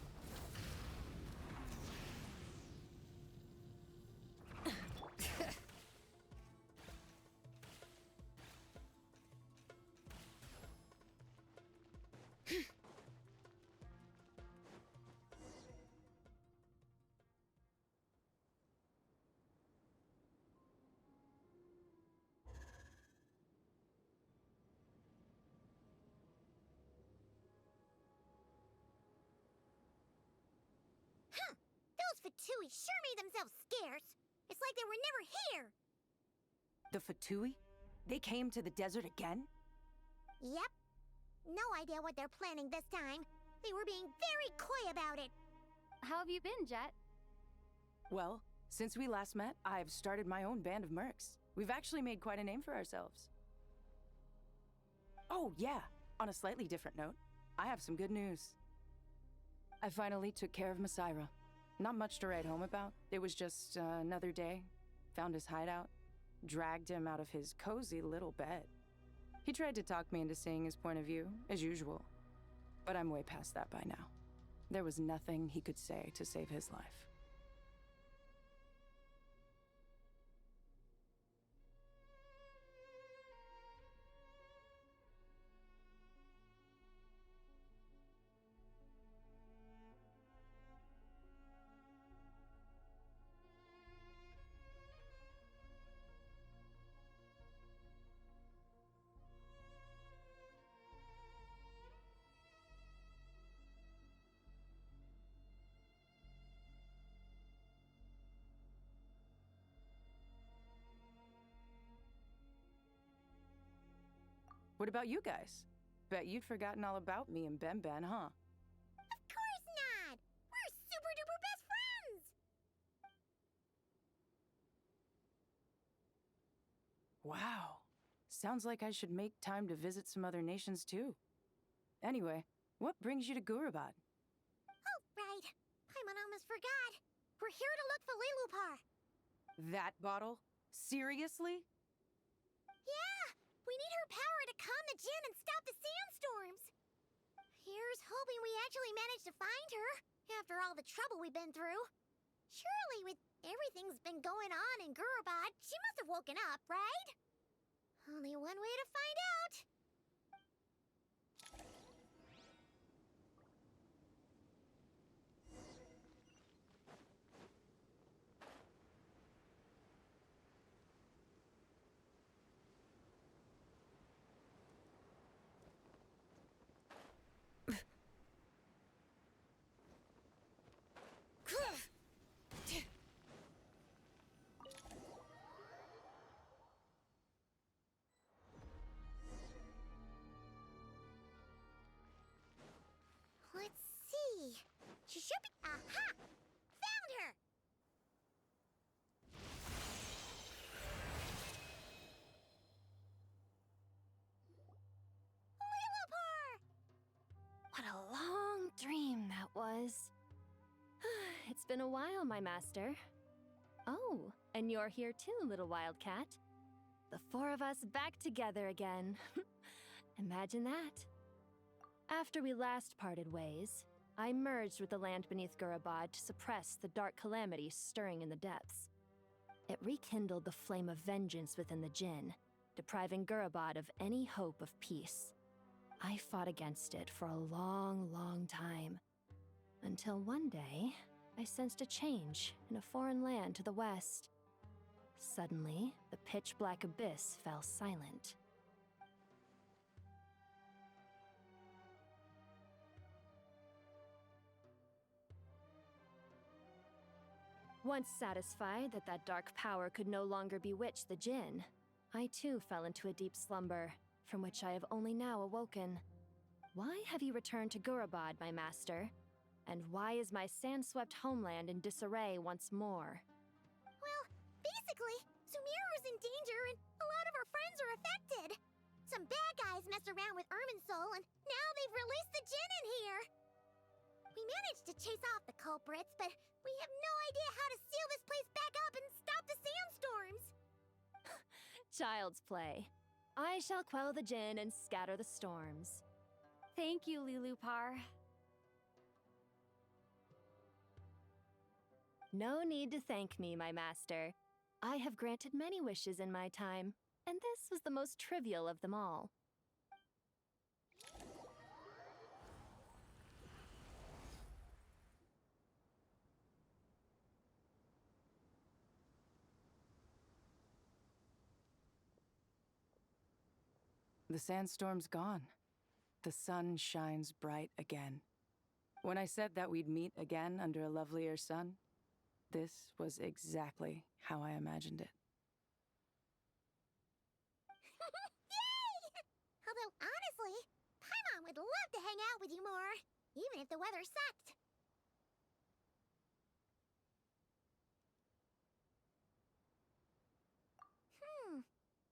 Huh! Those Fatui sure made themselves scarce. It's like they were never here. The Fatui? They came to the desert again? Yep. No idea what they're planning this time. They were being very coy about it. How have you been, Jet? Well, since we last met, I've started my own band of mercs. We've actually made quite a name for ourselves. Oh, yeah. On a slightly different note, I have some good news. I finally took care of Masaira. Not much to write home about. It was just another day. Found his hideout. Dragged him out of his cozy little bed. He tried to talk me into seeing his point of view, as usual. But I'm way past that by now. There was nothing he could say to save his life. What about you guys? Bet you'd forgotten all about me and Ben, huh? Of course not! We're super duper best friends! Wow. Sounds like I should make time to visit some other nations too. Anyway, what brings you to Gurabad? Oh, right. Paimon almost forgot. We're here to look for Lilupar. That bottle? Seriously? Yeah! We need her power to calm the Jinn and stop the sandstorms. Here's hoping we actually manage to find her, after all the trouble we've been through. Surely, with everything's been going on in Gurabad, she must have woken up, right? Only one way to find out. see. She should be. Aha! Found her! Lillipar! What a long dream that was. It's been a while, my master. Oh, and you're here too, little wildcat. The four of us back together again. Imagine that. After we last parted ways, I merged with the land beneath Gurabad to suppress the dark calamity stirring in the depths. It rekindled the flame of vengeance within the Jinn, depriving Gurabad of any hope of peace. I fought against it for a long, long time. Until one day, I sensed a change in a foreign land to the west. Suddenly, the pitch-black abyss fell silent. Once satisfied that that dark power could no longer bewitch the Jinn, I too fell into a deep slumber, from which I have only now awoken. Why have you returned to Gurabad, my master? And why is my sand-swept homeland in disarray once more? Well, basically, Sumeru's in danger and a lot of our friends are affected. Some bad guys messed around with Irminsul and now they've released the Jinn in here. We managed to chase off the culprits, but we have no idea how to seal this place back up and stop the sandstorms. Child's play. I shall quell the Jinn and scatter the storms. Thank you, Lillipar. No need to thank me, my master. I have granted many wishes in my time, and this was the most trivial of them all. The sandstorm's gone. The sun shines bright again. When I said that we'd meet again under a lovelier sun, this was exactly how I imagined it. Yay! Although, honestly, Paimon would love to hang out with you more, even if the weather sucked.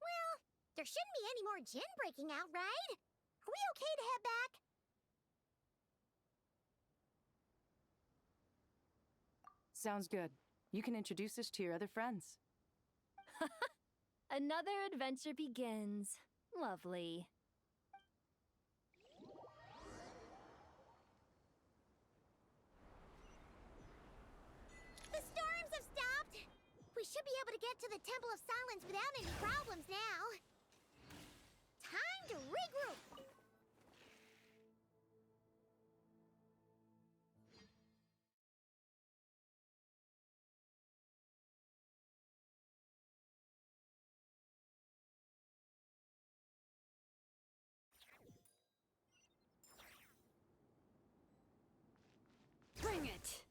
Well, there shouldn't be any more Jinn breaking out, right? Are we okay to head back? Sounds good. You can introduce us to your other friends. Another adventure begins. Lovely. The storms have stopped! We should be able to get to the Temple of Silence without any problems now. Time to regroup! Bring it!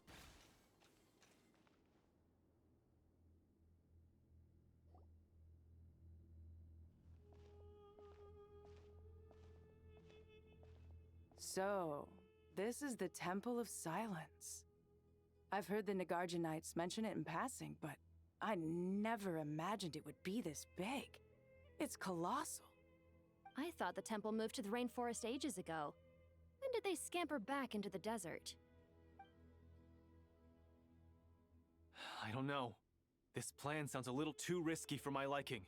So, this is the Temple of Silence. I've heard the Nagarjanites mention it in passing, but I never imagined it would be this big. It's colossal. I thought the temple moved to the rainforest ages ago. When did they scamper back into the desert? I don't know. This plan sounds a little too risky for my liking.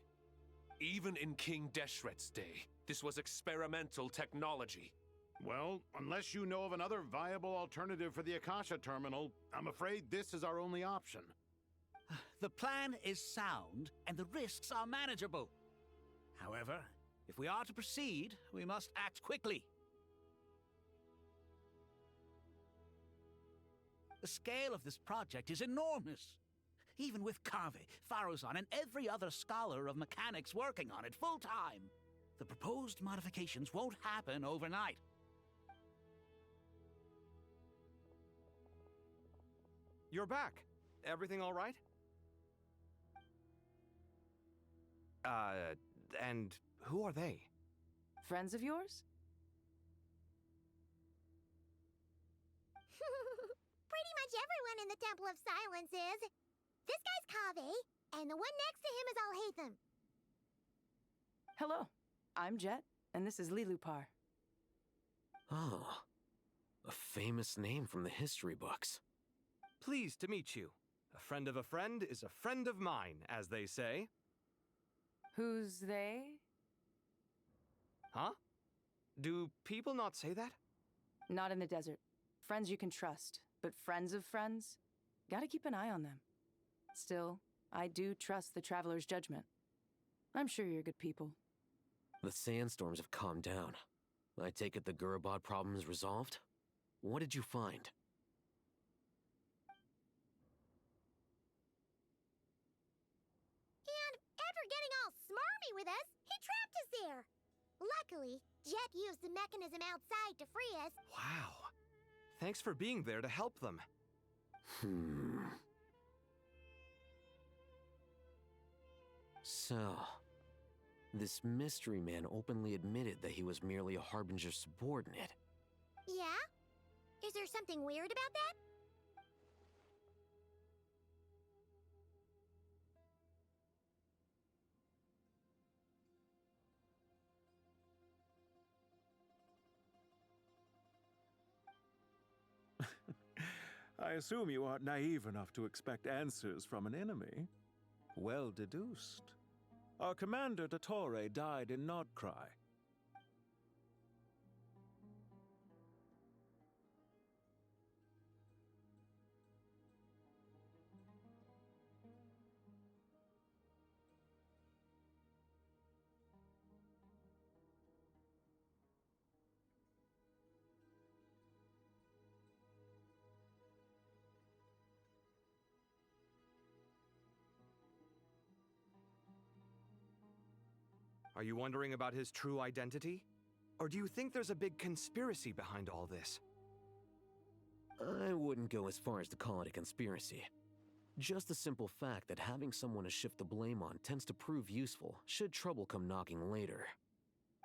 Even in King Deshret's day, this was experimental technology. Well, unless you know of another viable alternative for the Akasha terminal, I'm afraid this is our only option. The plan is sound, and the risks are manageable. However, if we are to proceed, we must act quickly. The scale of this project is enormous. Even with Kaveh, Faruzan, and every other scholar of mechanics working on it full-time, the proposed modifications won't happen overnight. You're back. Everything all right? And who are they? Friends of yours? Pretty much everyone in the Temple of Silence is. This guy's Kaveh, and the one next to him is Alhaitham. Hello, I'm Jet, and this is Lilupar. Oh, a famous name from the history books. Pleased to meet you. A friend of a friend is a friend of mine, as they say. Who's they? Huh? Do people not say that? Not in the desert. Friends you can trust, but friends of friends? Gotta keep an eye on them. Still, I do trust the Traveler's judgment. I'm sure you're good people. The sandstorms have calmed down. I take it the Gurabad problem is resolved? What did you find? And after getting all smarmy with us, he trapped us there. Luckily, Jet used the mechanism outside to free us. Wow. Thanks for being there to help them. So, this mystery man openly admitted that he was merely a Harbinger subordinate. Yeah? Is there something weird about that? I assume you aren't naive enough to expect answers from an enemy. Well deduced. Our commander, Dottore, died in Nodcry. Are you wondering about his true identity? Or do you think there's a big conspiracy behind all this? I wouldn't go as far as to call it a conspiracy. Just the simple fact that having someone to shift the blame on tends to prove useful, should trouble come knocking later.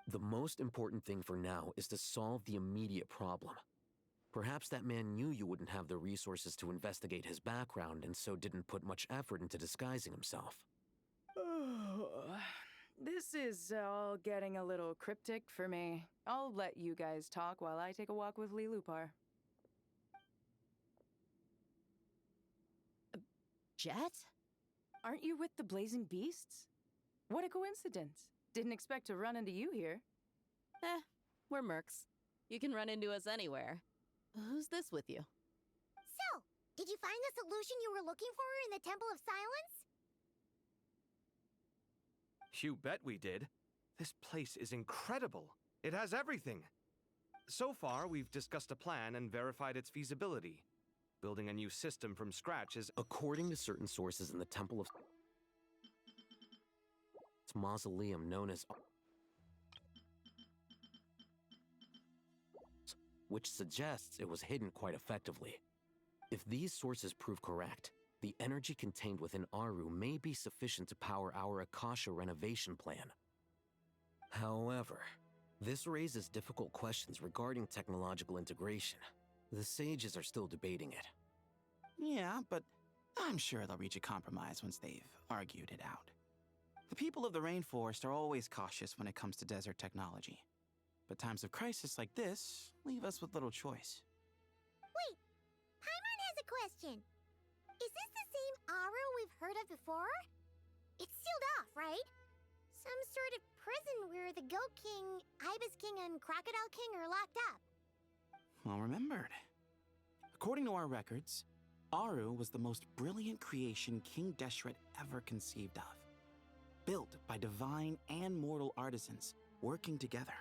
The most important thing for now is to solve the immediate problem. Perhaps that man knew you wouldn't have the resources to investigate his background and so didn't put much effort into disguising himself. This is all getting a little cryptic for me. I'll let you guys talk while I take a walk with Lilupar. Jet? Aren't you with the Blazing Beasts? What a coincidence. Didn't expect to run into you here. We're mercs. You can run into us anywhere. Who's this with you? So, did you find the solution you were looking for in the Temple of Silence? You bet we did. This place is incredible. It has everything. So far, we've discussed a plan and verified its feasibility. Building a new system from scratch is... According to certain sources in the Temple of... Its mausoleum known as... which suggests it was hidden quite effectively. If these sources prove correct, the energy contained within Aru may be sufficient to power our Akasha renovation plan. However, this raises difficult questions regarding technological integration. The sages are still debating it. Yeah, but I'm sure they'll reach a compromise once they've argued it out. The people of the rainforest are always cautious when it comes to desert technology. But times of crisis like this leave us with little choice. Wait, Paimon has a question. Is this the same Aru we've heard of before? It's sealed off, right? Some sort of prison where the Goat King, Ibis King, and Crocodile King are locked up. Well remembered. According to our records, Aru was the most brilliant creation King Deshret ever conceived of. Built by divine and mortal artisans working together.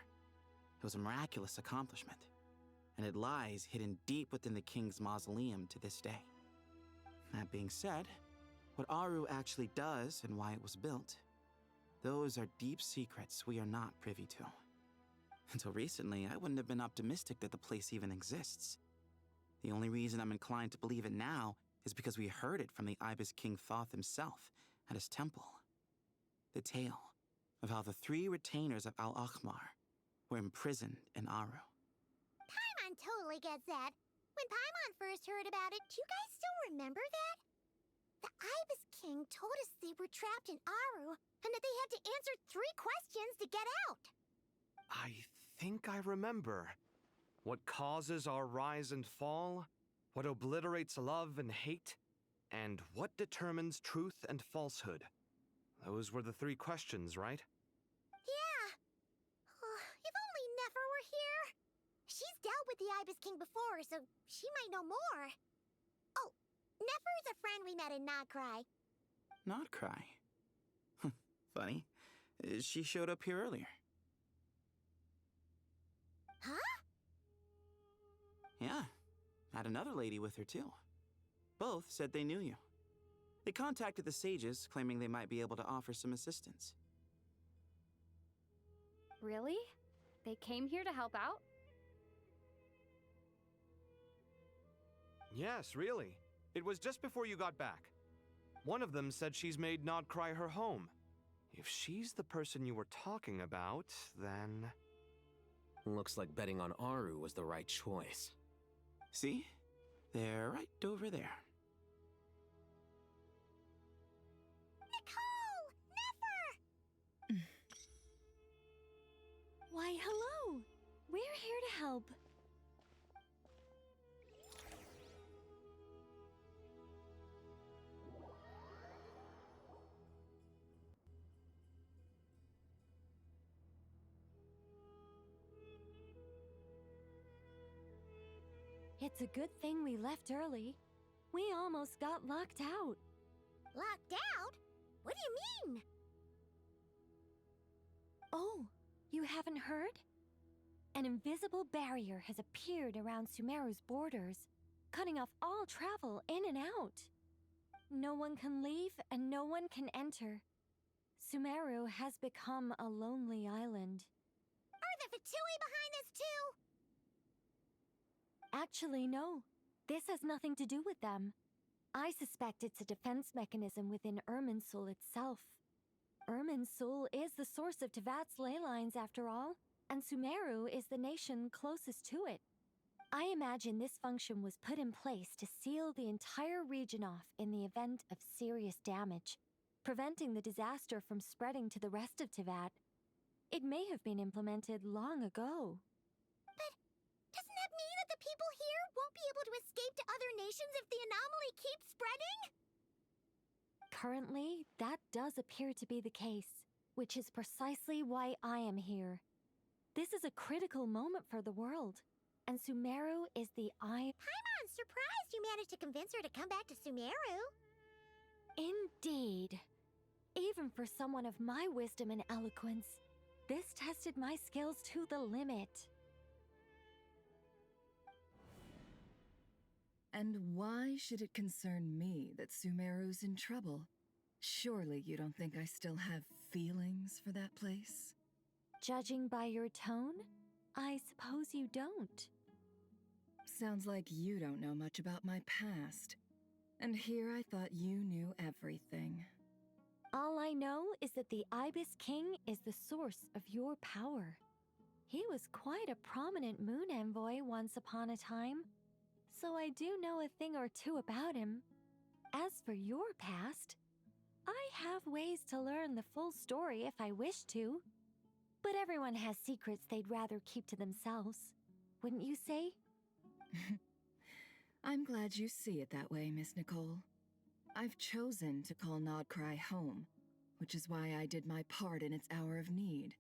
It was a miraculous accomplishment, and it lies hidden deep within the king's mausoleum to this day. That being said, what Aru actually does and why it was built, those are deep secrets we are not privy to. Until recently, I wouldn't have been optimistic that the place even exists. The only reason I'm inclined to believe it now is because we heard it from the Ibis King Thoth himself at his temple. The tale of how the 3 retainers of Al-Akhmar were imprisoned in Aru. Paimon totally gets that. When Paimon first heard about it, do you guys still remember that? The Ibis King told us they were trapped in Aru, and that they had to answer 3 questions to get out. I think I remember. What causes our rise and fall? What obliterates love and hate? And what determines truth and falsehood? Those were the 3 questions, right? Yeah. If only Nefer were here. She's dealt with the Ibis King before, so she might know more. Oh, Nefer's a friend we met in Nodcry. Not cry. Funny. She showed up here earlier. Huh? Yeah. Had another lady with her, too. Both said they knew you. They contacted the sages, claiming they might be able to offer some assistance. Really? They came here to help out? Yes, really. It was just before you got back. One of them said she's made Nodcry her home. If she's the person you were talking about, then... Looks like betting on Aru was the right choice. See? They're right over there. Nicole! Nefer! Why, hello! We're here to help. It's a good thing we left early. We almost got locked out. Locked out? What do you mean? Oh, you haven't heard? An invisible barrier has appeared around Sumeru's borders, cutting off all travel in and out. No one can leave and no one can enter. Sumeru has become a lonely island. Are the Fatui behind this too? Actually, no. This has nothing to do with them. I suspect it's a defense mechanism within Irminsul itself. Irminsul is the source of Tevat's ley lines, after all, and Sumeru is the nation closest to it. I imagine this function was put in place to seal the entire region off in the event of serious damage, preventing the disaster from spreading to the rest of Tevat. It may have been implemented long ago. But doesn't that mean that the people here won't be able to escape to other nations if the anomaly keeps spreading? Currently, that does appear to be the case, which is precisely why I am here. This is a critical moment for the world, and Sumeru is the eye. Paimon's surprised you managed to convince her to come back to Sumeru. Indeed. Even for someone of my wisdom and eloquence, this tested my skills to the limit. And why should it concern me that Sumeru's in trouble? Surely you don't think I still have feelings for that place? Judging by your tone, I suppose you don't. Sounds like you don't know much about my past. And here I thought you knew everything. All I know is that the Ibis King is the source of your power. He was quite a prominent moon envoy once upon a time, so I do know a thing or two about him. As for your past, I have ways to learn the full story if I wish to. But everyone has secrets they'd rather keep to themselves, wouldn't you say? I'm glad you see it that way, Miss Nicole. I've chosen to call Nodcry home, which is why I did my part in its hour of need.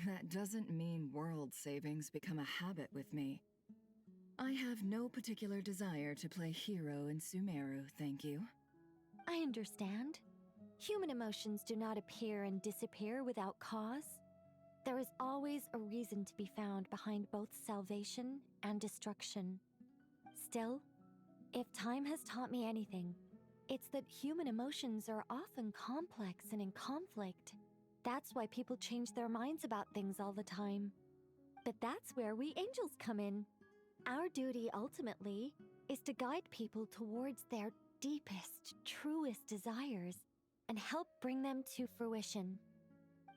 That doesn't mean world savings become a habit with me. I have no particular desire to play hero in Sumeru, thank you. I understand. Human emotions do not appear and disappear without cause. There is always a reason to be found behind both salvation and destruction. Still, if time has taught me anything, it's that human emotions are often complex and in conflict. That's why people change their minds about things all the time. But that's where we angels come in. Our duty, ultimately, is to guide people towards their deepest, truest desires and help bring them to fruition.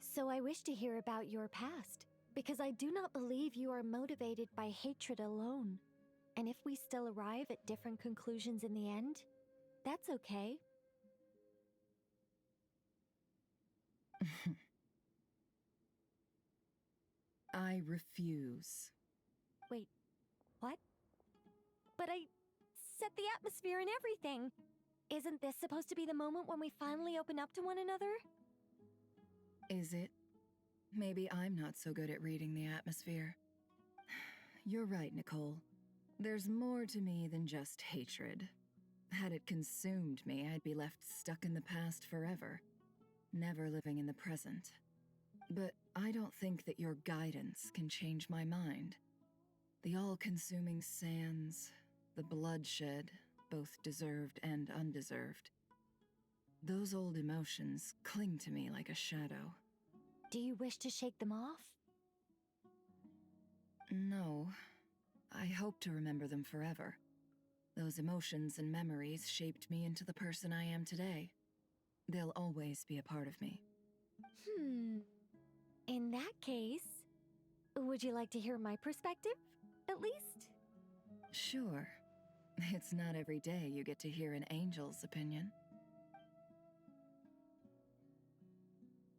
So I wish to hear about your past, because I do not believe you are motivated by hatred alone. And if we still arrive at different conclusions in the end, that's okay. I refuse. Wait, what? But I set the atmosphere and everything. Isn't this supposed to be the moment when we finally open up to one another? Is it? Maybe I'm not so good at reading the atmosphere. You're right, Nicole. There's more to me than just hatred. Had it consumed me, I'd be left stuck in the past forever, never living in the present. But I don't think that your guidance can change my mind. The all-consuming sands, the bloodshed, both deserved and undeserved. Those old emotions cling to me like a shadow. Do you wish to shake them off? No. I hope to remember them forever. Those emotions and memories shaped me into the person I am today. They'll always be a part of me. In that case, would you like to hear my perspective, at least? Sure. It's not every day you get to hear an angel's opinion.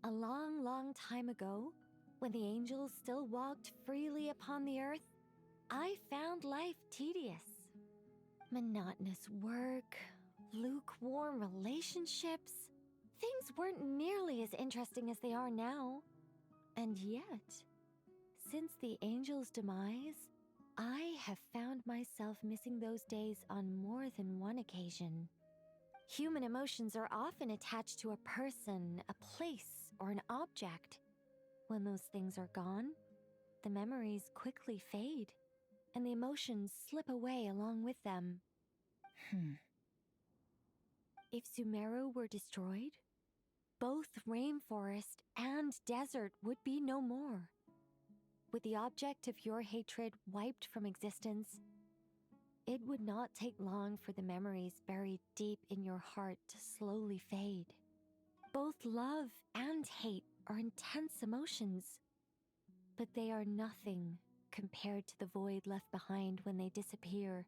A long, long time ago, when the angels still walked freely upon the earth, I found life tedious. Monotonous work, lukewarm relationships. Things weren't nearly as interesting as they are now. And yet, since the angel's demise, I have found myself missing those days on more than one occasion. Human emotions are often attached to a person, a place, or an object. When those things are gone, the memories quickly fade, and the emotions slip away along with them. If Sumeru were destroyed, both rainforest and desert would be no more. With the object of your hatred wiped from existence, it would not take long for the memories buried deep in your heart to slowly fade. Both love and hate are intense emotions, but they are nothing compared to the void left behind when they disappear.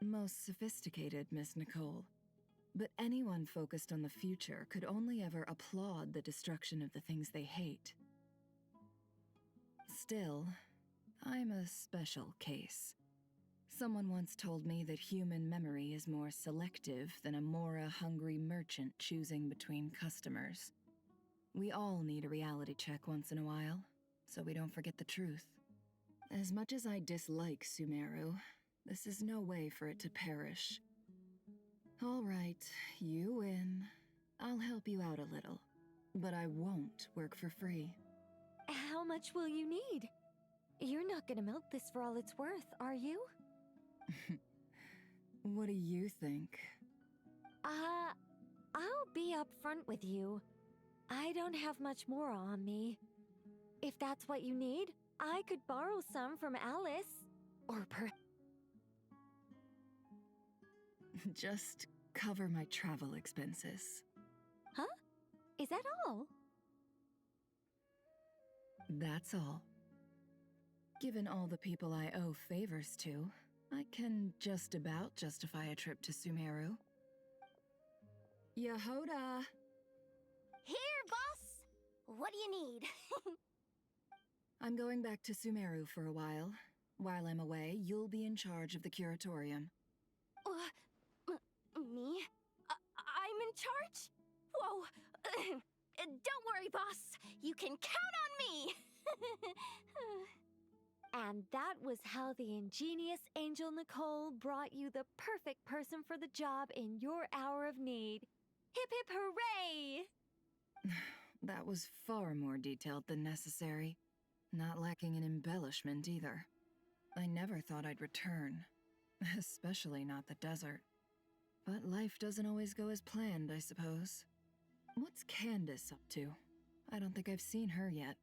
Most sophisticated, Miss Nicole. But anyone focused on the future could only ever applaud the destruction of the things they hate. Still, I'm a special case. Someone once told me that human memory is more selective than a Mora-hungry merchant choosing between customers. We all need a reality check once in a while, so we don't forget the truth. As much as I dislike Sumeru, this is no way for it to perish. All right, you win. I'll help you out a little, but I won't work for free. How much will you need? You're not gonna milk this for all it's worth, are you? What do you think? I'll be upfront with you. I don't have much more on me. If that's what you need, I could borrow some from Alice. Or Just cover my travel expenses. Huh? Is that all? That's all. Given all the people I owe favors to, I can just about justify a trip to Sumeru. Yehoda! Here, boss! What do you need? I'm going back to Sumeru for a while. While I'm away, you'll be in charge of the curatorium. Me? I'm in charge? Whoa! Don't worry, boss. You can count on me! And that was how the ingenious Angel Nicole brought you the perfect person for the job in your hour of need. Hip hip hooray! That was far more detailed than necessary. Not lacking in embellishment either. I never thought I'd return. Especially not the desert. But life doesn't always go as planned, I suppose. What's Candace up to? I don't think I've seen her yet.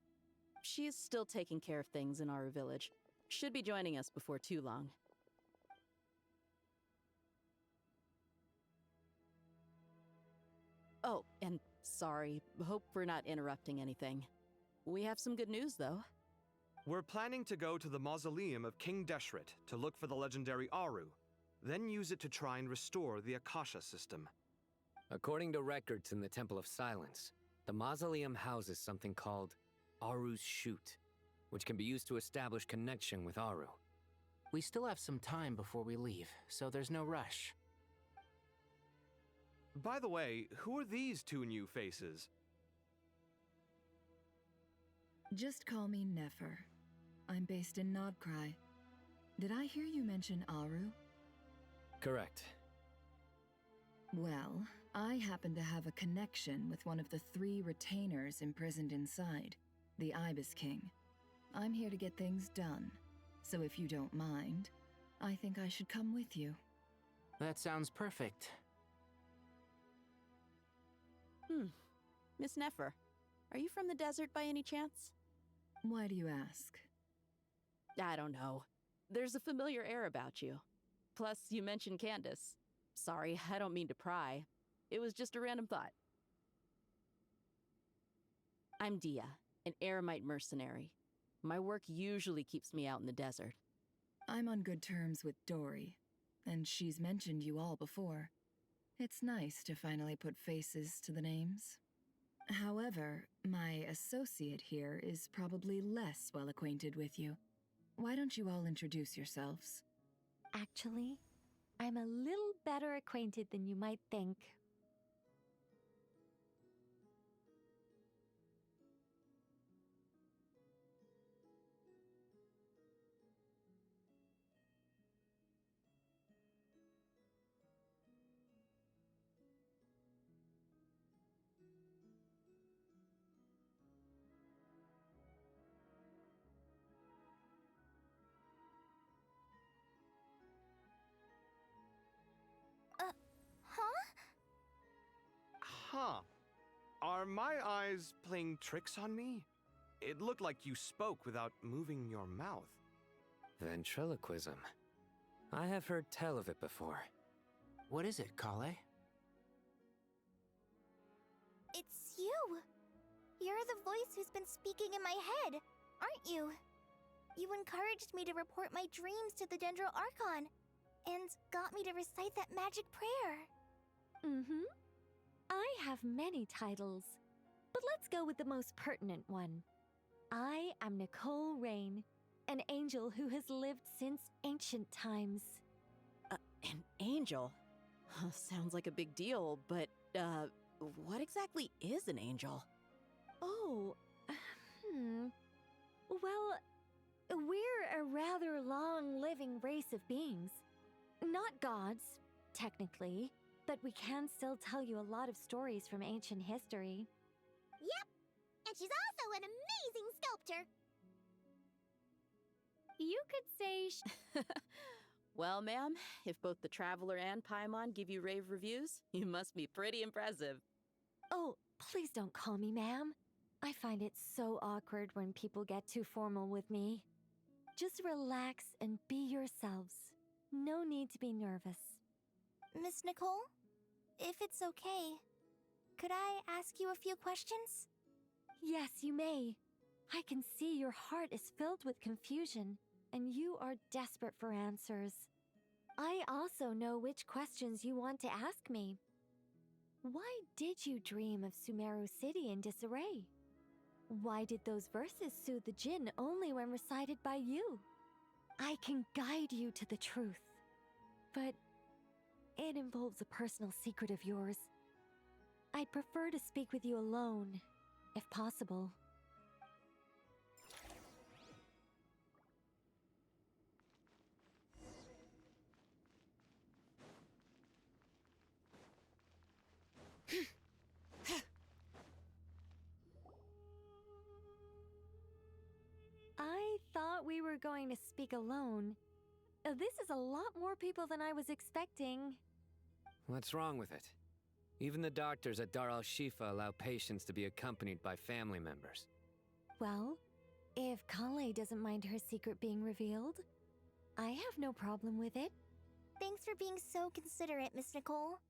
She's still taking care of things in our village. Should be joining us before too long. Oh, and sorry. Hope we're not interrupting anything. We have some good news, though. We're planning to go to the mausoleum of King Deshret to look for the legendary Aru, then use it to try and restore the Akasha system. According to records in the Temple of Silence, the mausoleum houses something called Aru's Shoot, which can be used to establish connection with Aru. We still have some time before we leave, so there's no rush. By the way, who are these two new faces? Just call me Nefer. I'm based in Nodcry. Did I hear you mention Aru? Correct. Well, I happen to have a connection with one of the 3 retainers imprisoned inside, the Ibis King. I'm here to get things done, so if you don't mind, I think I should come with you. That sounds perfect. Miss Nefer, are you from the desert by any chance? Why do you ask? I don't know. There's a familiar air about you. Plus, you mentioned Candace. Sorry, I don't mean to pry. It was just a random thought. I'm Dia, an eremite mercenary. My work usually keeps me out in the desert. I'm on good terms with Dory, and she's mentioned you all before. It's nice to finally put faces to the names. However, my associate here is probably less well acquainted with you. Why don't you all introduce yourselves? Actually, I'm a little better acquainted than you might think. Huh. Are my eyes playing tricks on me? It looked like you spoke without moving your mouth. Ventriloquism. I have heard tell of it before. What is it, Kale? It's you! You're the voice who's been speaking in my head, aren't you? You encouraged me to report my dreams to the Dendro Archon, and got me to recite that magic prayer. Mm-hmm. I have many titles, but let's go with the most pertinent one. I am Nicole Rain, an angel who has lived since ancient times. An angel? Sounds like a big deal, but, what exactly is an angel? Oh, Well, we're a rather long-living race of beings. Not gods, technically, but we can still tell you a lot of stories from ancient history. Yep, and she's also an amazing sculptor. You could say Well, ma'am, if both the Traveler and Paimon give you rave reviews, you must be pretty impressive. Oh, please don't call me ma'am. I find it so awkward when people get too formal with me. Just relax and be yourselves. No need to be nervous. Miss Nicole, if it's okay, could I ask you a few questions? Yes, you may. I can see your heart is filled with confusion, and you are desperate for answers. I also know which questions you want to ask me. Why did you dream of Sumeru City in disarray? Why did those verses soothe the Jinn only when recited by you? I can guide you to the truth, but it involves a personal secret of yours. I'd prefer to speak with you alone, if possible. I thought we were going to speak alone. This is a lot more people than I was expecting. What's wrong with it? Even the doctors at Dar al-Shifa allow patients to be accompanied by family members. Well, if Kale doesn't mind her secret being revealed, I have no problem with it. Thanks for being so considerate, Miss Nicole.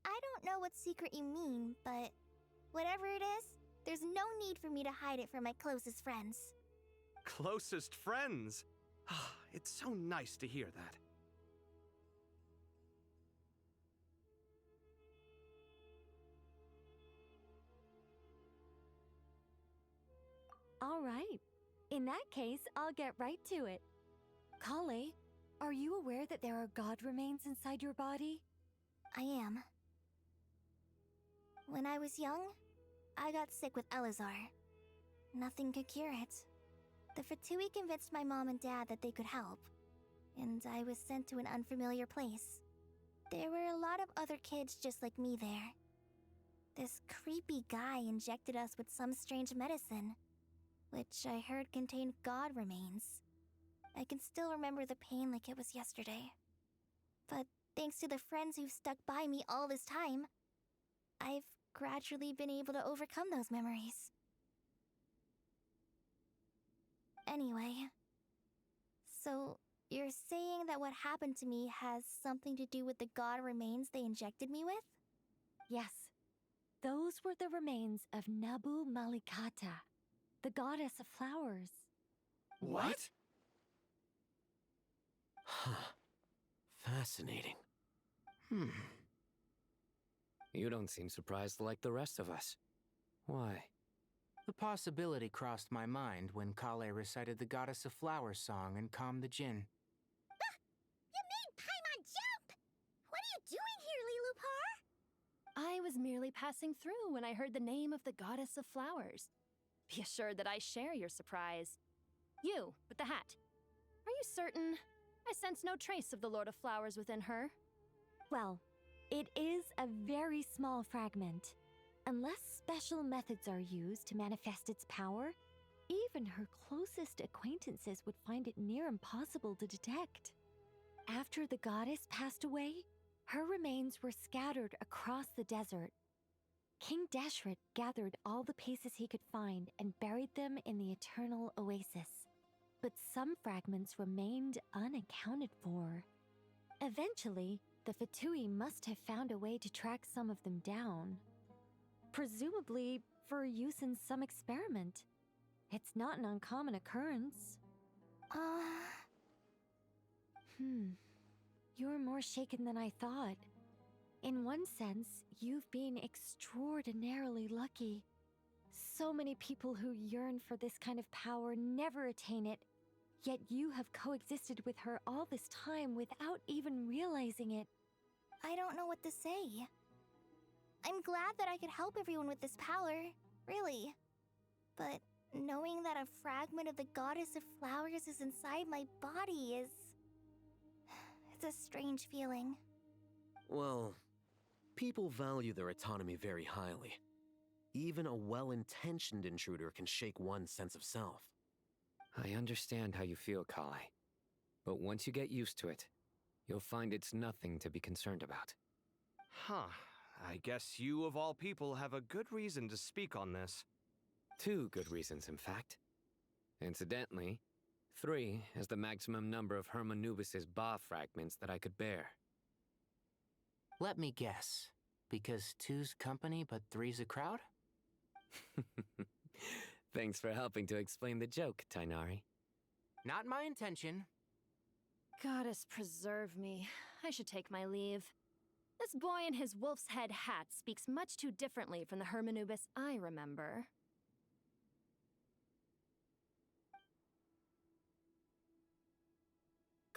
I don't know what secret you mean, but whatever it is, there's no need for me to hide it from my closest friends. closest friends. It's so nice to hear that. All right. In that case, I'll get right to it. Kale, are you aware that there are god remains inside your body? I am. When I was young, I got sick with Elazar. Nothing could cure it. The Fatui convinced my mom and dad that they could help, and I was sent to an unfamiliar place. There were a lot of other kids just like me there. This creepy guy injected us with some strange medicine, which I heard contained god remains. I can still remember the pain like it was yesterday. But thanks to the friends who've stuck by me all this time, I've gradually been able to overcome those memories. Anyway, so you're saying that what happened to me has something to do with the god remains they injected me with? Yes. Those were the remains of Nabu Malikata, the goddess of flowers. What? Huh. Fascinating. You don't seem surprised like the rest of us. Why? The possibility crossed my mind when Kale recited the Goddess of Flowers song and calmed the Jinn. You made Paimon jump! What are you doing here, Lilupar? I was merely passing through when I heard the name of the Goddess of Flowers. Be assured that I share your surprise. You, with the hat. Are you certain? I sense no trace of the Lord of Flowers within her. Well, it is a very small fragment. Unless special methods are used to manifest its power, even her closest acquaintances would find it near impossible to detect. After the goddess passed away, her remains were scattered across the desert. King Deshret gathered all the pieces he could find and buried them in the Eternal Oasis. But some fragments remained unaccounted for. Eventually, the Fatui must have found a way to track some of them down. Presumably for use in some experiment. It's not an uncommon occurrence. You're more shaken than I thought. In one sense, you've been extraordinarily lucky. So many people who yearn for this kind of power never attain it, yet you have coexisted with her all this time without even realizing it. I don't know what to say. I'm glad that I could help everyone with this power, really. But knowing that a fragment of the Goddess of Flowers is inside my body is... it's a strange feeling. Well, people value their autonomy very highly. Even a well-intentioned intruder can shake one's sense of self. I understand how you feel, Kale. But once you get used to it, you'll find it's nothing to be concerned about. Huh. I guess you, of all people, have a good reason to speak on this. 2 good reasons, in fact. Incidentally, 3 is the maximum number of Hermanubis' Ba fragments that I could bear. Let me guess. Because 2's company, but 3's a crowd? Thanks for helping to explain the joke, Tainari. Not my intention. Goddess preserve me. I should take my leave. This boy in his wolf's head hat speaks much too differently from the Hermanubis I remember.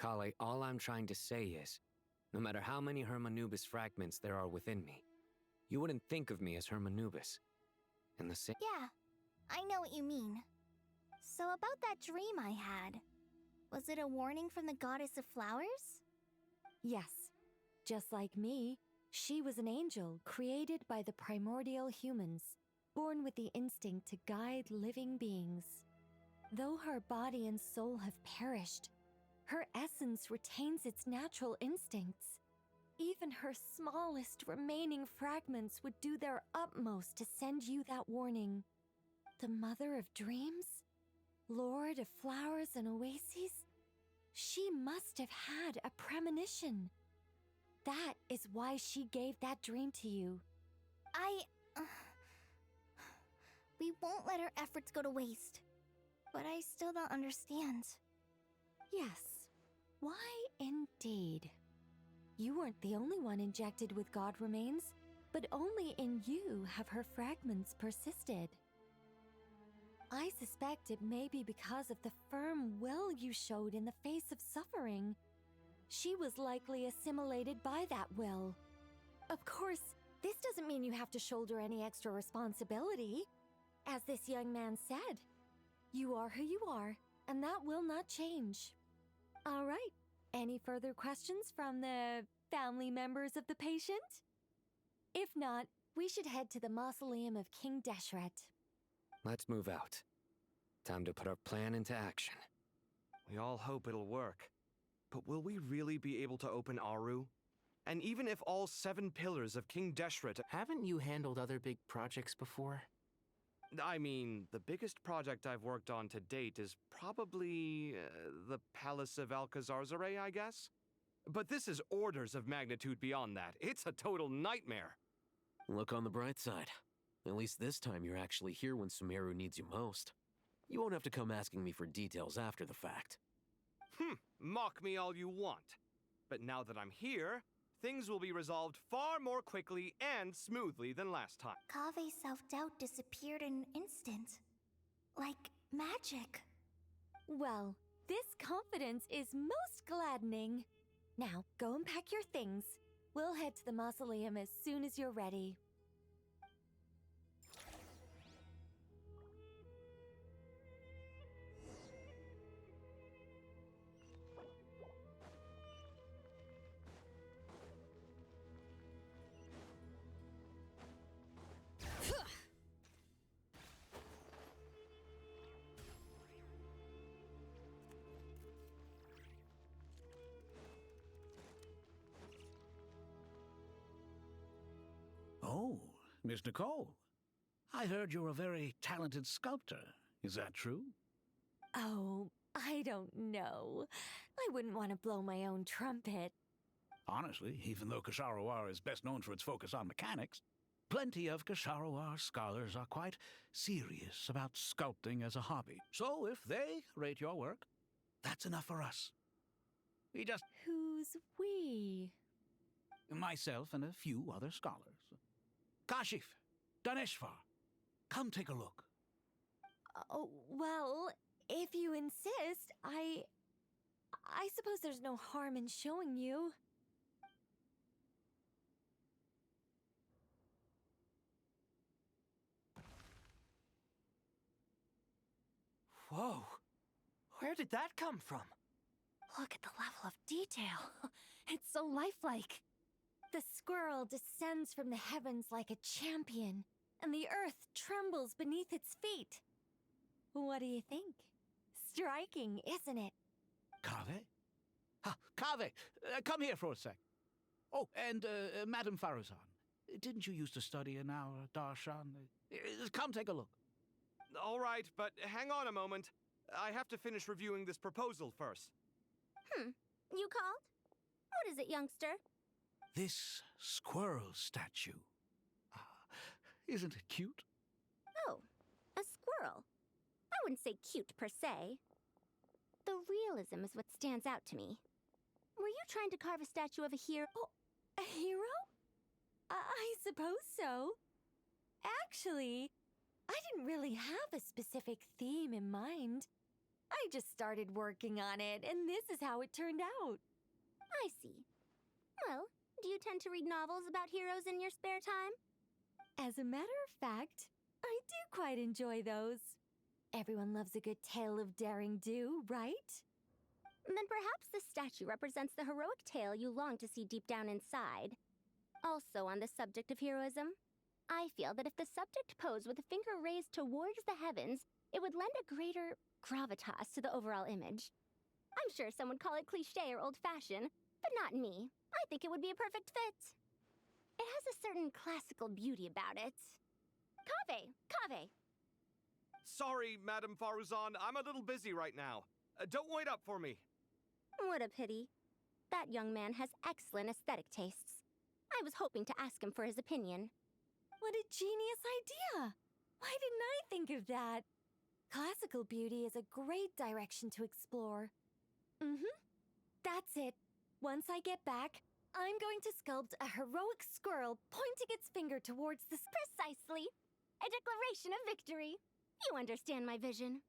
Kale, all I'm trying to say is, no matter how many Hermanubis fragments there are within me, you wouldn't think of me as Hermanubis. In the same— Yeah, I know what you mean. So about that dream I had, was it a warning from the Goddess of Flowers? Yes. Just like me, she was an angel created by the primordial humans, born with the instinct to guide living beings. Though her body and soul have perished, her essence retains its natural instincts. Even her smallest remaining fragments would do their utmost to send you that warning. The Mother of Dreams? Lord of Flowers and Oases? She must have had a premonition. That is why she gave that dream to you. We won't let her efforts go to waste. but I still don't understand. Yes. Why indeed? You weren't the only one injected with god remains, but only in you have her fragments persisted. I suspect it may be because of the firm will you showed in the face of suffering. She was likely assimilated by that will. Of course, this doesn't mean you have to shoulder any extra responsibility. As this young man said, you are who you are, and that will not change. All right. Any further questions from the family members of the patient? If not, we should head to the mausoleum of King Deshret. Let's move out. Time to put our plan into action. We all hope it'll work. But will we really be able to open Aru? And even if all 7 pillars of King Deshret... Haven't you handled other big projects before? I mean, the biggest project I've worked on to date is probably the Palace of Alcazarzaray, I guess? But this is orders of magnitude beyond that. It's a total nightmare. Look on the bright side. At least this time you're actually here when Sumeru needs you most. You won't have to come asking me for details after the fact. Mock me all you want. But now that I'm here, things will be resolved far more quickly and smoothly than last time. Kave's self-doubt disappeared in an instant. Like magic. Well, this confidence is most gladdening. Now, go and pack your things. We'll head to the mausoleum as soon as you're ready. Oh, Miss Nicole. I heard you're a very talented sculptor. Is that true? Oh, I don't know. I wouldn't want to blow my own trumpet. Honestly, even though Kasharawar is best known for its focus on mechanics, plenty of Kasharawar scholars are quite serious about sculpting as a hobby. So if they rate your work, that's enough for us. We just... Who's we? Myself and a few other scholars. Kashif, Daneshvar, come take a look. Oh, well, if you insist, I suppose there's no harm in showing you. Whoa! Where did that come from? Look at the level of detail. It's so lifelike. The squirrel descends from the heavens like a champion, and the earth trembles beneath its feet. What do you think? Striking, isn't it? Kave? Kave, come here for a sec. Oh, and Madame Farazan, didn't you used to study in our darshan? Come take a look. All right, but hang on a moment. I have to finish reviewing this proposal first. You called? What is it, youngster? This squirrel statue. Isn't it cute? Oh, a squirrel. I wouldn't say cute per se. The realism is what stands out to me. Were you trying to carve a statue of a hero? Oh, a hero? I suppose so. Actually, I didn't really have a specific theme in mind. I just started working on it, and this is how it turned out. I see. Well, do you tend to read novels about heroes in your spare time? As a matter of fact, I do quite enjoy those. Everyone loves a good tale of daring do, right? Then perhaps the statue represents the heroic tale you long to see deep down inside. Also on the subject of heroism, I feel that if the subject posed with a finger raised towards the heavens, it would lend a greater gravitas to the overall image. I'm sure some would call it cliché or old-fashioned, but not me. I think it would be a perfect fit. It has a certain classical beauty about it. Kave! Sorry, Madame Faruzan, I'm a little busy right now. Don't wait up for me. What a pity. That young man has excellent aesthetic tastes. I was hoping to ask him for his opinion. What a genius idea! Why didn't I think of that? Classical beauty is a great direction to explore. That's it. Once I get back, I'm going to sculpt a heroic squirrel pointing its finger towards the Precisely. A declaration of victory. You understand my vision.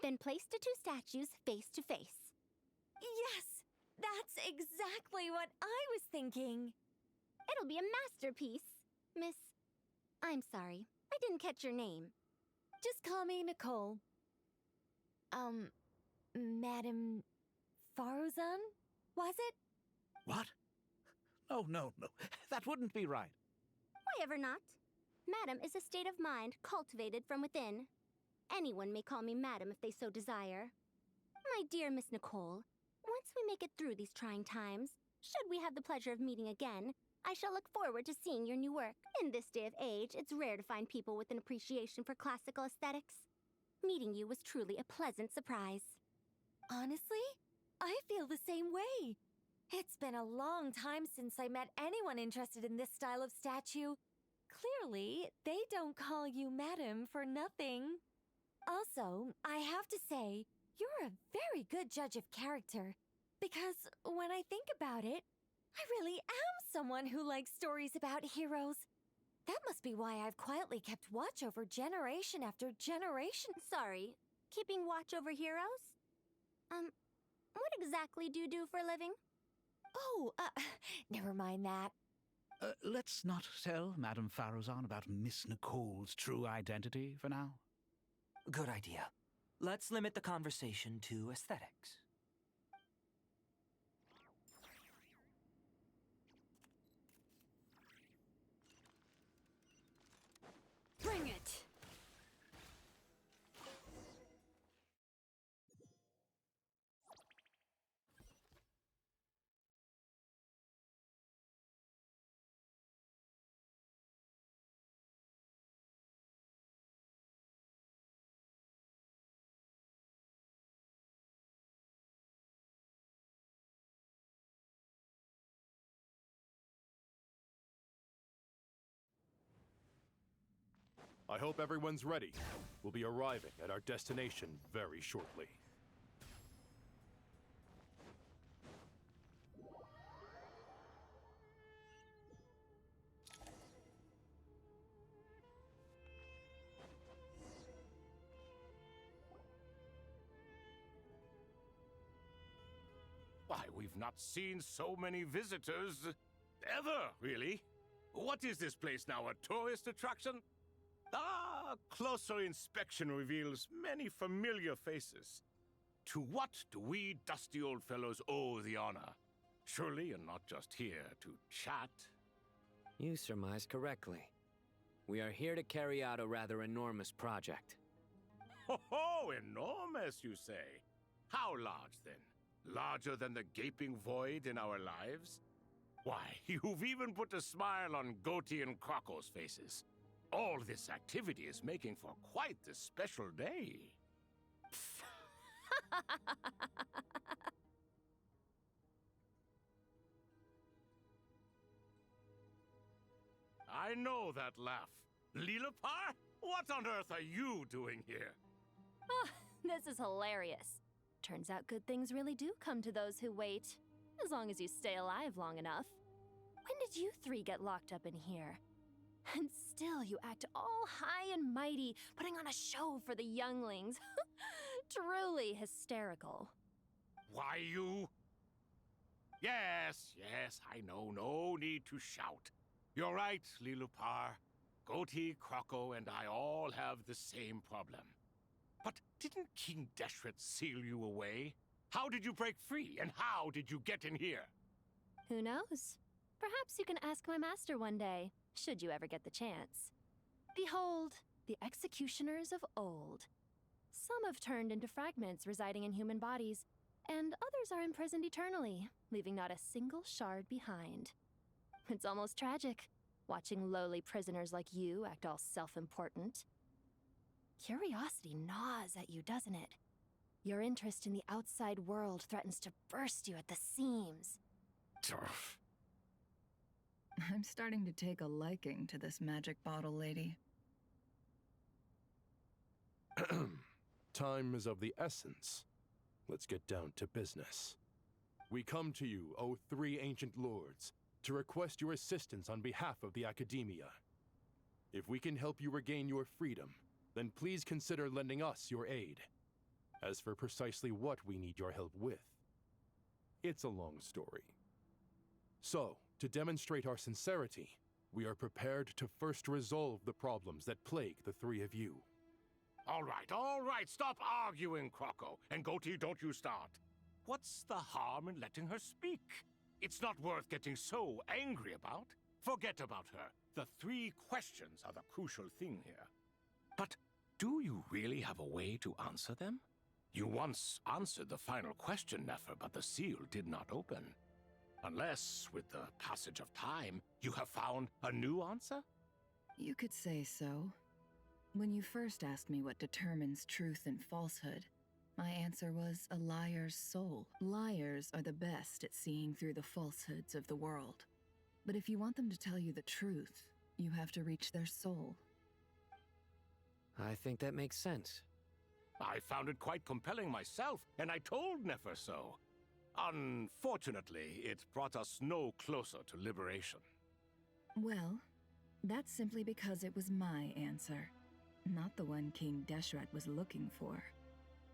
Then place the two statues face to face. Yes! That's exactly what I was thinking. It'll be a masterpiece. Miss... I'm sorry. I didn't catch your name. Just call me Nicole. Madam Faruzan? Was it? What? Oh, no. That wouldn't be right. Why ever not? Madam is a state of mind cultivated from within. Anyone may call me Madam if they so desire. My dear Miss Nicole, once we make it through these trying times, should we have the pleasure of meeting again, I shall look forward to seeing your new work. In this day of age, it's rare to find people with an appreciation for classical aesthetics. Meeting you was truly a pleasant surprise. Honestly, I feel the same way. It's been a long time since I met anyone interested in this style of statue. Clearly, they don't call you Madam for nothing. Also, I have to say, you're a very good judge of character. Because when I think about it, I really am someone who likes stories about heroes. That must be why I've quietly kept watch over generation after generation. Sorry, keeping watch over heroes? What exactly do you do for a living? Oh, never mind that. Let's not tell Madame Faruzan about Miss Nicole's true identity for now. Good idea. Let's limit the conversation to aesthetics. Bring it! I hope everyone's ready. We'll be arriving at our destination very shortly. Why, we've not seen so many visitors ever, really. What is this place now, a tourist attraction? Ah, closer inspection reveals many familiar faces. To what do we dusty old fellows owe the honor? Surely you're not just here to chat. You surmise correctly. We are here to carry out a rather enormous project. Ho, enormous, you say? How large, then? Larger than the gaping void in our lives? Why, you've even put a smile on Goatee and Crocco's faces. All this activity is making for quite the special day. I know that laugh. Lilipar? What on earth are you doing here? Oh, this is hilarious. Turns out good things really do come to those who wait, as long as you stay alive long enough. When did you three get locked up in here? And still you act all high and mighty, putting on a show for the younglings. Truly hysterical. Why, you... Yes, I know. No need to shout. You're right, Lilipar. Goatee, Crocco, and I all have the same problem. But didn't King Deshret seal you away? How did you break free, and how did you get in here? Who knows? Perhaps you can ask my master one day, should you ever get the chance. Behold, the executioners of old. Some have turned into fragments residing in human bodies, and others are imprisoned eternally, leaving not a single shard behind. It's almost tragic, watching lowly prisoners like you act all self-important. Curiosity gnaws at you, doesn't it? Your interest in the outside world threatens to burst you at the seams. Turf. I'm starting to take a liking to this magic bottle lady. Time is of the essence. Let's get down to business. We come to you, O three ancient lords, to request your assistance on behalf of the Academia. If we can help you regain your freedom, then please consider lending us your aid. As for precisely what we need your help with, it's a long story. So, to demonstrate our sincerity, we are prepared to first resolve the problems that plague the three of you. All right, stop arguing, Croco, and Goatee, don't you start. What's the harm in letting her speak? It's not worth getting so angry about. Forget about her. The three questions are the crucial thing here. But do you really have a way to answer them? You once answered the final question, Nefer, but the seal did not open. Unless, with the passage of time, you have found a new answer? You could say so. When you first asked me what determines truth and falsehood, my answer was a liar's soul. Liars are the best at seeing through the falsehoods of the world. But if you want them to tell you the truth, you have to reach their soul. I think that makes sense. I found it quite compelling myself, and I told Nefer so. Unfortunately, it brought us no closer to liberation. Well, that's simply because it was my answer, not the one King Deshret was looking for.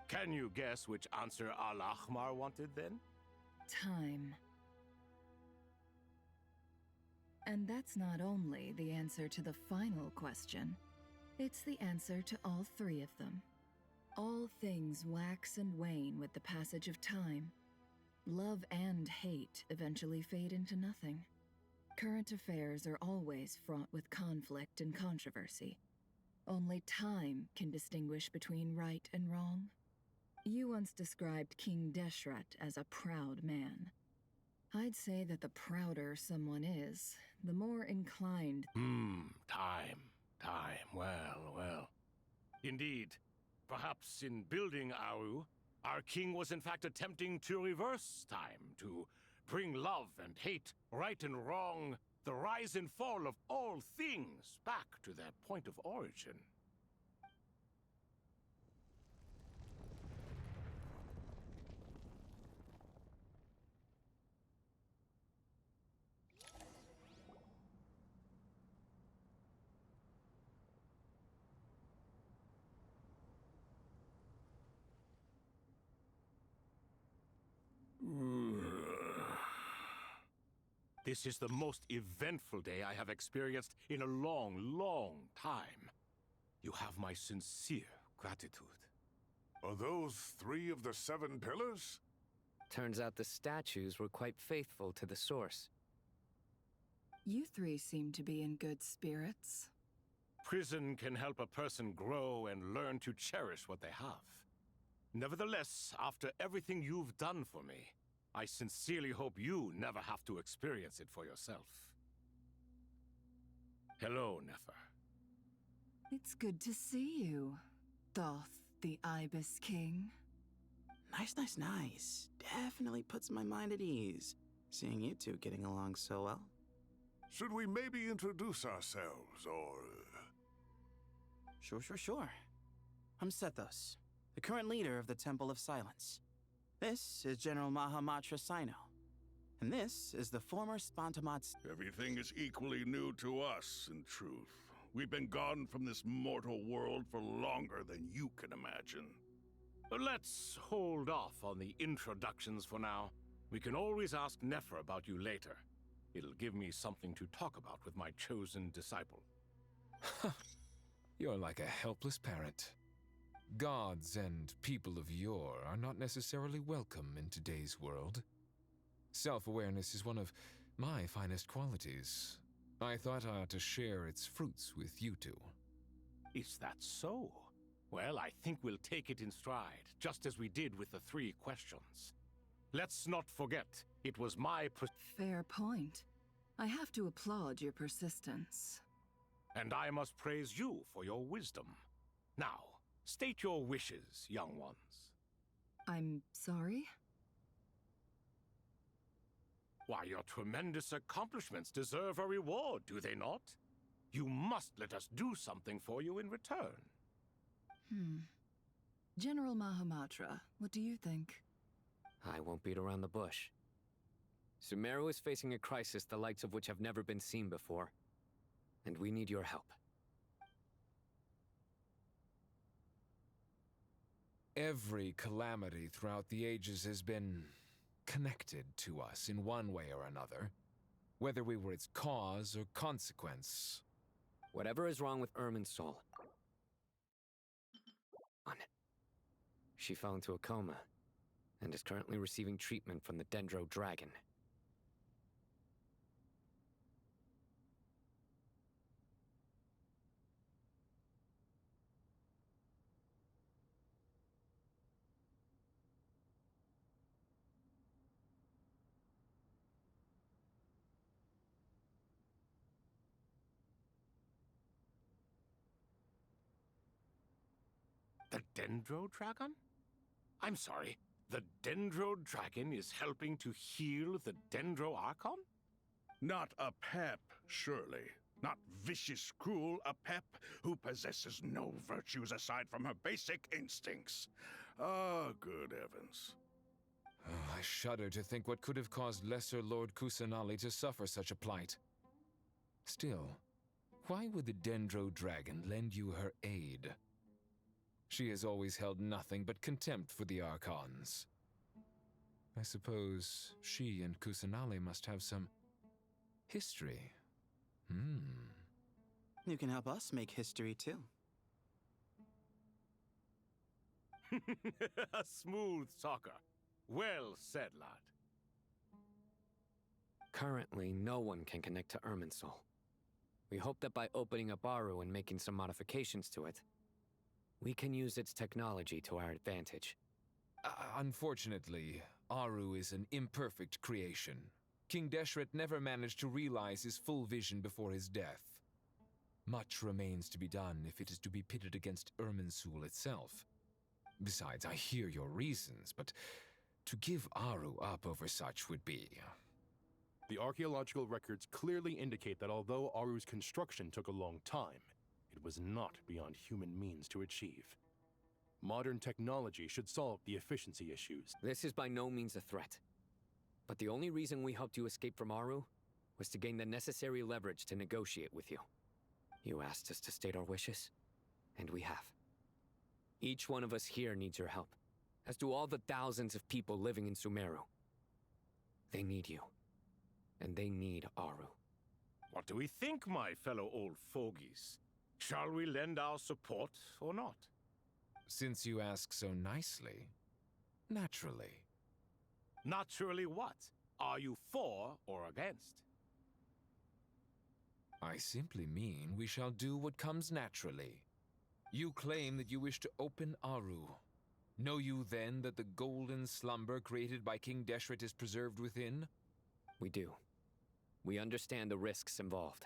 Can you guess which answer Al-Ahmar wanted then? Time. And that's not only the answer to the final question, it's the answer to all three of them. All things wax and wane with the passage of time. Love and hate eventually fade into nothing. Current affairs are always fraught with conflict and controversy. Only time can distinguish between right and wrong. You once described King Deshret as a proud man. I'd say that the prouder someone is, the more inclined... Time. Well. Indeed. Perhaps in building Aru, our king was in fact attempting to reverse time, to bring love and hate, right and wrong, the rise and fall of all things back to their point of origin. This is the most eventful day I have experienced in a long time. You have my sincere gratitude. Are those 3 of the 7 pillars? Turns out the statues were quite faithful to the source. You three seem to be in good spirits. Prison can help a person grow and learn to cherish what they have. Nevertheless, after everything you've done for me, I sincerely hope you never have to experience it for yourself. Hello, Nefer. It's good to see you, Thoth the Ibis King. Nice. Definitely puts my mind at ease, seeing you two getting along so well. Should we maybe introduce ourselves, or... Sure. I'm Sethos, the current leader of the Temple of Silence. This is General Mahamatra Sino. And this is the former Spantamat... Everything is equally new to us, in truth. We've been gone from this mortal world for longer than you can imagine. Let's hold off on the introductions for now. We can always ask Nefer about you later. It'll give me something to talk about with my chosen disciple. You're like a helpless parent. Gods and people of yore are not necessarily welcome in today's world. Self-awareness is one of my finest qualities. I thought I ought to share its fruits with you two. Is that so? Well, I think we'll take it in stride, just as we did with the 3 questions. Let's not forget, it was my Fair point. I have to applaud your persistence. And I must praise you for your wisdom. Now, state your wishes, young ones. I'm sorry? Why, your tremendous accomplishments deserve a reward, do they not? You must let us do something for you in return. General Mahamatra, what do you think? I won't beat around the bush. Sumeru is facing a crisis the likes of which have never been seen before, and we need your help. Every calamity throughout the ages has been connected to us in one way or another, whether we were its cause or consequence. Whatever is wrong with Irminsul, she fell into a coma and is currently receiving treatment from the Dendro Dragon. The Dendro Dragon? I'm sorry, the Dendro Dragon is helping to heal the Dendro Archon? Not a pep, surely. Not vicious, cruel, a pep who possesses no virtues aside from her basic instincts. Ah, good heavens. Oh, I shudder to think what could have caused Lesser Lord Kusanali to suffer such a plight. Still, why would the Dendro Dragon lend you her aid? She has always held nothing but contempt for the Archons. I suppose she and Kusanali must have some history. You can help us make history too. A smooth talker. Well said, lad. Currently, no one can connect to Irminsul. We hope that by opening up Aru and making some modifications to it, we can use its technology to our advantage. Unfortunately, Aru is an imperfect creation. King Deshret never managed to realize his full vision before his death. Much remains to be done if it is to be pitted against Irminsul itself. Besides, I hear your reasons, but to give Aru up over such would be... The archaeological records clearly indicate that although Aru's construction took a long time, it was not beyond human means to achieve. Modern technology should solve the efficiency issues. This is by no means a threat. But the only reason we helped you escape from Aru was to gain the necessary leverage to negotiate with you. You asked us to state our wishes, and we have. Each one of us here needs your help, as do all the thousands of people living in Sumeru. They need you, and they need Aru. What do we think, my fellow old fogies? Shall we lend our support or not? Since you ask so nicely, naturally. Naturally what? Are you for or against? I simply mean we shall do what comes naturally. You claim that you wish to open Aru. Know you then that the golden slumber created by King Deshret is preserved within? We do. We understand the risks involved.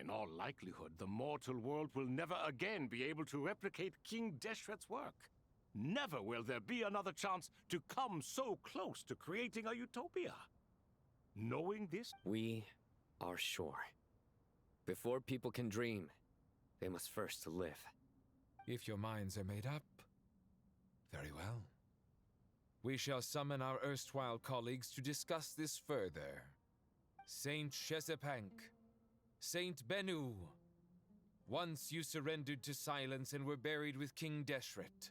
In all likelihood, the mortal world will never again be able to replicate King Deshret's work. Never will there be another chance to come so close to creating a utopia. Knowing this, we are sure. Before people can dream, they must first live. If your minds are made up, very well. We shall summon our erstwhile colleagues to discuss this further. Saint Shezepank, Saint Bennu, once you surrendered to silence and were buried with King Deshret.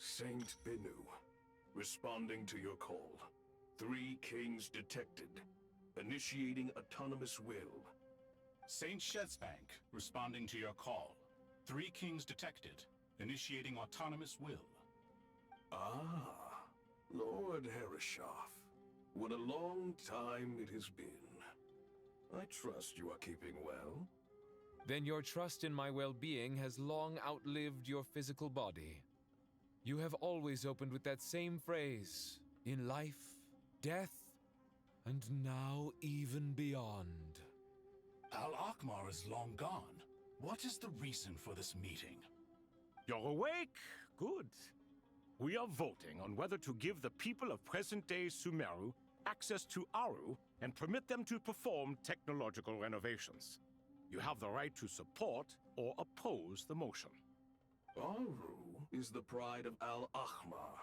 Saint Bennu, responding to your call. 3 kings detected. Initiating autonomous will. Saint Shezbank, responding to your call. 3 kings detected. Initiating autonomous will. Ah, Lord Herreshoff. What a long time it has been. I trust you are keeping well. Then your trust in my well-being has long outlived your physical body. You have always opened with that same phrase, in life death, and now even beyond. Al-Akmar is long gone. What is the reason for this meeting? You're awake? Good. We are voting on whether to give the people of present-day Sumeru access to Aru and permit them to perform technological renovations. You have the right to support or oppose the motion. Aru is the pride of Al-Ahmar.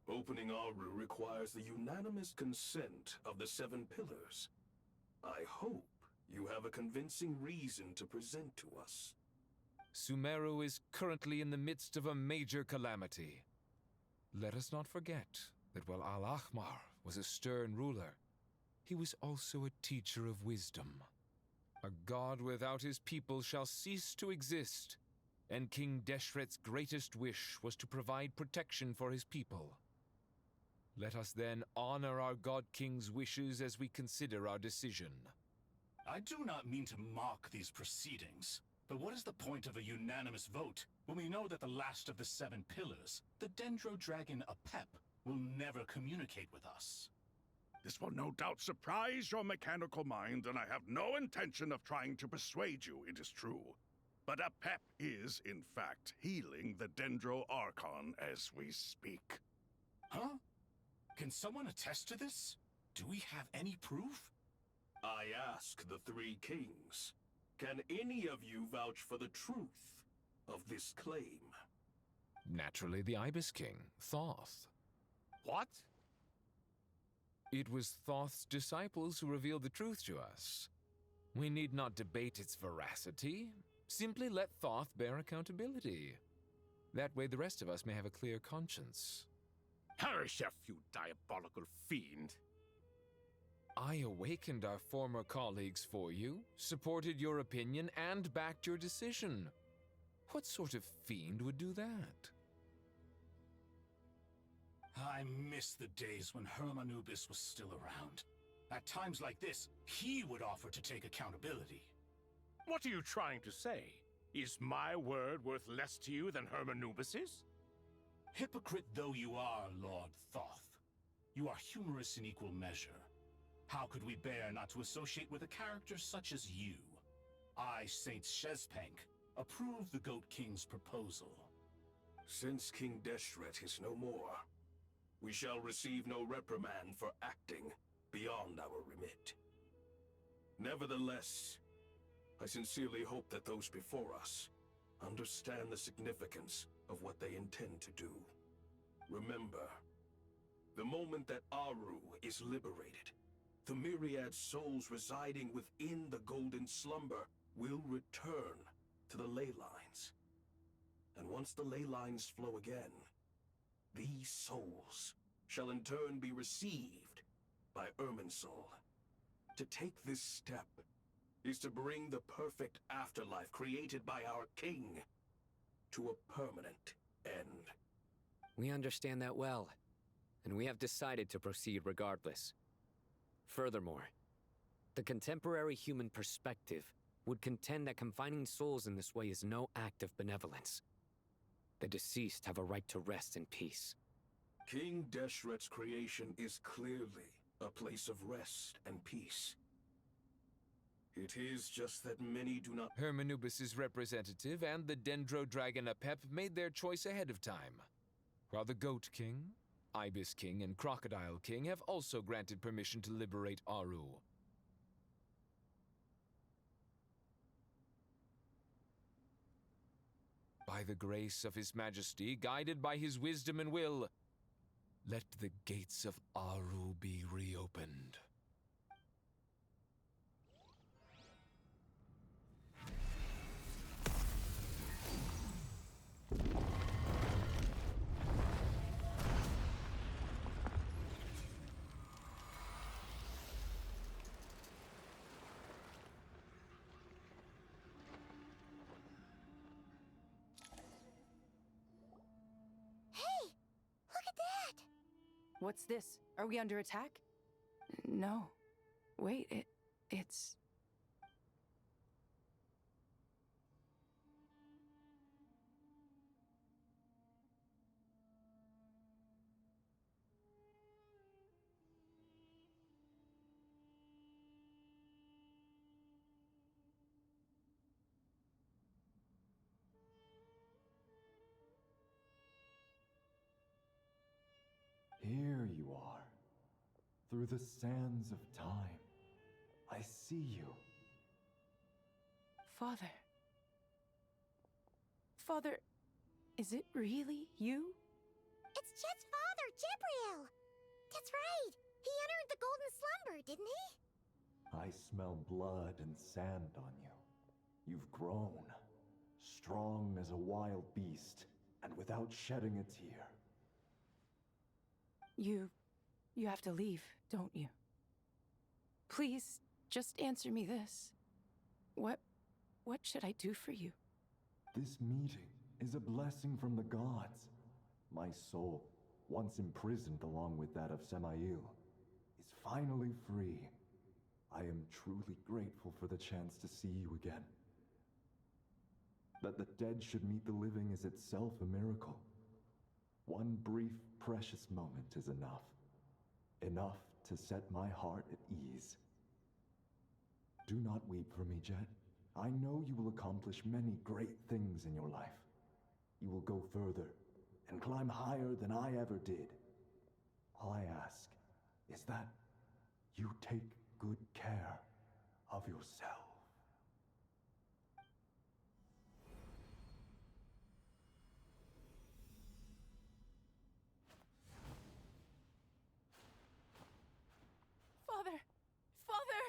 Opening Aru requires the unanimous consent of the Seven Pillars. I hope you have a convincing reason to present to us. Sumeru is currently in the midst of a major calamity. Let us not forget that while Al-Ahmar was a stern ruler, he was also a teacher of wisdom. A god without his people shall cease to exist, and King Deshret's greatest wish was to provide protection for his people. Let us then honor our God King's wishes as we consider our decision. I do not mean to mock these proceedings, but what is the point of a unanimous vote when we know that the last of the Seven Pillars, the Dendro Dragon Apep, will never communicate with us? This will no doubt surprise your mechanical mind, and I have no intention of trying to persuade you it is true. But Apep is, in fact, healing the Dendro Archon as we speak. Huh? Can someone attest to this? Do we have any proof? I ask the three kings, can any of you vouch for the truth of this claim? Naturally, the Ibis King, Thoth. What? It was Thoth's disciples who revealed the truth to us. We need not debate its veracity. Simply let Thoth bear accountability. That way the rest of us may have a clear conscience. Harishef, you diabolical fiend! I awakened our former colleagues for you, supported your opinion, and backed your decision. What sort of fiend would do that? I miss the days when Hermanubis was still around. At times like this, he would offer to take accountability. What are you trying to say? Is my word worth less to you than Hermanubis's? Hypocrite though you are, Lord Thoth, you are humorous in equal measure. How could we bear not to associate with a character such as you? I, Saint Shezpank, approve the Goat King's proposal. Since King Deshret is no more, we shall receive no reprimand for acting beyond our remit. Nevertheless, I sincerely hope that those before us understand the significance of what they intend to do. Remember, the moment that Aru is liberated, the myriad souls residing within the Golden Slumber will return to the ley lines. And once the ley lines flow again, these souls shall in turn be received by Irminsul. To take this step is to bring the perfect afterlife created by our king to a permanent end. We understand that well, and we have decided to proceed regardless. Furthermore, the contemporary human perspective would contend that confining souls in this way is no act of benevolence. The deceased have a right to rest in peace. King Deshret's creation is clearly a place of rest and peace. It is just that many do not... Hermanubis' representative and the Dendro Dragon Apep made their choice ahead of time, while the Goat King, Ibis King, and Crocodile King have also granted permission to liberate Aru. By the grace of His Majesty, guided by his wisdom and will, let the gates of Aru be reopened. What's this? Are we under attack? No. Wait, it's... through the sands of time, I see you. Father. Father, is it really you? It's Jet's father, Jibril! That's right! He entered the golden slumber, didn't he? I smell blood and sand on you. You've grown, strong as a wild beast, and without shedding a tear. You have to leave, don't you? Please, just answer me this. What should I do for you? This meeting is a blessing from the gods. My soul, once imprisoned along with that of Semail, is finally free. I am truly grateful for the chance to see you again. That the dead should meet the living is itself a miracle. One brief, precious moment is enough. Enough to set my heart at ease. Do not weep for me, Jet. I know you will accomplish many great things in your life. You will go further and climb higher than I ever did. All I ask is that you take good care of yourself. Father! Father!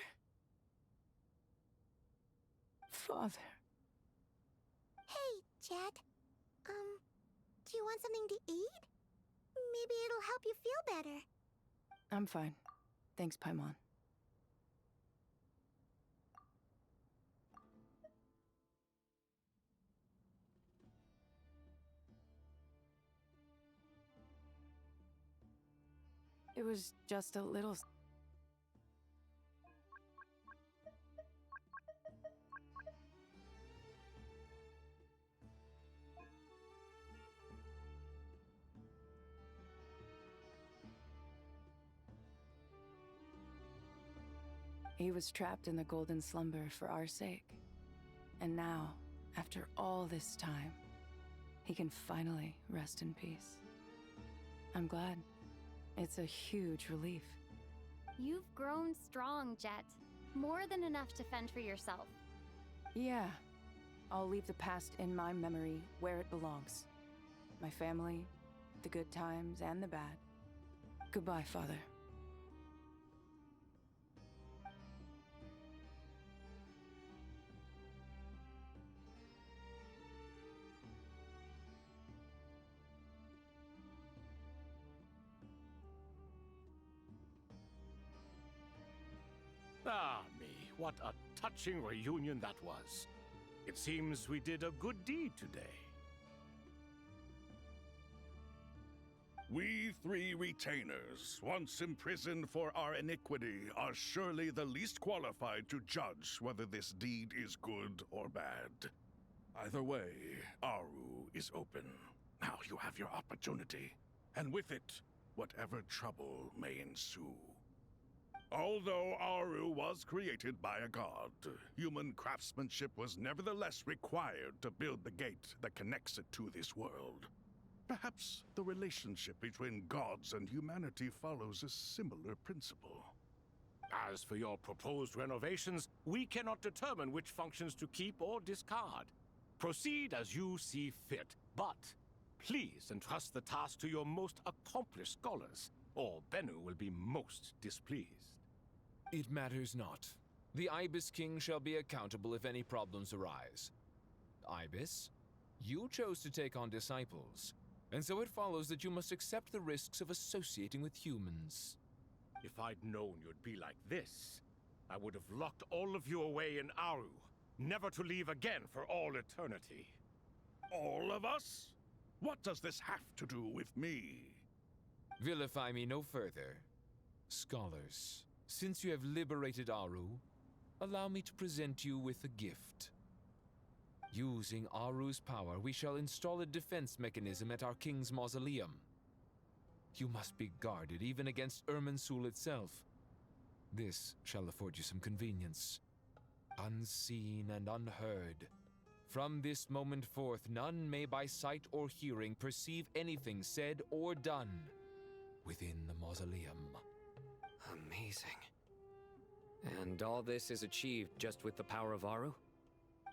Father. Hey, Jet. Do you want something to eat? Maybe it'll help you feel better. I'm fine. Thanks, Paimon. It was just a little... He was trapped in the golden slumber for our sake. And now, after all this time, he can finally rest in peace. I'm glad. It's a huge relief. You've grown strong, Jet. More than enough to fend for yourself. Yeah. I'll leave the past in my memory where it belongs. My family, the good times and the bad. Goodbye, Father. Ah, me, what a touching reunion that was. It seems we did a good deed today. We three retainers, once imprisoned for our iniquity, are surely the least qualified to judge whether this deed is good or bad. Either way, Aru is open. Now you have your opportunity, and with it, whatever trouble may ensue. Although Aru was created by a god, human craftsmanship was nevertheless required to build the gate that connects it to this world. Perhaps the relationship between gods and humanity follows a similar principle. As for your proposed renovations, we cannot determine which functions to keep or discard. Proceed as you see fit, but please entrust the task to your most accomplished scholars, or Bennu will be most displeased. It matters not. The Ibis King shall be accountable if any problems arise. Ibis, you chose to take on disciples, and so it follows that you must accept the risks of associating with humans. If I'd known you'd be like this, I would have locked all of you away in Aru, never to leave again for all eternity. All of us? What does this have to do with me? Vilify me no further. Scholars, since you have liberated Aru, allow me to present you with a gift. Using Aru's power, we shall install a defense mechanism at our king's mausoleum. You must be guarded even against Irminsul itself. This shall afford you some convenience. Unseen and unheard. From this moment forth, none may by sight or hearing perceive anything said or done within the mausoleum. Amazing. And all this is achieved just with the power of Aru?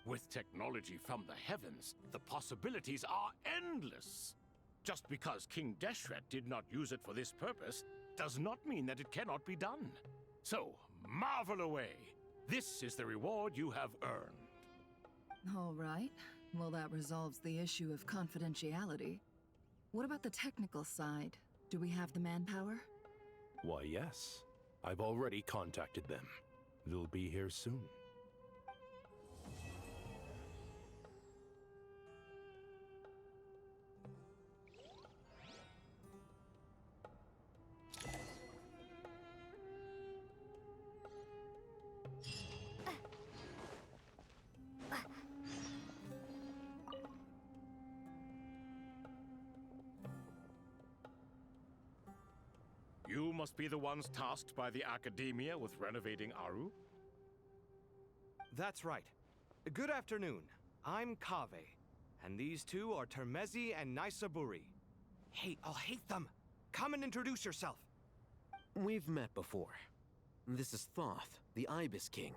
With technology from the heavens, the possibilities are endless. Just because King Deshret did not use it for this purpose does not mean that it cannot be done. So, marvel away. This is the reward you have earned. All right. Well, that resolves the issue of confidentiality. What about the technical side? Do we have the manpower? Why, yes. I've already contacted them. They'll be here soon. You must be the ones tasked by the Academia with renovating Aru? That's right. Good afternoon. I'm Kave, and these two are Termezi and Naisaburi. Hey, I'll hate them. Come and introduce yourself. We've met before. This is Thoth, the Ibis King,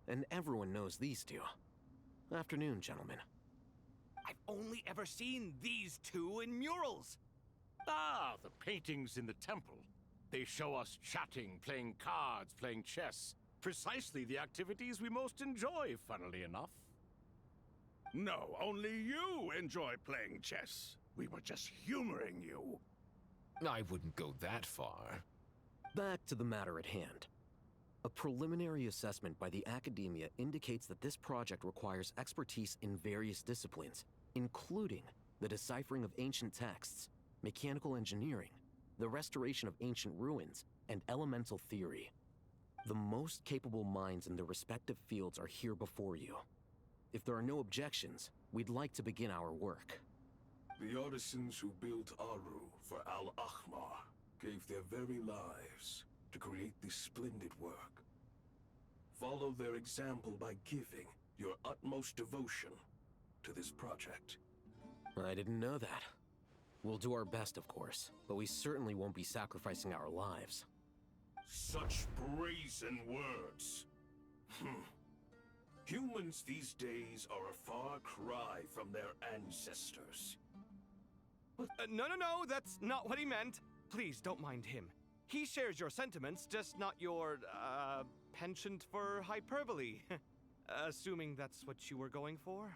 and everyone knows these two. Afternoon, gentlemen. I've only ever seen these two in murals. Ah, the paintings in the temple. They show us chatting, playing cards, playing chess. Precisely the activities we most enjoy, funnily enough. No, only you enjoy playing chess. We were just humoring you. I wouldn't go that far. Back to the matter at hand. A preliminary assessment by the Academia indicates that this project requires expertise in various disciplines, including the deciphering of ancient texts, mechanical engineering, the restoration of ancient ruins, and elemental theory. The most capable minds in their respective fields are here before you. If there are no objections, we'd like to begin our work. The artisans who built Aru for Al-Ahmar gave their very lives to create this splendid work. Follow their example by giving your utmost devotion to this project. I didn't know that. We'll do our best, of course, but we certainly won't be sacrificing our lives. Such brazen words. Humans these days are a far cry from their ancestors. No, that's not what he meant. Please, don't mind him. He shares your sentiments, just not your, penchant for hyperbole. Assuming that's what you were going for?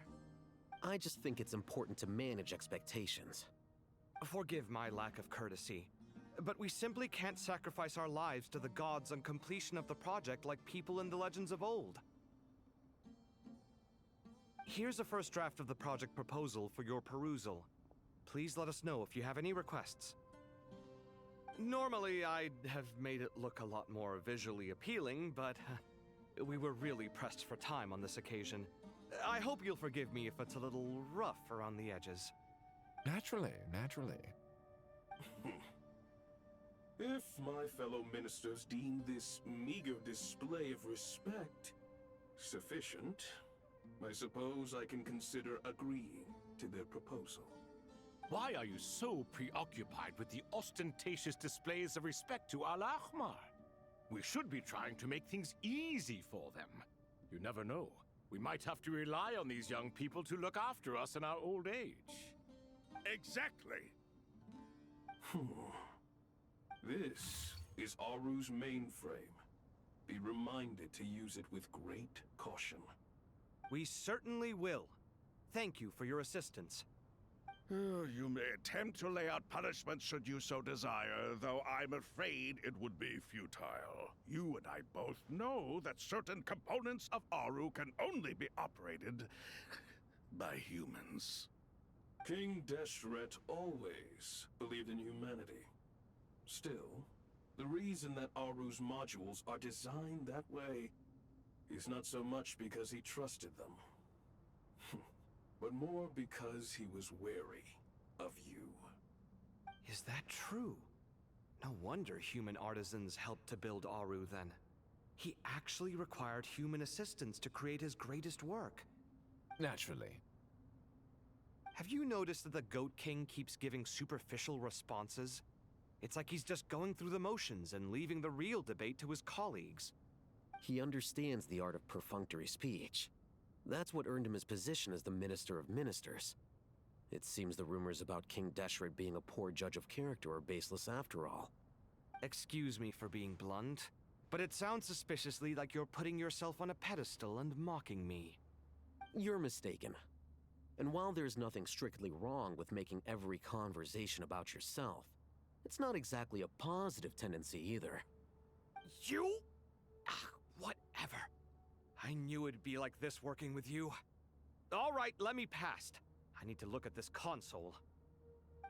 I just think it's important to manage expectations. Forgive my lack of courtesy, but we simply can't sacrifice our lives to the gods on completion of the project like people in the legends of old. Here's a first draft of the project proposal for your perusal. Please let us know if you have any requests. Normally, I'd have made it look a lot more visually appealing, but we were really pressed for time on this occasion. I hope you'll forgive me if it's a little rough around the edges. Naturally. If my fellow ministers deem this meager display of respect sufficient, I suppose I can consider agreeing to their proposal. Why are you so preoccupied with the ostentatious displays of respect to Al-Ahmar? We should be trying to make things easy for them. You never know. We might have to rely on these young people to look after us in our old age. Exactly. This is Aru's mainframe. Be reminded to use it with great caution. We certainly will. Thank you for your assistance. You may attempt to lay out punishment should you so desire, though I'm afraid it would be futile. You and I both know that certain components of Aru can only be operated by humans. King Deshret always believed in humanity. Still, the reason that Aru's modules are designed that way is not so much because he trusted them, but more because he was wary of you. Is that true? No wonder human artisans helped to build Aru then. He actually required human assistance to create his greatest work. Naturally. Have you noticed that the Goat King keeps giving superficial responses? It's like he's just going through the motions and leaving the real debate to his colleagues. He understands the art of perfunctory speech. That's what earned him his position as the Minister of Ministers. It seems the rumors about King Deshret being a poor judge of character are baseless after all. Excuse me for being blunt, but it sounds suspiciously like you're putting yourself on a pedestal and mocking me. You're mistaken. And while there's nothing strictly wrong with making every conversation about yourself, it's not exactly a positive tendency either. You? Whatever. I knew it'd be like this working with you. All right, let me past. I need to look at this console.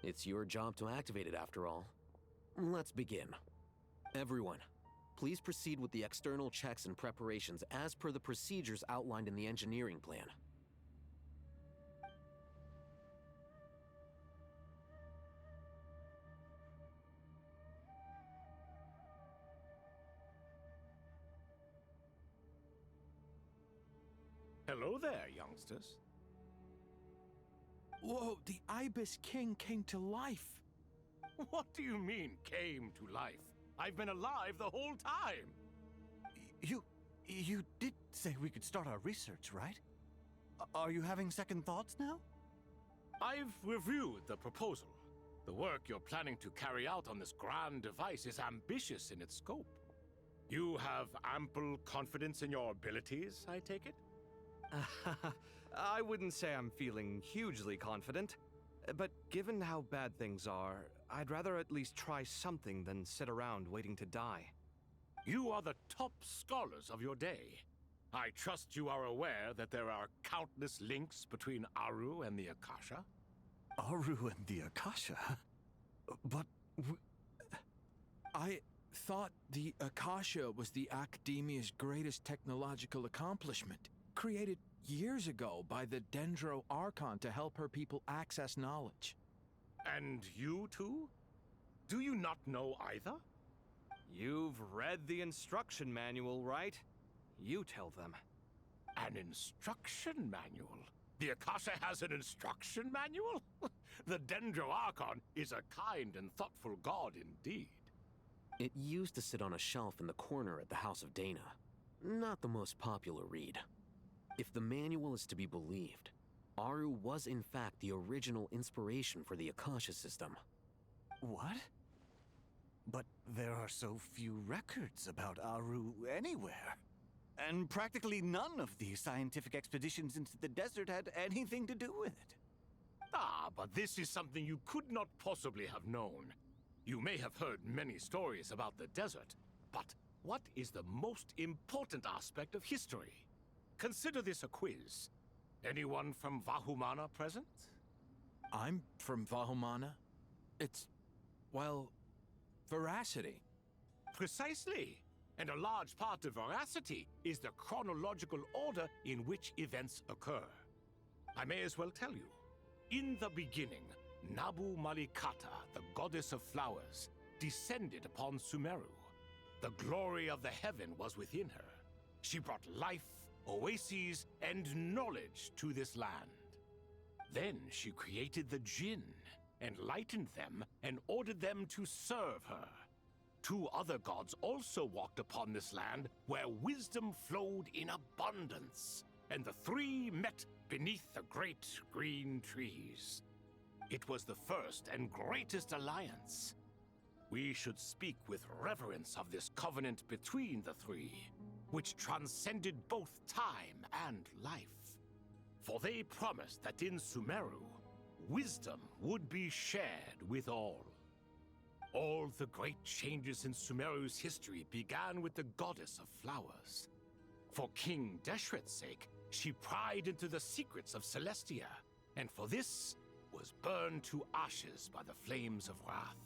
It's your job to activate it after all. Let's begin. Everyone, please proceed with the external checks and preparations as per the procedures outlined in the engineering plan. Hello there, youngsters. Whoa, the Ibis King came to life. What do you mean, came to life? I've been alive the whole time. You did say we could start our research, right? Are you having second thoughts now? I've reviewed the proposal. The work you're planning to carry out on this grand device is ambitious in its scope. You have ample confidence in your abilities, I take it? I wouldn't say I'm feeling hugely confident, but given how bad things are, I'd rather at least try something than sit around waiting to die. You are the top scholars of your day. I trust you are aware that there are countless links between Aru and the Akasha? Aru and the Akasha? But I thought the Akasha was the Academia's greatest technological accomplishment, created years ago by the Dendro Archon to help her people access knowledge. And you too? Do you not know either? You've read the instruction manual, right? You tell them. An instruction manual? The Akasha has an instruction manual? The Dendro Archon is a kind and thoughtful god indeed. It used to sit on a shelf in the corner at the House of Dana. Not the most popular read. If the manual is to be believed, Aru was in fact the original inspiration for the Akasha system. What? But there are so few records about Aru anywhere. And practically none of the scientific expeditions into the desert had anything to do with it. Ah, but this is something you could not possibly have known. You may have heard many stories about the desert, but what is the most important aspect of history? Consider this a quiz. Anyone from Vahumana present? I'm from Vahumana. It's, well, veracity. Precisely. And a large part of veracity is the chronological order in which events occur. I may as well tell you. In the beginning, Nabu Malikata, the goddess of flowers, descended upon Sumeru. The glory of the heaven was within her. She brought life, oases, and knowledge to this land. Then she created the Jinn, enlightened them, and ordered them to serve her. Two other gods also walked upon this land where wisdom flowed in abundance, and the three met beneath the great green trees. It was the first and greatest alliance. We should speak with reverence of this covenant between the three, which transcended both time and life. For they promised that in Sumeru, wisdom would be shared with all. All the great changes in Sumeru's history began with the goddess of flowers. For King Deshret's sake, she pried into the secrets of Celestia, and for this was burned to ashes by the flames of wrath.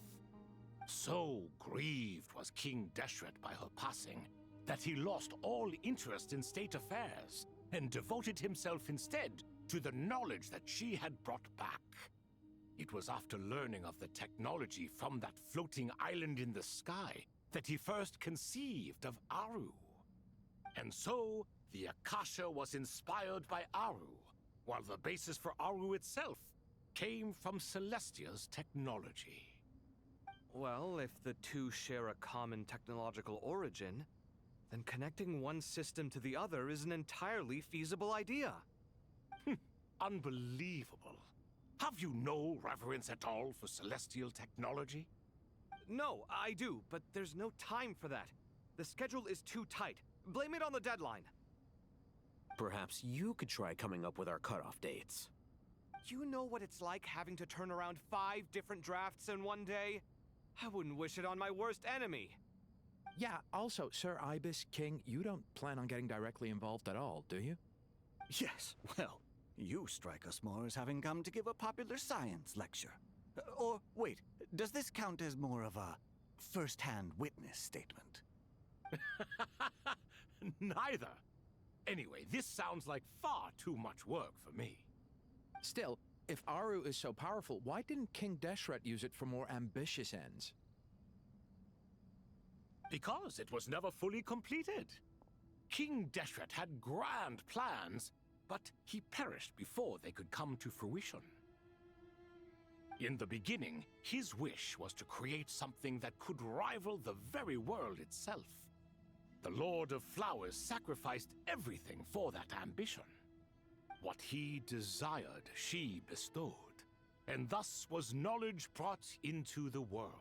So grieved was King Deshret by her passing that he lost all interest in state affairs and devoted himself instead to the knowledge that she had brought back. It was after learning of the technology from that floating island in the sky that he first conceived of Aru. And so, the Akasha was inspired by Aru, while the basis for Aru itself came from Celestia's technology. Well, if the two share a common technological origin, then connecting one system to the other is an entirely feasible idea. Unbelievable. Have you no reverence at all for celestial technology? No, I do, but there's no time for that. The schedule is too tight. Blame it on the deadline. Perhaps you could try coming up with our cutoff dates. You know what it's like having to turn around 5 different drafts in one day? I wouldn't wish it on my worst enemy. Yeah, also, Sir Ibis, King, you don't plan on getting directly involved at all, do you? Yes, well, you strike us more as having come to give a popular science lecture. Or, wait, does this count as more of a first-hand witness statement? Neither. Anyway, this sounds like far too much work for me. Still, if Aru is so powerful, why didn't King Deshret use it for more ambitious ends? Because it was never fully completed. King Deshret had grand plans, but he perished before they could come to fruition. In the beginning, his wish was to create something that could rival the very world itself. The Lord of Flowers sacrificed everything for that ambition. What he desired, she bestowed, and thus was knowledge brought into the world.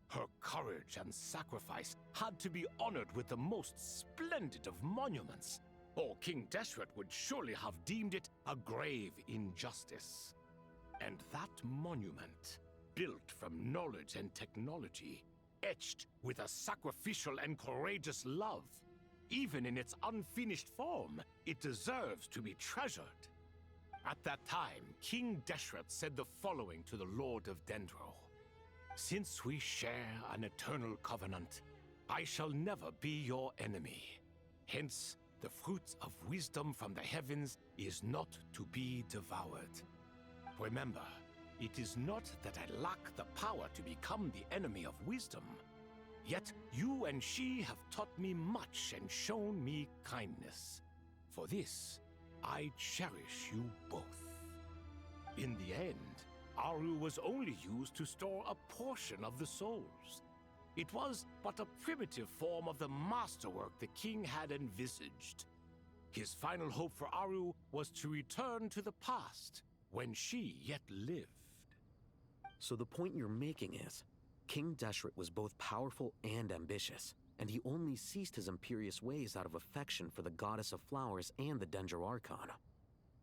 Her courage and sacrifice had to be honored with the most splendid of monuments, or King Deshret would surely have deemed it a grave injustice. And that monument, built from knowledge and technology, etched with a sacrificial and courageous love, even in its unfinished form, it deserves to be treasured. At that time, King Deshret said the following to the Lord of Dendro. Since we share an eternal covenant, I shall never be your enemy. Hence, the fruit of wisdom from the heavens is not to be devoured. Remember, it is not that I lack the power to become the enemy of wisdom. Yet you and she have taught me much and shown me kindness. For this, I cherish you both. In the end, Aru was only used to store a portion of the souls. It was but a primitive form of the masterwork the king had envisaged. His final hope for Aru was to return to the past, when she yet lived. So the point you're making is, King Deshret was both powerful and ambitious, and he only ceased his imperious ways out of affection for the Goddess of Flowers and the Dendro Archon.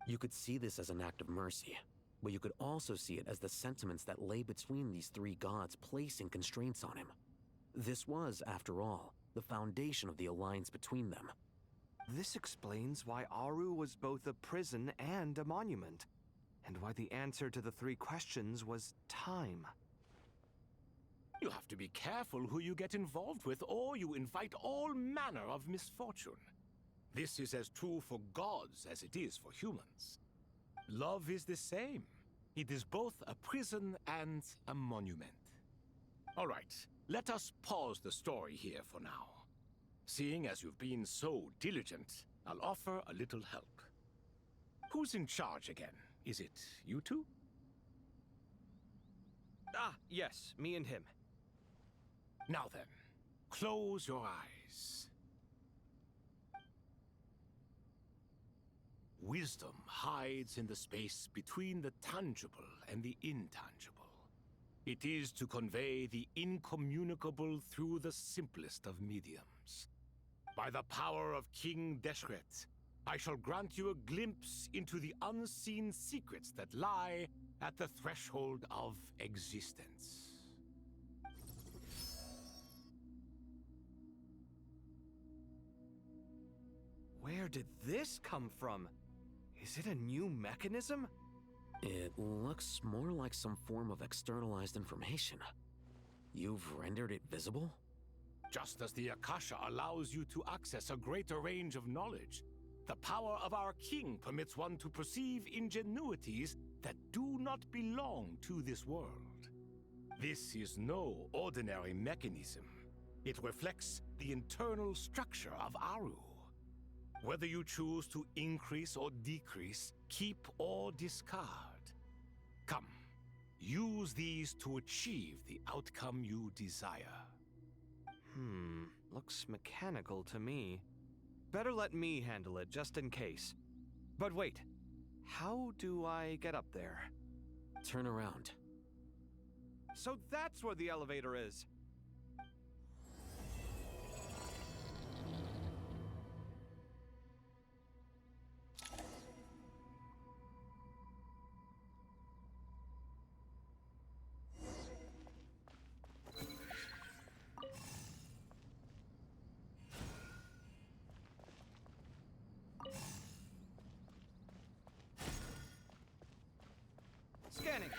You could see this as an act of mercy, but you could also see it as the sentiments that lay between these three gods placing constraints on him. This was, after all, the foundation of the alliance between them. This explains why Aru was both a prison and a monument, and why the answer to the 3 questions was time. You have to be careful who you get involved with, or you invite all manner of misfortune. This is as true for gods as it is for humans. Love is the same. It is both a prison and a monument. All right, let us pause the story here for now. Seeing as you've been so diligent, I'll offer a little help. Who's in charge again? Is it you two? Ah, yes, me and him. Now then, close your eyes. Wisdom hides in the space between the tangible and the intangible. It is to convey the incommunicable through the simplest of mediums. By the power of King Deshret, I shall grant you a glimpse into the unseen secrets that lie at the threshold of existence. Where did this come from? Is it a new mechanism? It looks more like some form of externalized information. You've rendered it visible? Just as the Akasha allows you to access a greater range of knowledge, the power of our king permits one to perceive ingenuities that do not belong to this world. This is no ordinary mechanism. It reflects the internal structure of Aru. Whether you choose to increase or decrease, keep or discard. Come, Use these to achieve the outcome you desire. Looks mechanical to me. Better let me handle it, just in case. But wait, how do I get up there? Turn around. So that's where the elevator is! Scanning.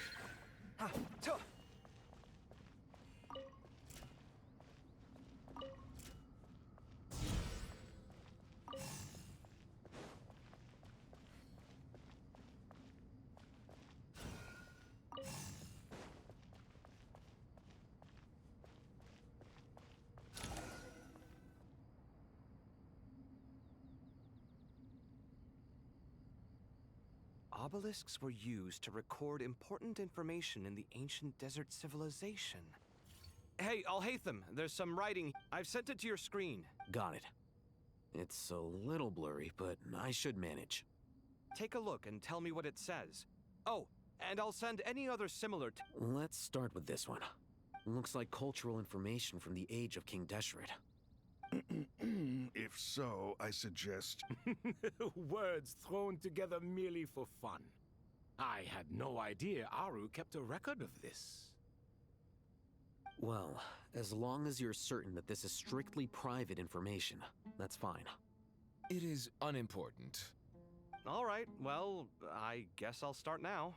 Obelisks were used to record important information in the ancient desert civilization. Hey, Alhaitham, there's some writing. I've sent it to your screen. Got it. It's a little blurry, but I should manage. Take a look and tell me what it says. Oh, and I'll send any other similar Let's start with this one. Looks like cultural information from the age of King Deshret. If so, I suggest... Words thrown together merely for fun. I had no idea Aru kept a record of this. Well, as long as you're certain that this is strictly private information, that's fine. It is unimportant. All right, well, I guess I'll start now.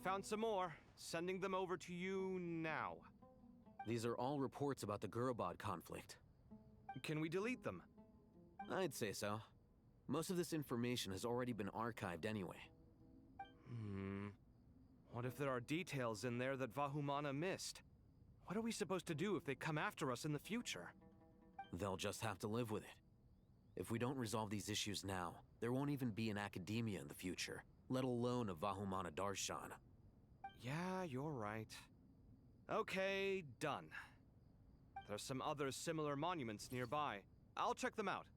Found some more. Sending them over to you now. These are all reports about the Gurubad conflict. Can we delete them? I'd say so. Most of this information has already been archived anyway. What if there are details in there that Vahumana missed? What are we supposed to do if they come after us in the future? They'll just have to live with it. If we don't resolve these issues now, there won't even be an academia in the future, let alone a Vahumana Darshan. Yeah, you're right. Okay, done. There's some other similar monuments nearby. I'll check them out.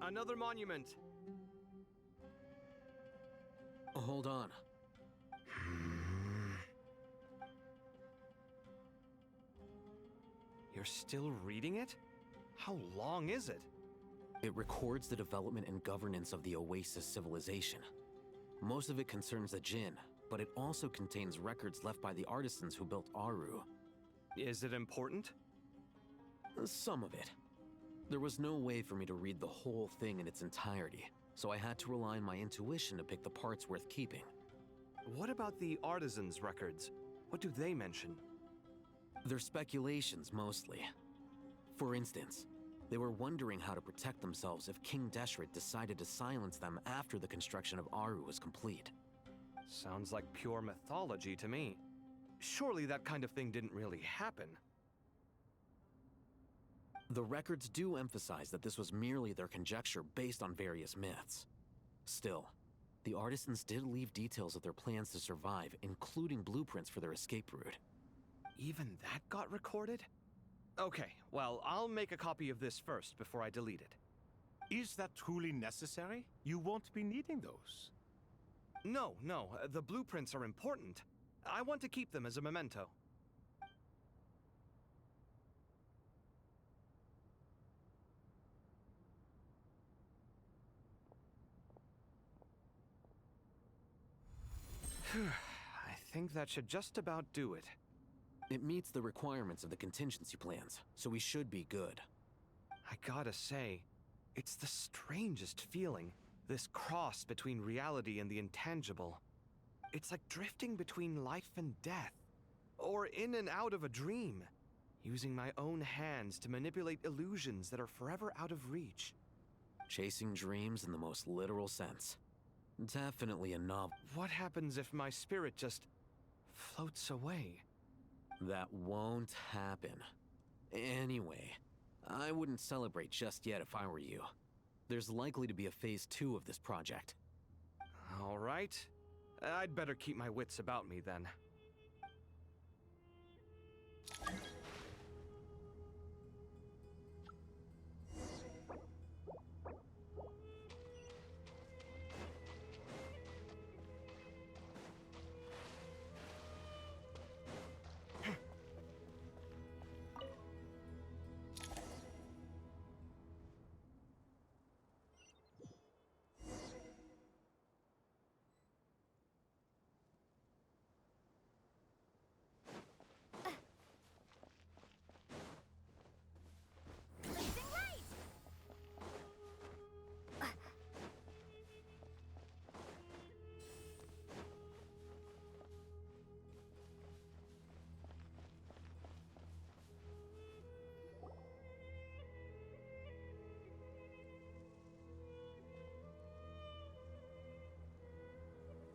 Another monument. Hold on. You're still reading it? How long is it? It records the development and governance of the Oasis civilization. Most of it concerns the Jinn, but it also contains records left by the artisans who built Aru. Is it important? Some of it. There was no way for me to read the whole thing in its entirety, so I had to rely on my intuition to pick the parts worth keeping. What about the artisans' records? What do they mention? They're speculations, mostly. For instance, they were wondering how to protect themselves if King Deshret decided to silence them after the construction of Aru was complete. Sounds like pure mythology to me. Surely that kind of thing didn't really happen. The records do emphasize that this was merely their conjecture based on various myths. Still, the artisans did leave details of their plans to survive, including blueprints for their escape route. Even that got recorded? Okay, well, I'll make a copy of this first before I delete it. Is that truly necessary? You won't be needing those. No, the blueprints are important. I want to keep them as a memento. I think that should just about do it. It meets the requirements of the contingency plans, so we should be good. I gotta say, it's the strangest feeling, this cross between reality and the intangible. It's like drifting between life and death, or in and out of a dream, using my own hands to manipulate illusions that are forever out of reach. Chasing dreams in the most literal sense. Definitely a novel. What happens if my spirit just floats away? That won't happen. Anyway, I wouldn't celebrate just yet if I were you. There's likely to be a phase 2 of this project. All right. I'd better keep my wits about me then.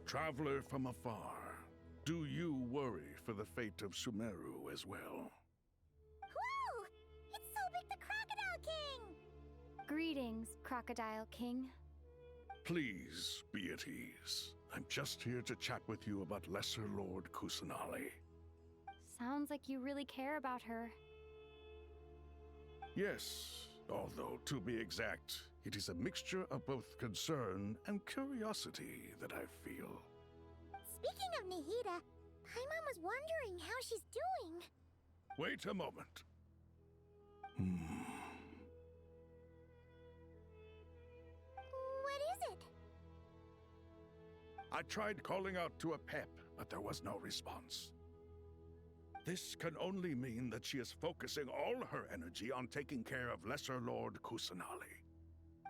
Traveler from afar, do you worry for the fate of Sumeru as well? Whoa! It's Sobek the Crocodile King! Greetings, Crocodile King. Please be at ease. I'm just here to chat with you about Lesser Lord Kusanali. Sounds like you really care about her. Yes, although to be exact, it is a mixture of both concern and curiosity that I feel. Speaking of Nahida, Paimon was wondering how she's doing. Wait a moment. What is it? I tried calling out to a pep, but there was no response. This can only mean that she is focusing all her energy on taking care of Lesser Lord Kusanali.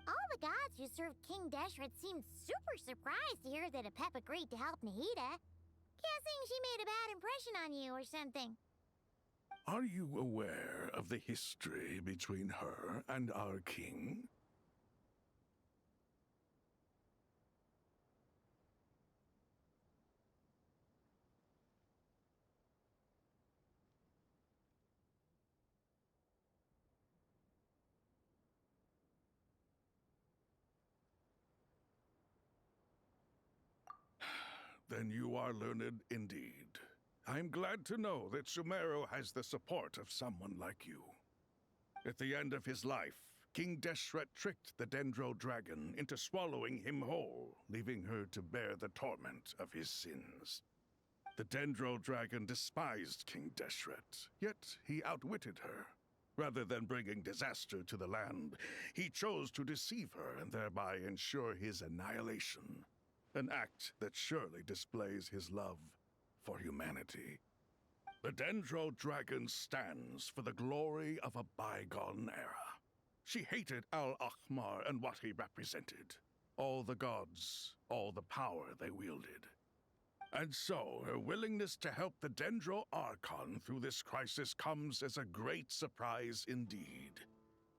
All the gods who served King Deshret seemed super surprised to hear that a pep agreed to help Nahida. Guessing she made a bad impression on you or something. Are you aware of the history between her and our king? Then you are learned indeed. I'm glad to know that Sumeru has the support of someone like you. At the end of his life, King Deshret tricked the Dendro Dragon into swallowing him whole, leaving her to bear the torment of his sins. The Dendro Dragon despised King Deshret, yet he outwitted her. Rather than bringing disaster to the land, he chose to deceive her and thereby ensure his annihilation. An act that surely displays his love for humanity. The Dendro Dragon stands for the glory of a bygone era. She hated Al-Ahmar and what he represented. All the gods, all the power they wielded. And so, her willingness to help the Dendro Archon through this crisis comes as a great surprise indeed.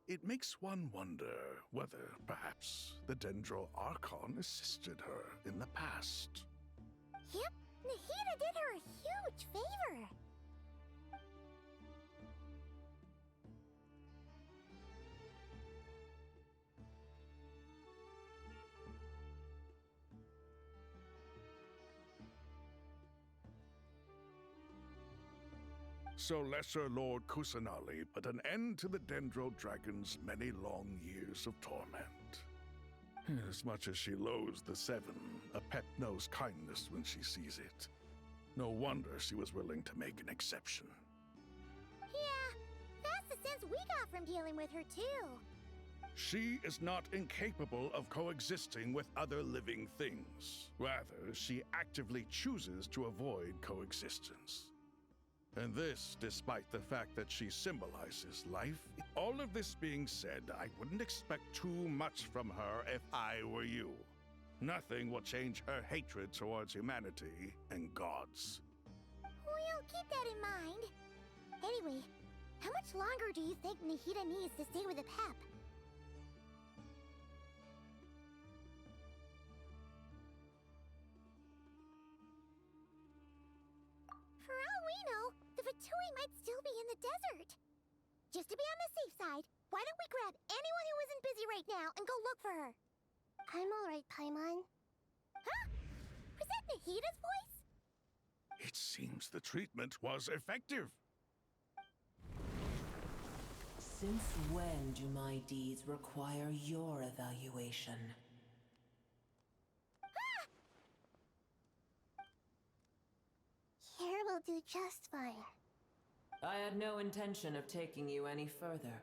It makes one wonder whether, perhaps, the Dendro Archon assisted her in the past. Yep, Nahida did her a huge favor. So Lesser Lord Kusanali put an end to the Dendro Dragon's many long years of torment. As much as she loathes the Seven, a pet knows kindness when she sees it. No wonder she was willing to make an exception. Yeah, that's the sense we got from dealing with her too. She is not incapable of coexisting with other living things. Rather, she actively chooses to avoid coexistence. And this, despite the fact that she symbolizes life. All of this being said, I wouldn't expect too much from her if I were you. Nothing will change her hatred towards humanity and gods. We'll keep that in mind. Anyway, how much longer do you think Nahida needs to stay with the Pep? For all we know, the Fatui might still be in the desert. Just to be on the safe side, why don't we grab anyone who isn't busy right now and go look for her? I'm alright, Paimon. Huh? Was that Nahida's voice? It seems the treatment was effective. Since when do my deeds require your evaluation? Here will do just fine. I had no intention of taking you any further.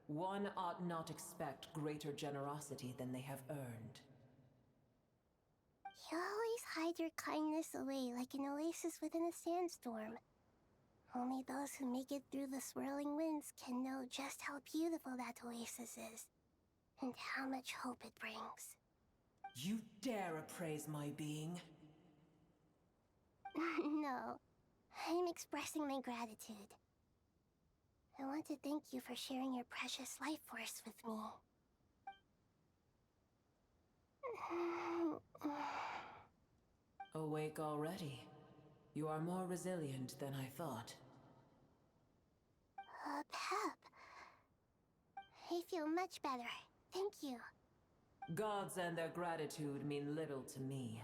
One ought not expect greater generosity than they have earned. You always hide your kindness away like an oasis within a sandstorm. Only those who make it through the swirling winds can know just how beautiful that oasis is, and how much hope it brings. You dare appraise my being? No, I'm expressing my gratitude. I want to thank you for sharing your precious life force with me. Awake already. You are more resilient than I thought. Pep. I feel much better. Thank you. Gods and their gratitude mean little to me.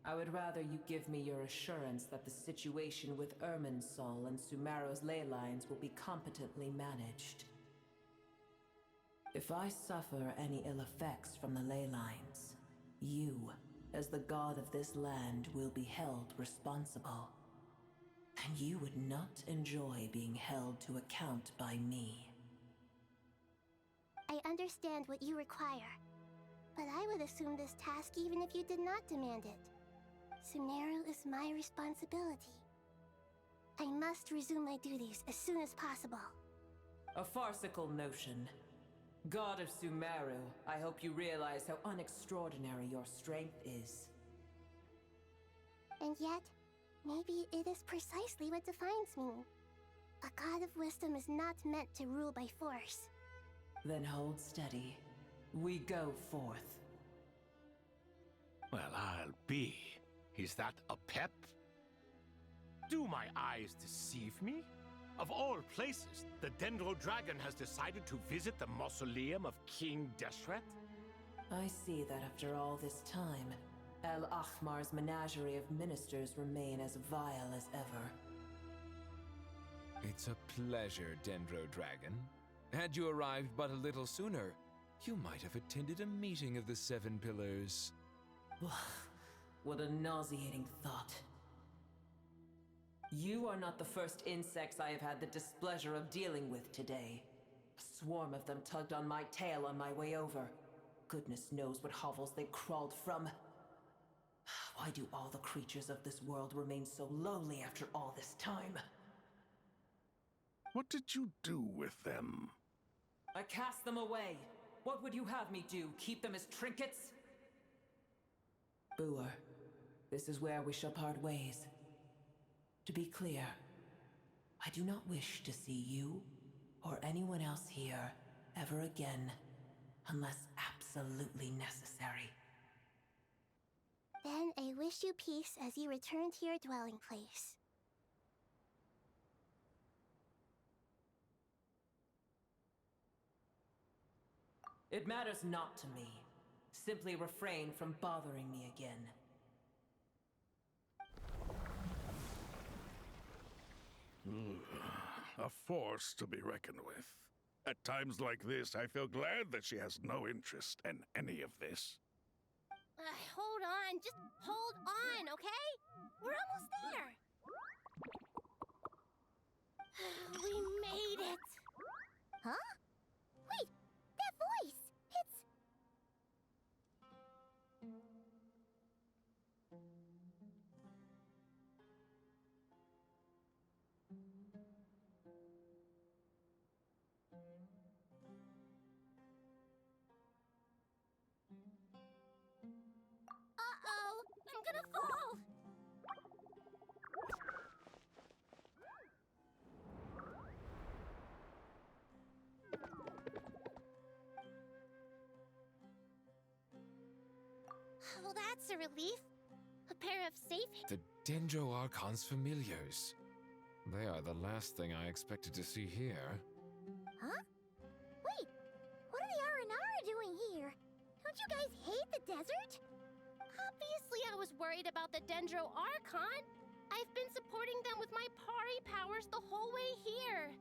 I would rather you give me your assurance that the situation with Irminsul and Sumeru's ley lines will be competently managed. If I suffer any ill effects from the ley lines, you, as the god of this land, will be held responsible. And you would not enjoy being held to account by me. I understand what you require, but I would assume this task even if you did not demand it. Sumeru is my responsibility. I must resume my duties as soon as possible. A farcical notion. God of Sumeru, I hope you realize how unextraordinary your strength is. And yet, maybe it is precisely what defines me. A god of wisdom is not meant to rule by force. Then hold steady. We go forth. Well, I'll be. Is that a pep? Do my eyes deceive me? Of all places, the Dendro Dragon has decided to visit the mausoleum of King Deshret? I see that after all this time, Al-Ahmar's menagerie of ministers remain as vile as ever. It's a pleasure, Dendro Dragon. Had you arrived but a little sooner, you might have attended a meeting of the Seven Pillars. What a nauseating thought. You are not the first insects I have had the displeasure of dealing with today. A swarm of them tugged on my tail on my way over. Goodness knows what hovels they crawled from. Why do all the creatures of this world remain so lowly after all this time? What did you do with them? I cast them away. What would you have me do? Keep them as trinkets? Boer, this is where we shall part ways. To be clear, I do not wish to see you or anyone else here ever again, unless absolutely necessary. Then I wish you peace as you return to your dwelling place. It matters not to me. Simply refrain from bothering me again. A force to be reckoned with. At times like this, I feel glad that she has no interest in any of this. Hold on, just hold on, okay? We're almost there. We made it. Huh? Wait, that voice! It's... Uh-oh! I'm gonna fall! Well, that's a relief. A pair of safe... The Dendro Archon's familiars. They are the last thing I expected to see here. Huh? Wait, what are the Aranara doing here? Don't you guys hate the desert? Obviously I was worried about the Dendro Archon. I've been supporting them with my Pari powers the whole way here.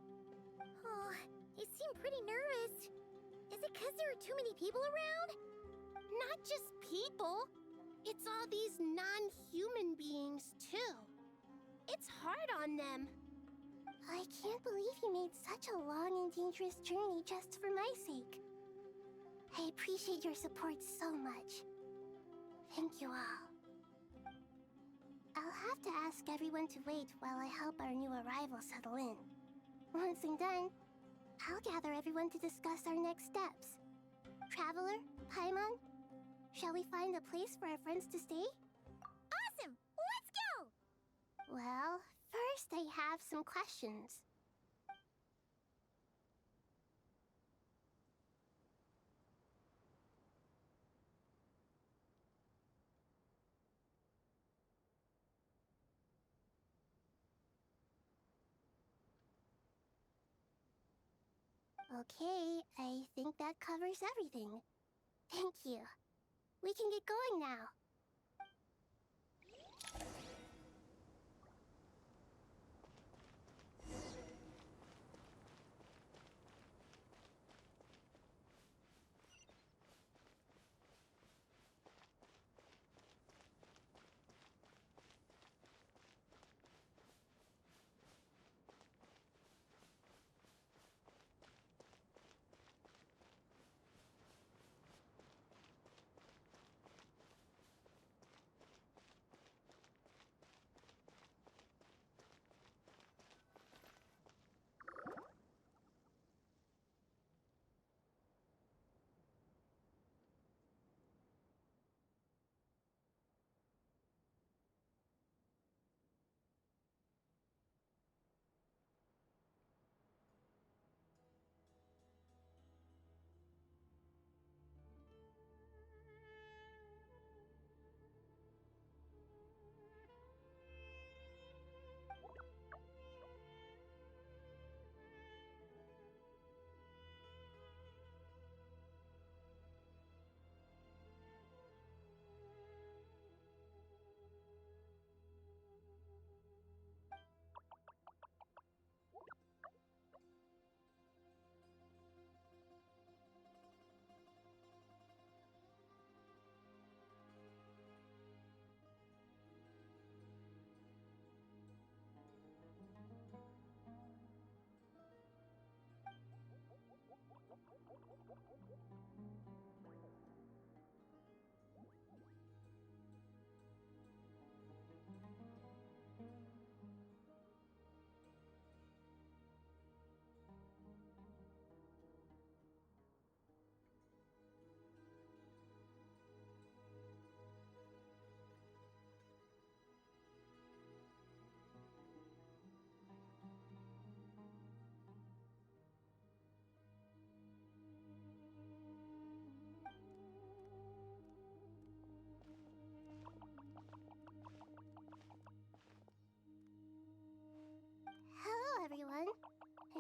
Oh, you seem pretty nervous. Is it because there are too many people around? Not just people. It's all these non-human beings, too. It's hard on them. I can't believe you made such a long and dangerous journey just for my sake. I appreciate your support so much. Thank you all. I'll have to ask everyone to wait while I help our new arrival settle in. Once I'm done, I'll gather everyone to discuss our next steps. Traveler, Paimon, shall we find a place for our friends to stay? Awesome! Let's go! Well, first I have some questions. Okay, I think that covers everything. Thank you. We can get going now.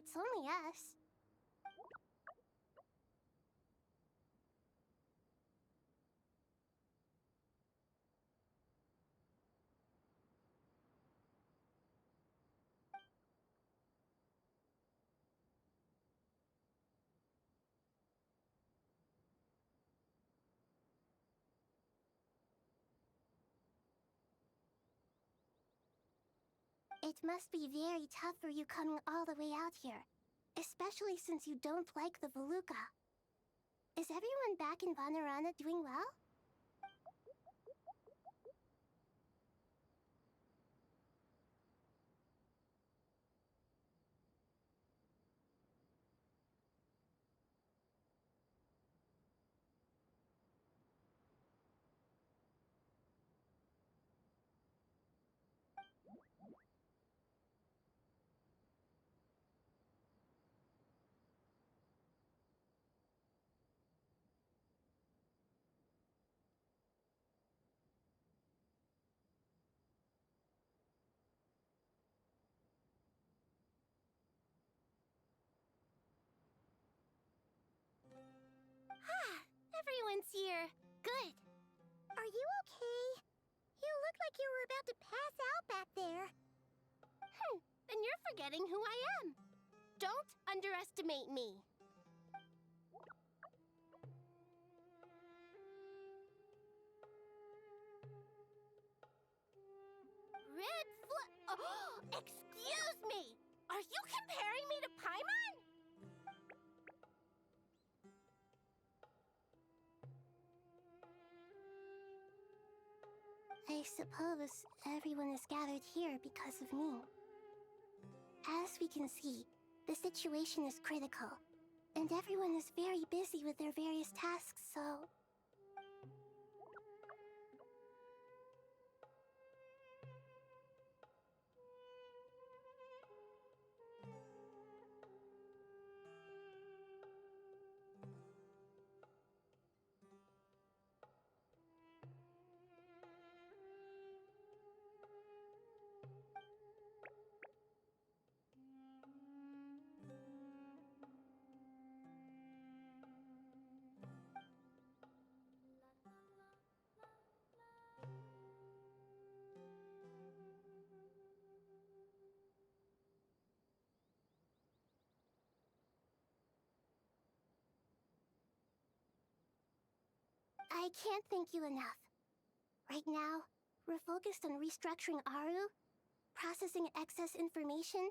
It's only us. It must be very tough for you coming all the way out here, especially since you don't like the Voluka. Is everyone back in Vanarana doing well? Everyone's here. Good. Are you okay? You look like you were about to pass out back there. Then you're forgetting who I am. Don't underestimate me. Excuse me! Are you comparing me to Paimon? I suppose everyone is gathered here because of me. As we can see, the situation is critical, and everyone is very busy with their various tasks, so... I can't thank you enough. Right now, we're focused on restructuring Aru, processing excess information,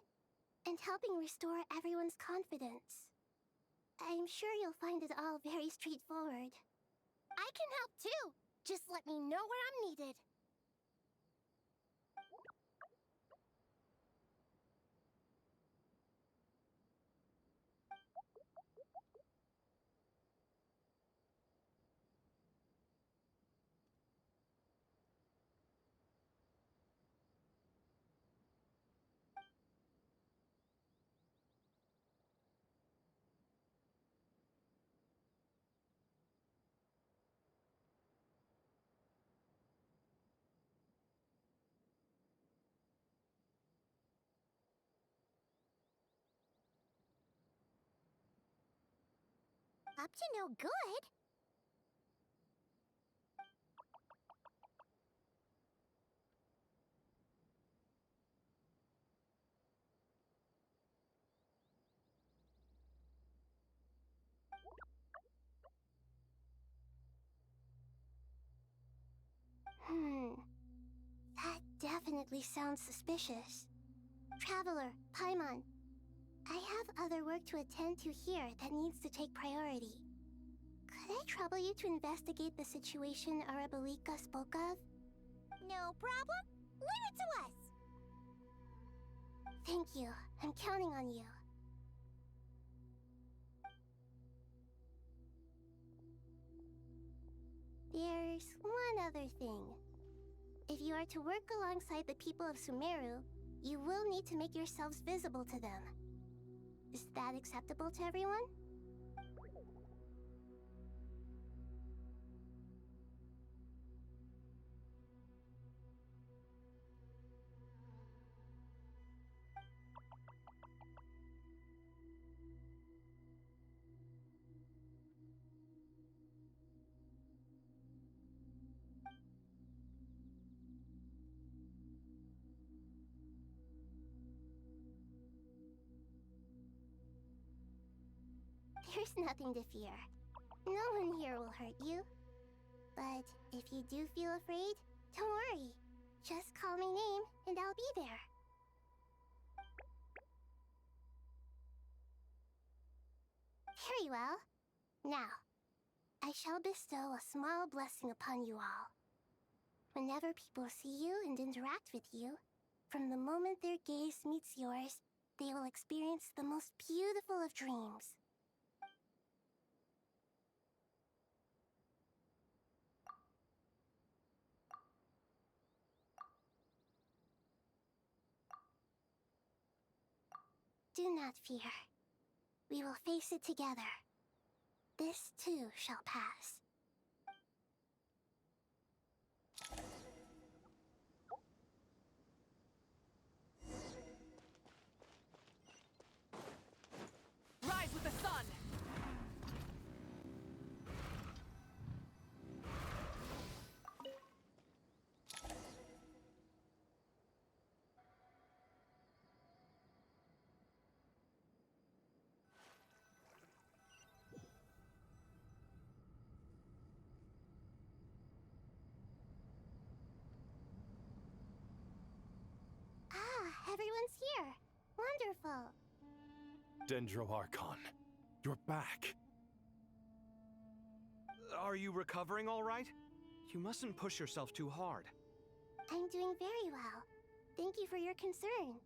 and helping restore everyone's confidence. I'm sure you'll find it all very straightforward. I can help too! Just let me know where I'm needed. Up to no good? That definitely sounds suspicious. Traveler, Paimon, I have other work to attend to here that needs to take priority. Could I trouble you to investigate the situation Arabalika spoke of? No problem. Leave it to us! Thank you. I'm counting on you. There's one other thing. If you are to work alongside the people of Sumeru, you will need to make yourselves visible to them. Is that acceptable to everyone? There's nothing to fear. No one here will hurt you. But if you do feel afraid, don't worry. Just call my name and I'll be there. Very well. Now, I shall bestow a small blessing upon you all. Whenever people see you and interact with you, from the moment their gaze meets yours, they will experience the most beautiful of dreams. Do not fear. We will face it together. This too shall pass. Rise with the sun! Ah, everyone's here. Wonderful. Dendro-Archon, you're back. Are you recovering all right? You mustn't push yourself too hard. I'm doing very well. Thank you for your concern.